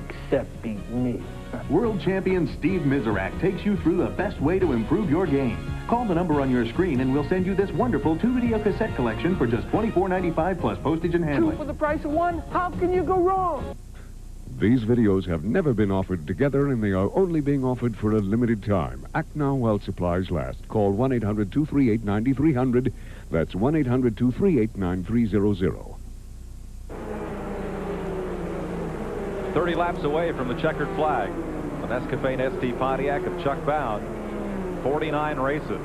except beat me. World champion Steve Mizrak takes you through the best way to improve your game. Call the number on your screen and we'll send you this wonderful 2-video cassette collection for just $24.95 plus postage and handling. 2 for the price of 1? How can you go wrong? These videos have never been offered together, and they are only being offered for a limited time. Act now while supplies last. Call 1-800-238-9300. That's 1-800-238-9300. 30 laps away from the checkered flag. An Escafane ST Pontiac of Chuck Bound. 49 races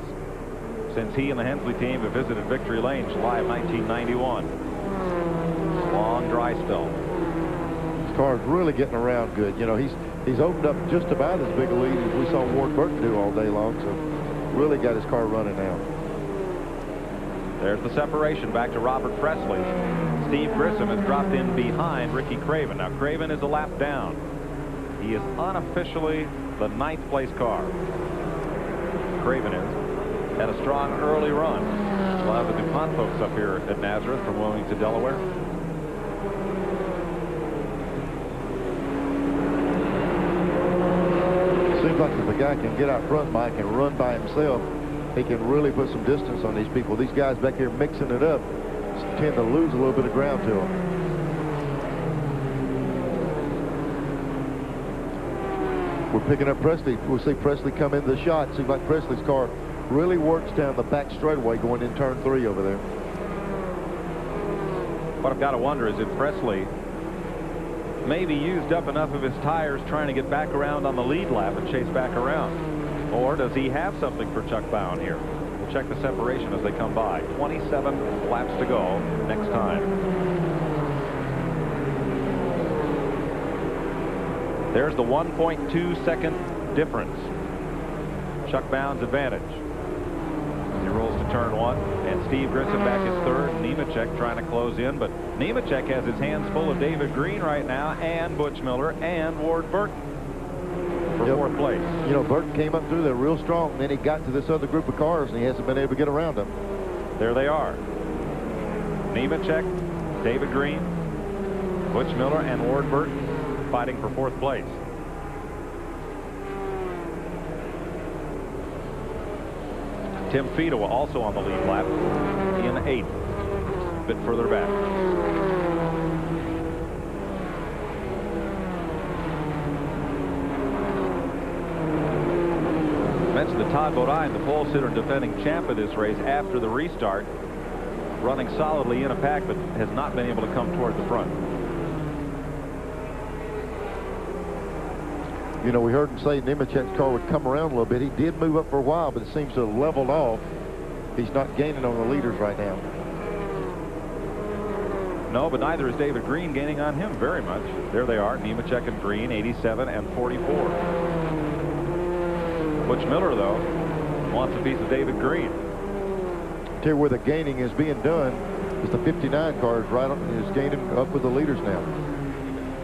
since he and the Hensley team have visited Victory Lane July of 1991. Long dry spell. This car's really getting around good. You know, he's opened up just about as big a lead as we saw Ward Burton do all day long, so really got his car running now. There's the separation back to Robert Presley. Steve Grissom has dropped in behind Ricky Craven. Now Craven is a lap down. He is unofficially the 9th place car. Craven is. Had a strong early run. We'll have the DuPont folks up here at Nazareth from Wilmington, Delaware. Seems like if the guy can get out front, Mike, and run by himself, he can really put some distance on these people. These guys back here mixing it up tend to lose a little bit of ground to them. We're picking up Presley. We'll see Presley come into the shot. Seems like Presley's car really works down the back straightaway going in turn 3 over there. What I've got to wonder is if Presley maybe used up enough of his tires trying to get back around on the lead lap and chase back around. Or does he have something for Chuck Bowen here? We'll check the separation as they come by. 27 laps to go next time. There's the 1.2 second difference. Chuck Bowen's advantage. He rolls to turn 1, and Steve Grissom back is 3rd. Nemechek trying to close in, but Nemechek has his hands full of David Green right now, and Butch Miller, and Ward Burton for 4th place. You know, Burton came up through there real strong, and then he got to this other group of cars, and he hasn't been able to get around them. There they are. Nemechek, David Green, Butch Miller, and Ward Burton fighting for 4th place. Tim Fido also on the lead lap in 8th, a bit further back. Mentioned the Todd Bodine, the pole sitter and defending champ of this race after the restart, running solidly in a pack, but has not been able to come toward the front. You know, we heard him say Nemechek's car would come around a little bit. He did move up for a while, but it seems to have leveled off. He's not gaining on the leaders right now. No, but neither is David Green gaining on him very much. There they are, Nemechek and Green, 87 and 44. Butch Miller, though, wants a piece of David Green. Tell you where the gaining is being done is the 59 car is gaining up with the leaders now.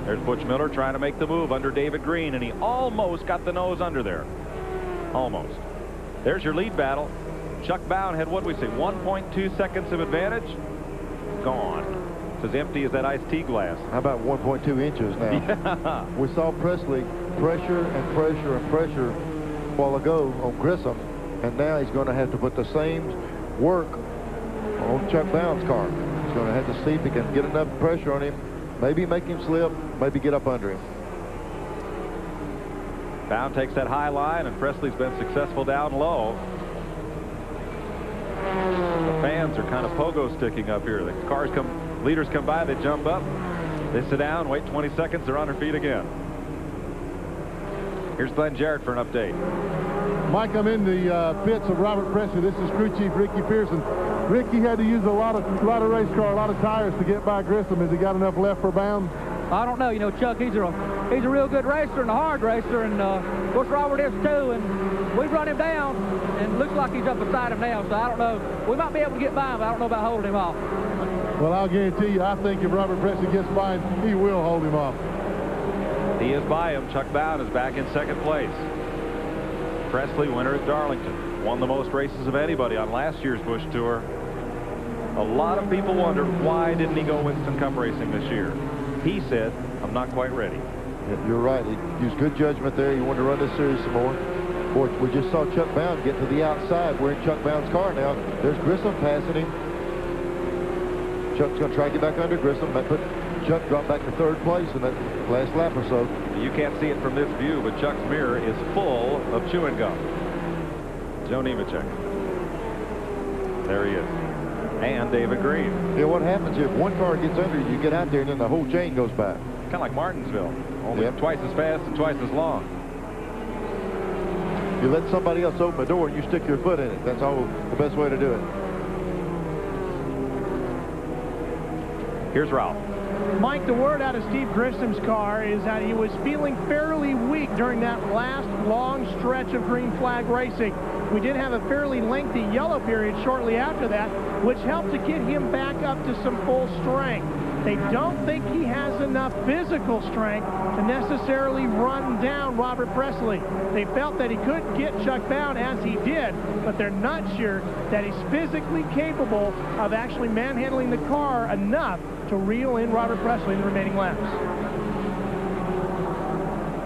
There's Butch Miller trying to make the move under David Green, and he almost got the nose under there. Almost. There's your lead battle. Chuck Bowen had, what we say, 1.2 seconds of advantage. Gone. It's as empty as that iced tea glass. How about 1.2 inches now? Yeah. We saw Presley pressure and pressure and pressure a while ago on Grissom, and now he's going to have to put the same work on Chuck Bowen's car. He's going to have to see if he can get enough pressure on him. Maybe make him slip, maybe get up under him. Bowen takes that high line, and Presley's been successful down low. The fans are kind of pogo sticking up here. The cars come, leaders come by, they jump up, they sit down, wait 20 seconds, they're on their feet again. Here's Glenn Jarrett for an update. Mike, I'm in the pits of Robert Presley. This is crew chief Ricky Pearson. Ricky had to use a lot of race car, a lot of tires to get by Grissom. Has he got enough left for Bowen? I don't know. You know, Chuck, he's a real good racer and a hard racer, and of course Robert is too. And we've run him down, and looks like he's up beside him now. So I don't know. We might be able to get by him, but I don't know about holding him off. Well, I'll guarantee you, I think if Robert Presley gets by him, he will hold him off. He is by him. Chuck Bowen is back in 2nd place. Presley, winner at Darlington, won the most races of anybody on last year's Busch Tour. A lot of people wonder why didn't he go Winston Cup racing this year. He said, I'm not quite ready. Yeah, you're right. He used good judgment there. He wanted to run this series some more. Boy, we just saw Chuck Bowen get to the outside. We're in Chuck Bowen's car now. There's Grissom passing him. Chuck's going to try to get back under Grissom. That put Chuck dropped back to 3rd place in that last lap or so. You can't see it from this view, but Chuck's mirror is full of chewing gum. Joe Nemechek. There he is. And David Green. Yeah, what happens if one car gets under you get out there, and then the whole chain goes by? Kind of like Martinsville, only twice as fast and twice as long. You let somebody else open the door and you stick your foot in it. That's all the best way to do it. Here's Ralph. Mike, the word out of Steve Grissom's car is that he was feeling fairly weak during that last long stretch of green flag racing. We did have a fairly lengthy yellow period shortly after that, which helped to get him back up to some full strength. They don't think he has enough physical strength to necessarily run down Robert Presley. They felt that he could get Chuck Bound as he did, but they're not sure that he's physically capable of actually manhandling the car enough to reel in Robert Presley in the remaining laps.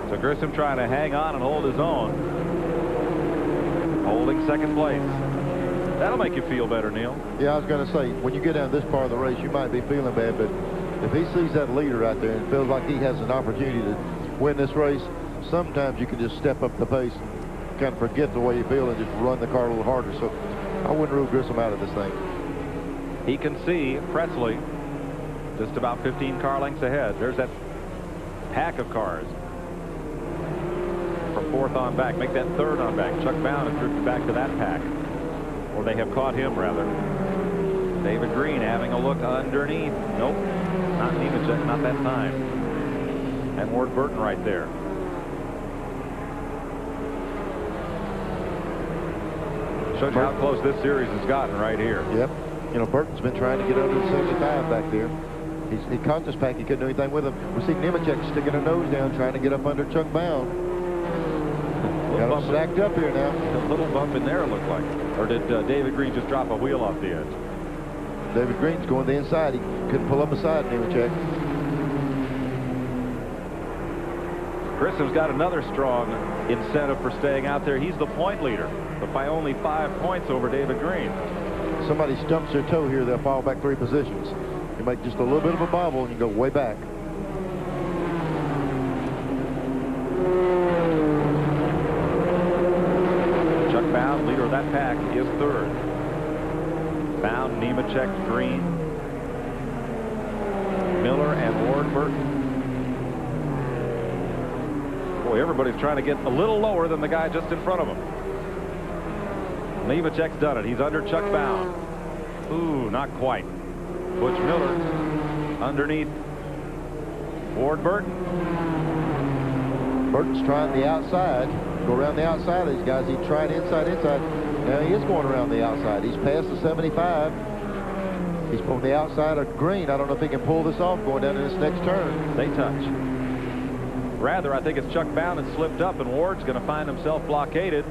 So Grissom trying to hang on and hold his own. Holding second place. That'll make you feel better, Neil. Yeah, I was going to say, when you get down this part of the race, you might be feeling bad, but if he sees that leader out there and feels like he has an opportunity to win this race, sometimes you can just step up the pace and kind of forget the way you feel and just run the car a little harder. So I wouldn't rule Grissom out of this thing. He can see Presley just about 15 car lengths ahead. There's that pack of cars from fourth on back. Make that third on back. Chuck Bound has drifted back to that pack. Or they have caught him, rather. David Green having a look underneath. Nope. Not Nemechek, not that time. And Ward Burton right there. Shows you how close this series has gotten right here. Yep. You know, Burton's been trying to get under the 75 back there. He caught this pack. He couldn't do anything with him. We see Nemechek sticking her nose down, trying to get up under Chuck Bound. Got him stacked up here now. A little bump in there, it looked like. Or did David Green just drop a wheel off the edge? David Green's going to the inside. He couldn't pull up beside Nemechek. Grissom's got another strong incentive for staying out there. He's the point leader, but by only 5 points over David Green. Somebody stumps their toe here, they'll fall back 3 positions. You make just a little bit of a bobble and you go way back. Chuck Bound, leader of that pack, is third. Bound, Nemechek, Green, Miller, and Ward Burton. Boy, everybody's trying to get a little lower than the guy just in front of him. Nemechek's done it. He's under Chuck Bound. Ooh, not quite. Butch Miller underneath Ward Burton. Burton's trying the outside. Go around the outside of these guys. He tried inside. Now he is going around the outside. He's past the 75. He's on the outside of Green. I don't know if he can pull this off going down in this next turn. They touch. Rather, I think it's Chuck Bound that slipped up, and Ward's going to find himself blockaded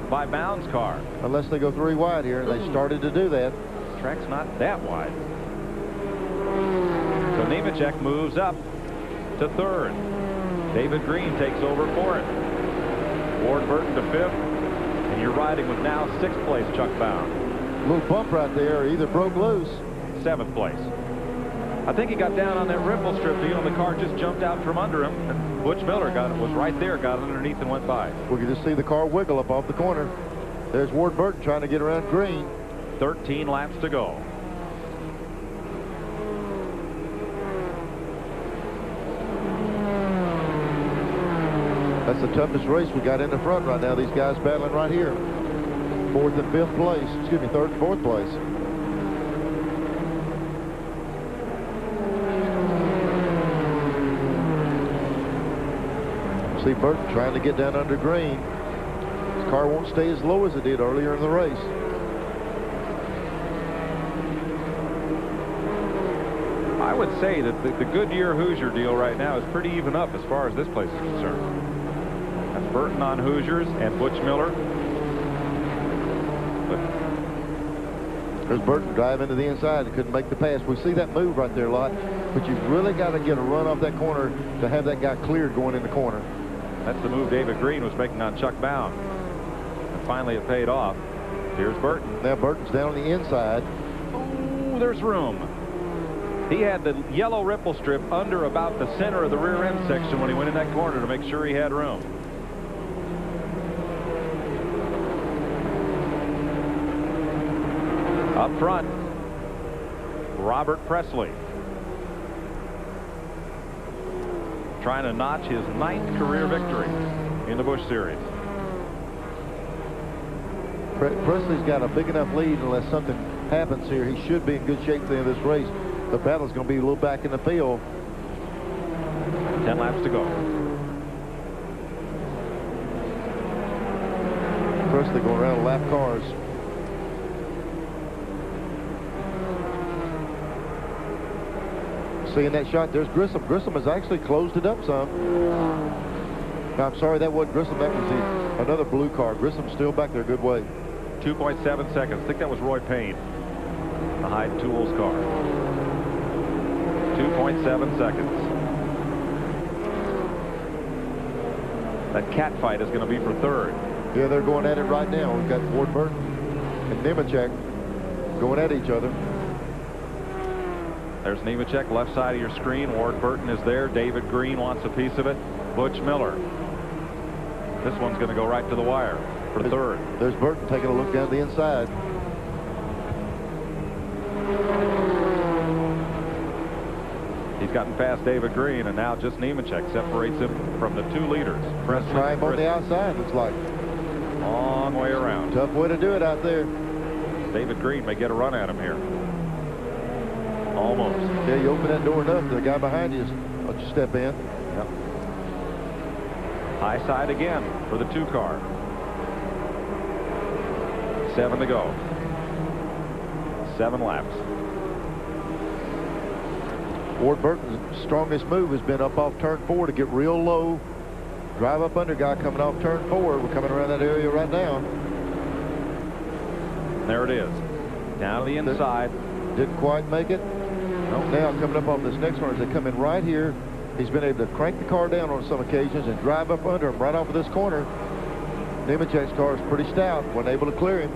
by Bound's car. Unless they go 3 wide here. They started to do that. The track's not that wide. So Nemechek moves up to third. David Green takes over fourth. Ward Burton to fifth. And you're riding with now 6th place Chuck Bound. A little bump right there. Either broke loose. 7th place. I think he got down on that ripple strip deal, and the car just jumped out from under him. And Butch Miller was right there, got underneath and went by. We can just see the car wiggle up off the corner. There's Ward Burton trying to get around Green. 13 laps to go. That's the toughest race we got in the front right now. These guys battling right here. 4th and 5th place. Excuse me, 3rd and 4th place. See Burton trying to get down under Green. His car won't stay as low as it did earlier in the race. I would say that the Goodyear Hoosier deal right now is pretty even up as far as this place is concerned. That's Burton on Hoosiers and Butch Miller. There's Burton driving to the inside and couldn't make the pass. We see that move right there a lot, but you've really got to get a run off that corner to have that guy cleared going in the corner. That's the move David Green was making on Chuck Bound. And finally it paid off. Here's Burton. Now Burton's down on the inside. Oh, there's room. He had the yellow ripple strip under about the center of the rear end section when he went in that corner to make sure he had room. Up front, Robert Presley. Trying to notch his 9th career victory in the Busch Series. Presley's got a big enough lead. Unless something happens here, he should be in good shape at the end of this race. The battle's going to be a little back in the field. 10 laps to go. Presley going around lap cars. seeing that shot. There's Grissom. Grissom has actually closed it up some. No, I'm sorry, that wasn't Grissom. That was another blue car. Grissom's still back there a good way. 2.7 seconds. I think that was Roy Payne, the Hyde Tools car. 2.7 seconds. That cat fight is going to be for third. Yeah, they're going at it right now. We've got Ward Burton and Nemechek going at each other. There's Nemechek, left side of your screen. Ward Burton is there. David Green wants a piece of it. Butch Miller. This one's going to go right to the wire for third. There's Burton taking a look down the inside. He's gotten past David Green, and now just Nemechek separates him from the two leaders. Try him on the outside, looks like. Long way around. Tough way to do it out there. David Green may get a run at him here. Almost. Yeah, you open that door enough, the guy behind you will just step in. Yep. High side again for the 2 car. 7 to go. 7 laps. Ward Burton's strongest move has been up off turn 4 to get real low. Drive up under guy coming off turn 4. We're coming around that area right now. There it is. Down to the inside. Didn't quite make it. Nope. Now coming up on this next one as they come in right here. He's been able to crank the car down on some occasions and drive up under him right off of this corner. Nemechek's car is pretty stout. Wasn't able to clear him.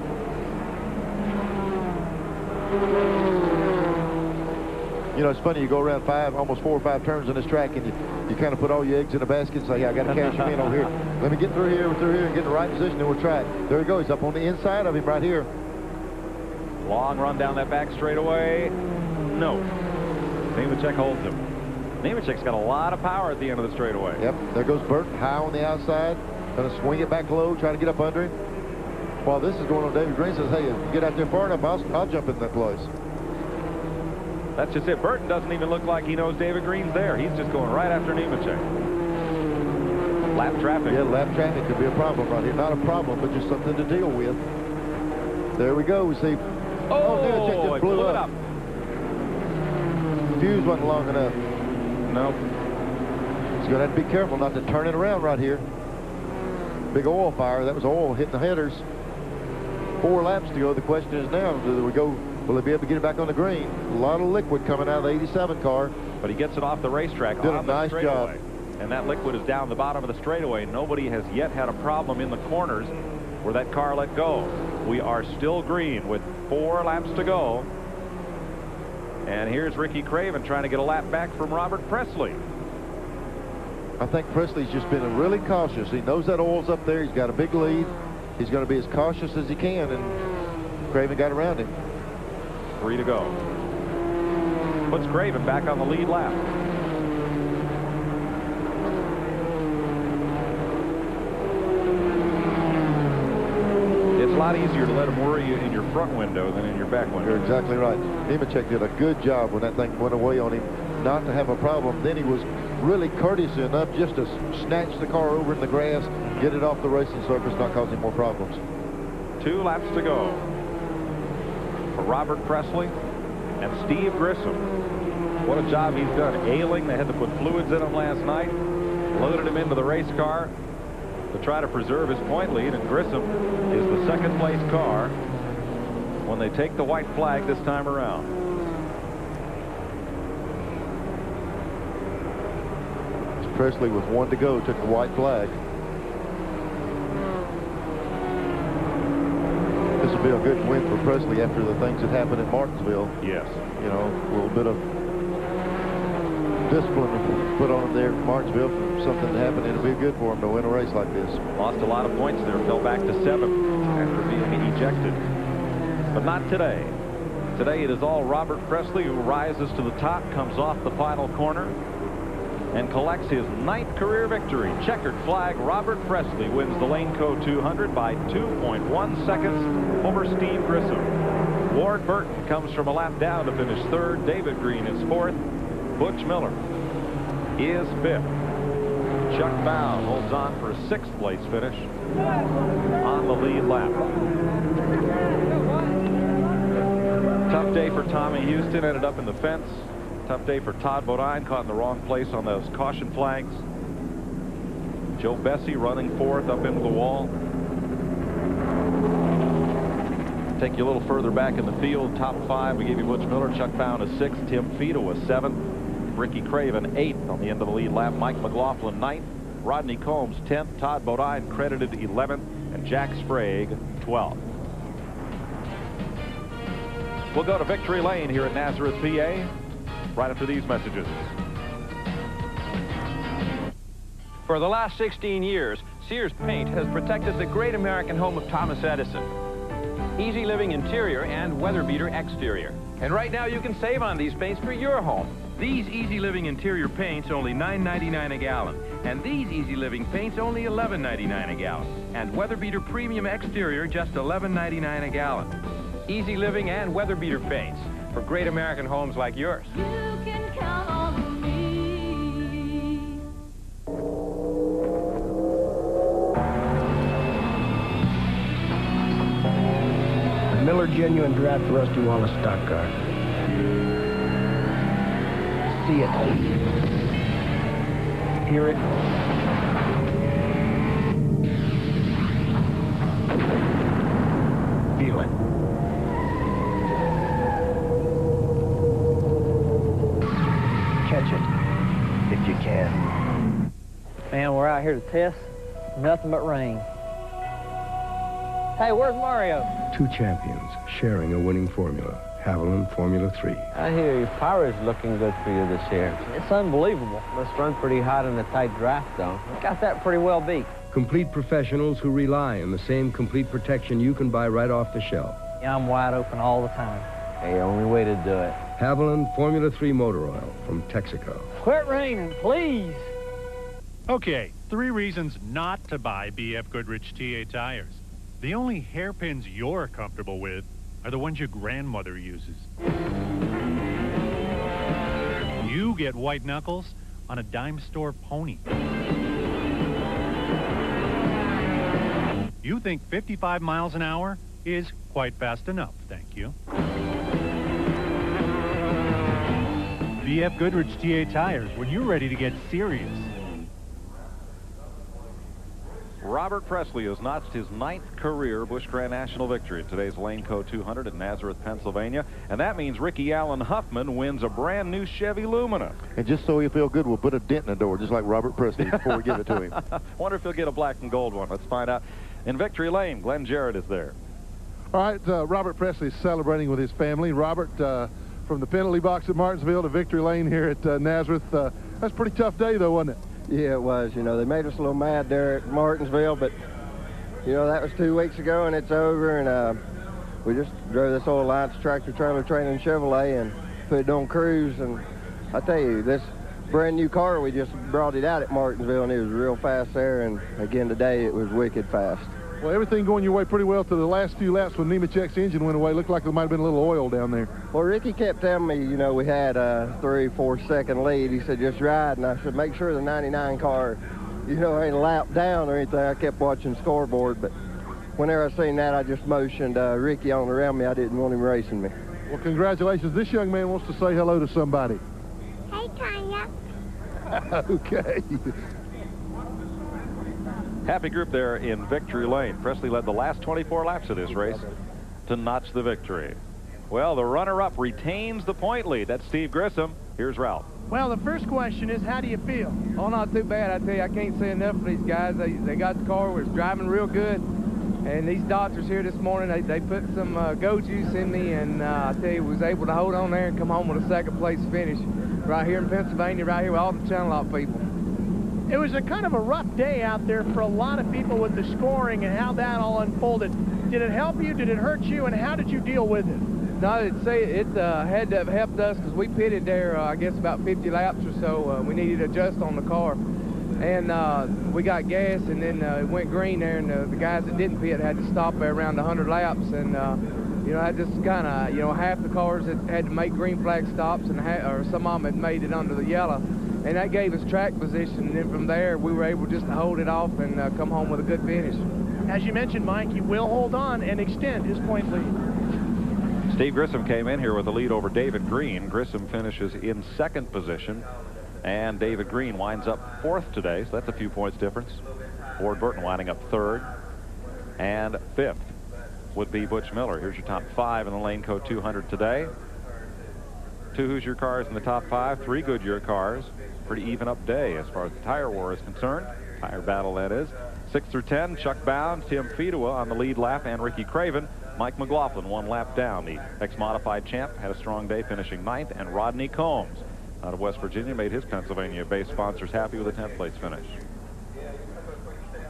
You know, it's funny, you go around almost 4 or 5 turns on this track, and you kind of put all your eggs in a basket and say, yeah, I got to cash him in over here. Let me get through here, and get in the right position, and we'll try it. There he goes. He's up on the inside of him right here. Long run down that back straightaway. No. Nemechek holds him. Nemechek's got a lot of power at the end of the straightaway. Yep. There goes Burton, high on the outside. Going to swing it back low, try to get up under him. While this is going on, David Green says, hey, if you get out there far enough, I'll jump in that place. That's just it. Burton doesn't even look like he knows David Green's there. He's just going right after Nemechek. Lap traffic. Yeah, lap traffic could be a problem right here. Not a problem, but just something to deal with. There we go. We see. Nemechek just blew up. Fuse wasn't long enough. Nope. He's going to have to be careful not to turn it around right here. Big oil fire. That was oil hitting the headers. 4 laps to go. The question is now, do we go? Will they be able to get it back on the green? A lot of liquid coming out of the 87 car. But he gets it off the racetrack. Did a nice job. And that liquid is down the bottom of the straightaway. Nobody has yet had a problem in the corners where that car let go. We are still green with 4 laps to go. And here's Ricky Craven trying to get a lap back from Robert Presley. I think Presley's just been really cautious. He knows that oil's up there. He's got a big lead. He's going to be as cautious as he can, and Craven got around him. 3 to go. Puts Craven back on the lead lap. It's a lot easier to let him worry you in your front window than in your back window. You're exactly right. Nemechek did a good job when that thing went away on him not to have a problem. Then he was really courteous enough just to snatch the car over in the grass, get it off the racing surface, not causing more problems. 2 laps to go for Robert Presley and Steve Grissom. What a job he's done. Ailing, they had to put fluids in him last night, loaded him into the race car to try to preserve his point lead, and Grissom is the 2nd place car when they take the white flag this time around. Presley with 1 to go took the white flag. This will be a good win for Presley after the things that happened in Martinsville. Yes. You know, a little bit of discipline put on him there in Martinsville for something that happened. It'll be good for him to win a race like this. Lost a lot of points there. Fell back to 7th after being ejected. But not today. Today it is all Robert Presley who rises to the top, comes off the final corner, and collects his 9th career victory. Checkered flag, Robert Presley wins the Laneco 200 by 2.1 seconds over Steve Grissom. Ward Burton comes from a lap down to finish 3rd. David Green is 4th. Butch Miller is 5th. Chuck Bound holds on for a 6th place finish on the lead lap. Tough day for Tommy Houston. Ended up in the fence. Tough day for Todd Bodine, caught in the wrong place on those caution flags. Joe Bessie running fourth up into the wall. Take you a little further back in the field. Top 5, we gave you Butch Miller, Chuck Bound a 6th, Tim Fiedel was 7th, Ricky Craven 8th on the end of the lead lap, Mike McLaughlin 9th, Rodney Combs 10th, Todd Bodine credited 11th, and Jack Sprague 12th. We'll go to Victory Lane here at Nazareth, PA, right after these messages. For the last 16 years, Sears Paint has protected the great American home of Thomas Edison. Easy living interior and weather beater exterior. And right now you can save on these paints for your home. These easy living interior paints only $9.99 a gallon. And these easy living paints only $11.99 a gallon. And weather beater premium exterior just $11.99 a gallon. Easy living and weather beater paints for great American homes like yours. You can count on me. Miller Genuine Draft Rusty Wallace stock car. See it. Hear it. Feel it. Catch it, if you can. Man, we're out here to test. Nothing but rain. Hey, where's Mario? Two champions sharing a winning formula. Haviland Formula 3. I hear your power is looking good for you this year. It's unbelievable. Must run pretty hot in a tight draft, though. Got that pretty well beat. Complete professionals who rely on the same complete protection you can buy right off the shelf. Yeah, I'm wide open all the time. Hey, only way to do it. Haviland Formula 3 motor oil from Texaco. Quit raining, please. Okay, 3 reasons not to buy BF Goodrich TA tires. The only hairpins you're comfortable with are the ones your grandmother uses. You get white knuckles on a dime store pony. You think 55 miles an hour is quite fast enough, thank you. BF Goodrich TA tires when you're ready to get serious. Robert Presley has notched his 9th career Busch Grand National victory at today's Laneco 200 in Nazareth, Pennsylvania. And that means Ricky Allen Huffman wins a brand new Chevy Lumina. And just so you feel good, we'll put a dent in the door, just like Robert Presley, before we give it to him. Wonder if he'll get a black and gold one. Let's find out. In Victory Lane, Glenn Jarrett is there. All right, Robert Presley is celebrating with his family. Robert, from the penalty box at Martinsville to Victory Lane here at Nazareth. That's a pretty tough day, though, wasn't it? Yeah, it was. You know, they made us a little mad there at Martinsville, but, you know, that was 2 weeks ago, and it's over, and we just drove this old Alliance tractor trailer training Chevrolet and put it on cruise, and I tell you, this brand new car, we just brought it out at Martinsville, and it was real fast there, and again today, it was wicked fast. Well, everything going your way pretty well to the last few laps when Nemechek's engine went away. Looked like there might have been a little oil down there. Well, Ricky kept telling me, you know, we had a 3-4 second lead. He said, just ride. And I said, make sure the 99 car, you know, ain't lapped down or anything. I kept watching scoreboard, but whenever I seen that, I just motioned Ricky on around me. I didn't want him racing me. Well, congratulations. This young man wants to say hello to somebody. Hey, Tanya. Okay. Happy group there in Victory Lane. Presley led the last 24 laps of this race to notch the victory. Well, the runner-up retains the point lead. That's Steve Grissom. Here's Ralph. Well, the first question is, how do you feel? Oh, not too bad. I tell you, I can't say enough for these guys. They got the car, was driving real good. And these doctors here this morning, they put some go juice in me, and I tell you, was able to hold on there and come home with a second place finish right here in Pennsylvania, right here with all the Channel Lock people. It was a kind of a rough day out there for a lot of people with the scoring and how that all unfolded. Did it help you? Did it hurt you? And how did you deal with it? No, I'd say it had to have helped us because we pitted there, I guess, about 50 laps or so. We needed to adjust on the car. And we got gas, and then it went green there, and the guys that didn't pit had to stop there around 100 laps. And, you know, I just kind of, you know, half the cars that had to make green flag stops, and or some of them had made it under the yellow. And that gave us track position, and then from there, we were able just to hold it off and come home with a good finish. As you mentioned, Mike, he will hold on and extend his point lead. Steve Grissom came in here with a lead over David Green. Grissom finishes in second position, and David Green winds up fourth today, so that's a few points difference. Ward Burton winding up third, and fifth would be Butch Miller. Here's your top 5 in the Laneco 200 today. 2 Hoosier cars in the top 5, 3 Goodyear cars. Pretty even up day as far as the tire war is concerned. Tire battle, that is. 6 through 10, Chuck Bound, Tim Fedewa on the lead lap, and Ricky Craven. Mike McLaughlin 1 lap down. The ex-modified champ had a strong day, finishing 9th, and Rodney Combs out of West Virginia made his Pennsylvania-based sponsors happy with a 10th place finish.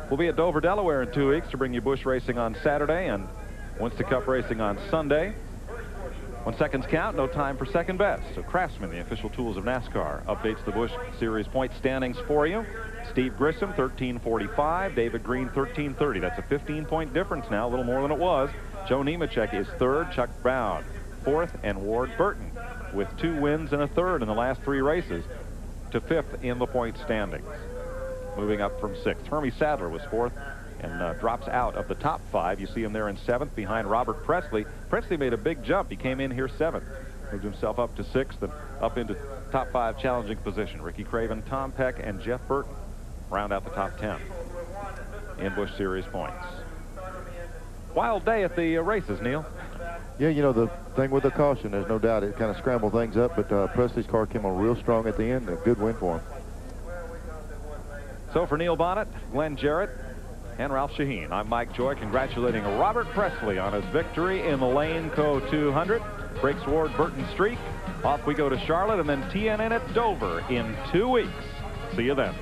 We'll be at Dover, Delaware in 2 weeks to bring you Busch racing on Saturday and Winston Cup racing on Sunday. When seconds count, no time for second best. So Craftsman, the official tools of NASCAR, updates the Busch Series point standings for you. Steve Grissom, 1345. David Green, 1330. That's a 15-point difference now, a little more than it was. Joe Nemechek is third. Chuck Brown, fourth. And Ward Burton, with 2 wins and a third in the last 3 races, to 5th in the point standings. Moving up from 6th. Hermie Sadler was 4th and drops out of the top 5. You see him there in 7th behind Robert Presley. Presley made a big jump. He came in here 7th. Moved himself up to 6th and up into top 5 challenging position. Ricky Craven, Tom Peck, and Jeff Burton round out the top 10 in Busch Series points. Wild day at the races, Neil. Yeah, you know, the thing with the caution, there's no doubt it kind of scrambled things up, but Presley's car came on real strong at the end. A good win for him. So for Neil Bonnet, Glenn Jarrett, and Ralph Shaheen, I'm Mike Joy, congratulating Robert Presley on his victory in the Laneco 200. Breaks Ward Burton's streak. Off we go to Charlotte and then TNN at Dover in 2 weeks. See you then.